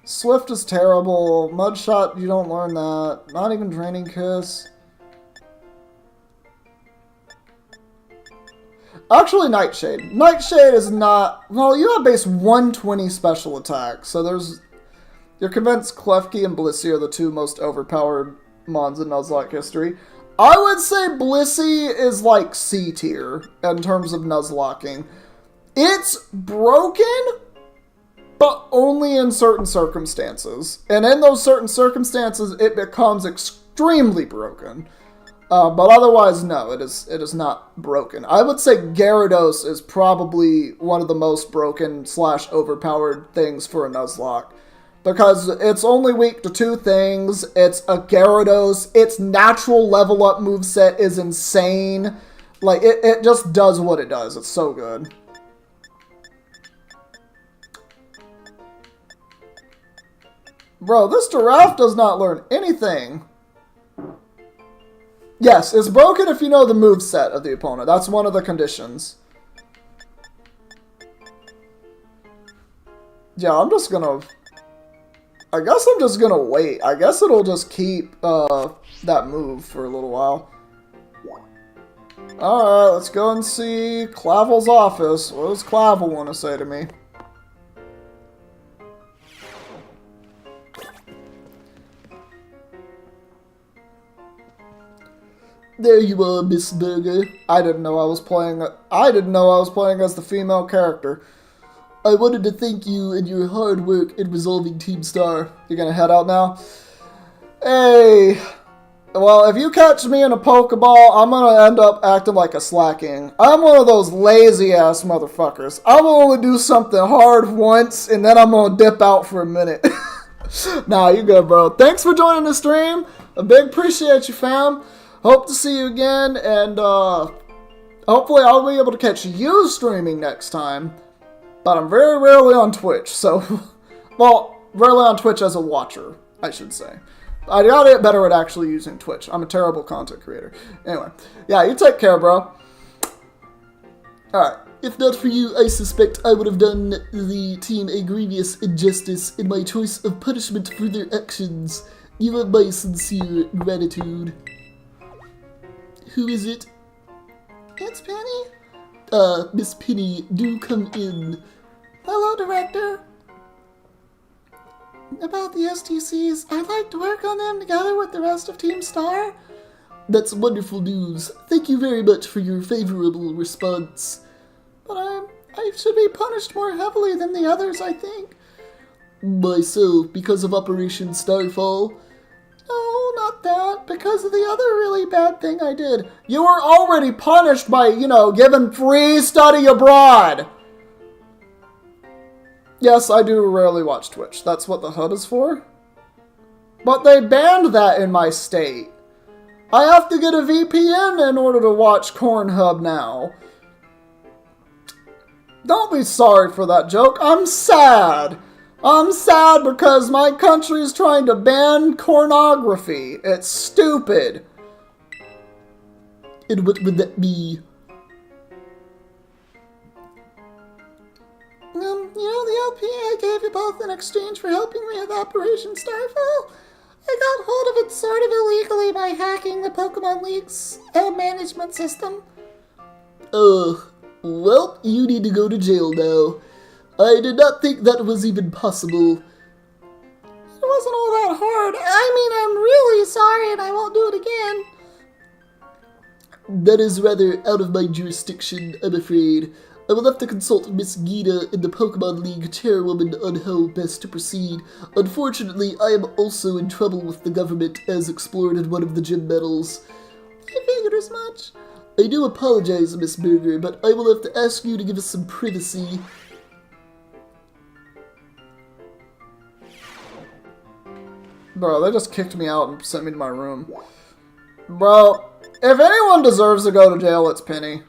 Swift is terrible. Mudshot, you don't learn that. Not even Draining Kiss. Actually, Nightshade. Nightshade is not... Well, you have base 120 special attack, so there's... You're convinced Klefki and Blissey are the two most overpowered mons in Nuzlocke history. I would say Blissey is like C tier in terms of Nuzlocking. It's broken, but only in certain circumstances. And in those certain circumstances, it becomes extremely broken. But otherwise, no, it is not broken. I would say Gyarados is probably one of the most broken / overpowered things for a Nuzlocke. Because it's only weak to two things. It's a Gyarados. Its natural level up moveset is insane. Like, it just does what it does. It's so good. Bro, this giraffe does not learn anything. Yes, it's broken if you know the moveset of the opponent. That's one of the conditions. Yeah, I'm just gonna... I guess I'm just gonna wait. I guess it'll just keep that move for a little while. Alright, let's go and see Clavel's office. What does Clavel want to say to me? There you are, Miss Burger. I didn't know I was playing as the female character. I wanted to thank you and your hard work in resolving Team Star. You're gonna head out now? Hey. Well, if you catch me in a Pokeball, I'm gonna end up acting like a slacking. I'm one of those lazy-ass motherfuckers. I will only do something hard once, and then I'm gonna dip out for a minute. Nah, you good, bro. Thanks for joining the stream. A big appreciate you, fam. Hope to see you again, and Hopefully I'll be able to catch you streaming next time. But I'm very rarely on Twitch, so... well, rarely on Twitch as a watcher, I should say. I gotta get better at actually using Twitch. I'm a terrible content creator. Anyway, yeah, you take care, bro. Alright. If not for you, I suspect I would have done the team a grievous injustice in my choice of punishment for their actions. You have my sincere gratitude. Who is it? It's Penny. Miss Penny, do come in. Hello, Director. About the STCs, I'd like to work on them together with the rest of Team Star. That's wonderful news. Thank you very much for your favorable response. But I should be punished more heavily than the others, I think. Why so? Because of Operation Starfall? No, not that. Because of the other really bad thing I did. You were already punished by, you know, given free study abroad. Yes, I do rarely watch Twitch. That's what the HUD is for. But they banned that in my state. I have to get a VPN in order to watch Cornhub now. Don't be sorry for that joke. I'm sad. I'm sad because my country is trying to ban pornography. It's stupid. And what would that be? You know the LP I gave you both in exchange for helping me with Operation Starfall? I got hold of it sort of illegally by hacking the Pokemon League's management system. Well, you need to go to jail now. I did not think that was even possible. It wasn't all that hard. I mean, I'm really sorry and I won't do it again. That is rather out of my jurisdiction, I'm afraid. I will have to consult Miss Gita and the Pokemon League chairwoman on how best to proceed. Unfortunately, I am also in trouble with the government, as explored in one of the gym battles. I figured as much. I do apologize, Miss Berger, but I will have to ask you to give us some privacy. Bro, they just kicked me out and sent me to my room. Bro, if anyone deserves to go to jail, it's Penny.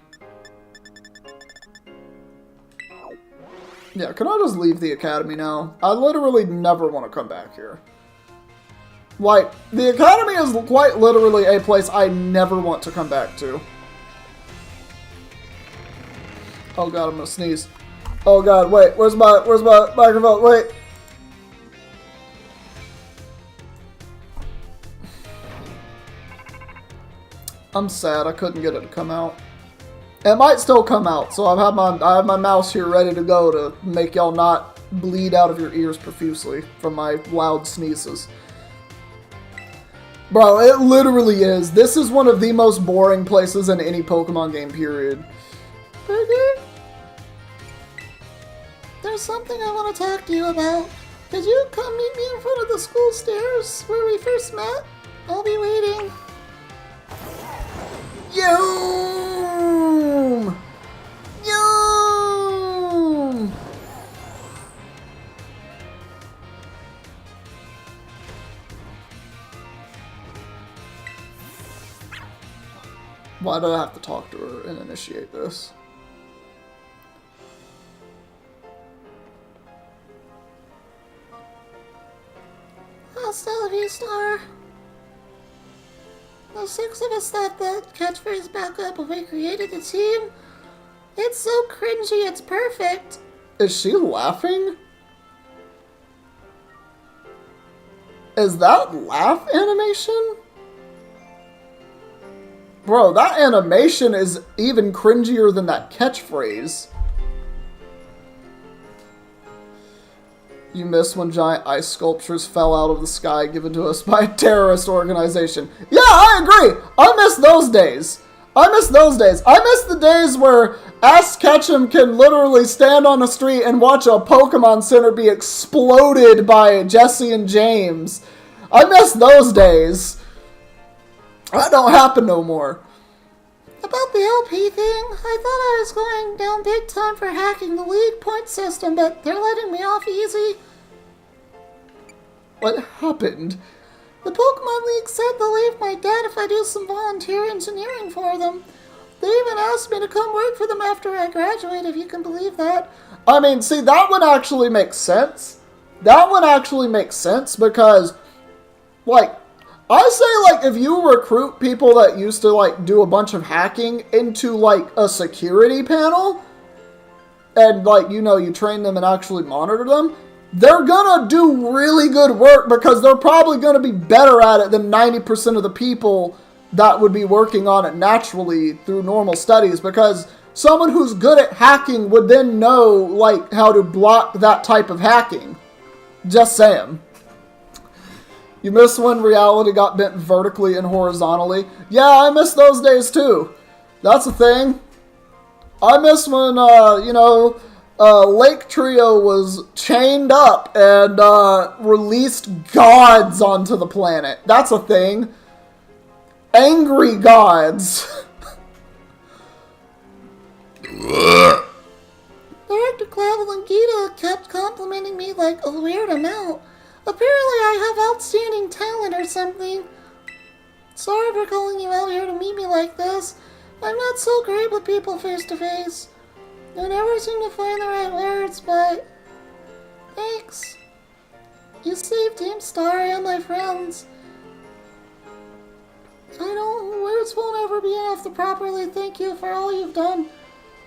Yeah, can I just leave the academy now? I literally never want to come back here. Like, the academy is quite literally a place I never want to come back to. Oh god, I'm gonna sneeze. Oh god, wait, where's my microphone? Wait. I'm sad I couldn't get it to come out. It might still come out, so I have my mouse here ready to go to make y'all not bleed out of your ears profusely from my loud sneezes. Bro, it literally is. This is one of the most boring places in any Pokemon game, period. Burger? There's something I want to talk to you about. Could you come meet me in front of the school stairs where we first met? I'll be waiting. Yoom! Yoom! Why do I have to talk to her and initiate this? I'll still be Star. The six of us thought that catchphrase back up when we created the team. It's so cringy, it's perfect. Is she laughing? Is that laugh animation? Bro, that animation is even cringier than that catchphrase. You missed when giant ice sculptures fell out of the sky given to us by a terrorist organization. Yeah, I agree! I miss those days. I miss those days. I miss the days where Ash Ketchum can literally stand on the street and watch a Pokemon Center be exploded by Jesse and James. I miss those days. That don't happen no more. About the LP thing, I thought I was going down big time for hacking the league point system, but they're letting me off easy. What happened? The Pokemon League said they'll leave my debt if I do some volunteer engineering for them. They even asked me to come work for them after I graduate, if you can believe that. I mean, see, that would actually make sense. That would actually make sense because, like, I say, like, if you recruit people that used to, like, do a bunch of hacking into, like, a security panel, and, like, you know, you train them and actually monitor them, they're gonna do really good work because they're probably gonna be better at it than 90% of the people that would be working on it naturally through normal studies, because someone who's good at hacking would then know, like, how to block that type of hacking. Just saying. You miss when reality got bent vertically and horizontally? Yeah, I miss those days too. That's a thing. I miss when, you know, Lake Trio was chained up and released gods onto the planet. That's a thing. Angry gods. Director Clavel and Gita kept complimenting me like a weird amount. Apparently I have outstanding talent or something. Sorry for calling you out here to meet me like this. I'm not so great with people face to face. I never seem to find the right words, but... Thanks. You saved Team Star and my friends. Words won't ever be enough to properly thank you for all you've done.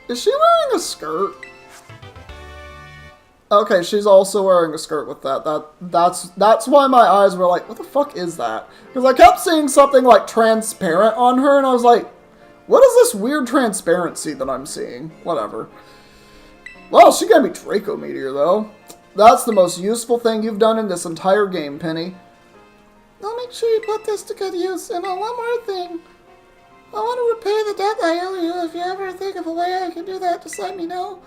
Is she wearing a skirt? Okay, she's also wearing a skirt with that. That's why my eyes were like, what the fuck is that? Because I kept seeing something like transparent on her, and I was like, what is this weird transparency that I'm seeing? Whatever. Well, she gave me Draco Meteor, though. That's the most useful thing you've done in this entire game, Penny. I'll make sure you put this to good use. And one more thing. I want to repay the debt I owe you. If you ever think of a way I can do that, just let me know.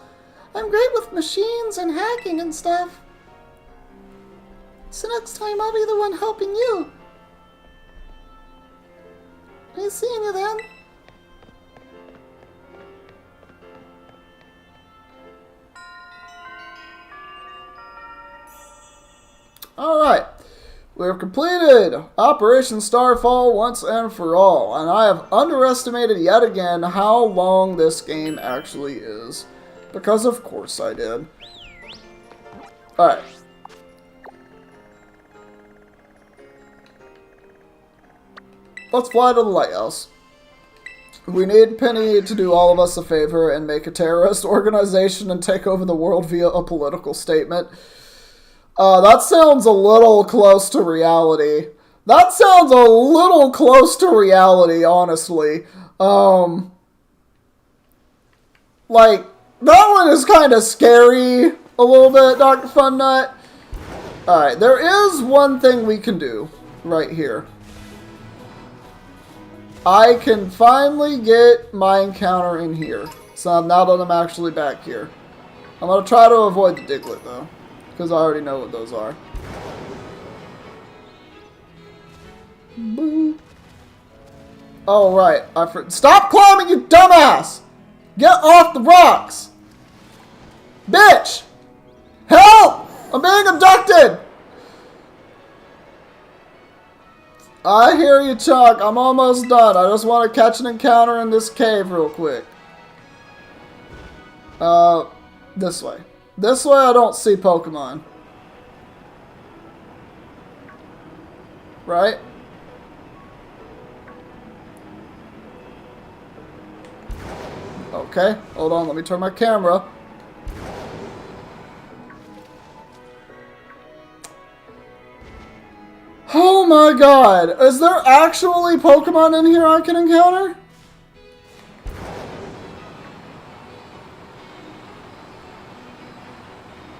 I'm great with machines and hacking and stuff. So next time I'll be the one helping you. I'll see you then. Alright, we have completed Operation Starfall once and for all, and I have underestimated yet again how long this game actually is. Because of course I did. Alright. Let's fly to the lighthouse. We need Penny to do all of us a favor and make a terrorist organization and take over the world via a political statement. That sounds a little close to reality. That sounds a little close to reality, honestly. Like, that one is kind of scary a little bit, Dr. Funnut. Alright, there is one thing we can do right here. I can finally get my encounter in here. So now that I'm actually back here. I'm going to try to avoid the Diglett, though. Because I already know what those are. Boo. Oh, right. Stop climbing, you dumbass! Get off the rocks! Bitch! Help! I'm being abducted! I hear you, Chuck. I'm almost done. I just want to catch an encounter in this cave real quick. This way. This way I don't see Pokemon. Right? Okay, hold on, let me turn my camera. Oh my god, is there actually Pokemon in here I can encounter?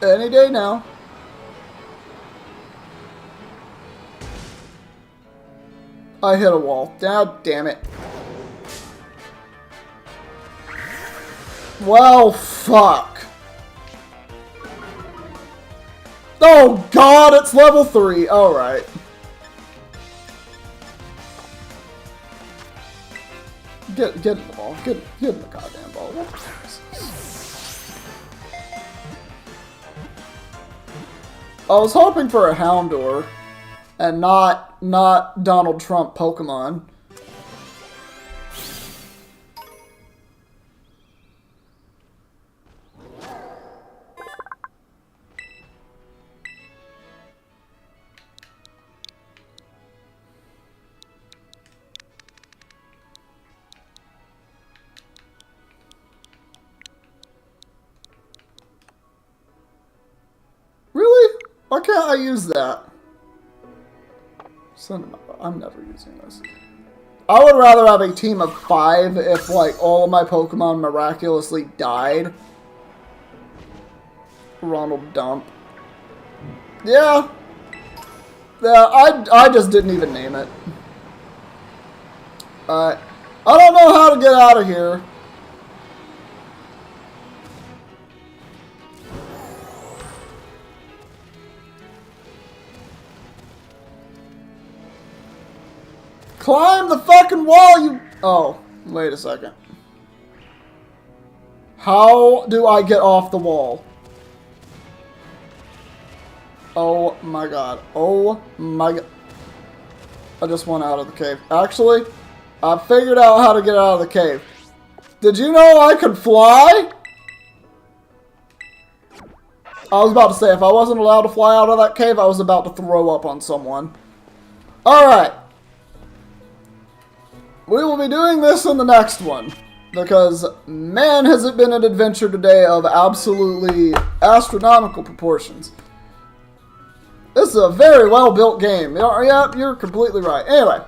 Any day now. I hit a wall. God damn it. Well, fuck. Oh god, it's level 3. Alright. Get in the ball. Get in the goddamn ball. I was hoping for a Houndour and not Donald Trump Pokemon. Why can't I use that? I'm never using this. I would rather have a team of 5 if, like, all of my Pokemon miraculously died. Ronald Dump. Yeah. Yeah, I just didn't even name it. I don't know how to get out of here. Climb the fucking wall, you... Oh, wait a second. How do I get off the wall? Oh my god. Oh my god. I just went out of the cave. Actually, I figured out how to get out of the cave. Did you know I could fly? I was about to say, if I wasn't allowed to fly out of that cave, I was about to throw up on someone. Alright. We will be doing this in the next one. Because, man, has it been an adventure today of absolutely astronomical proportions. This is a very well-built game. Yeah, you're completely right. Anyway,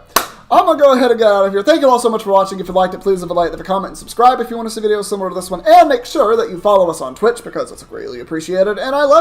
I'm going to go ahead and get out of here. Thank you all so much for watching. If you liked it, please leave a like, leave a comment, and subscribe if you want to see videos similar to this one. And make sure that you follow us on Twitch because it's greatly appreciated. And I love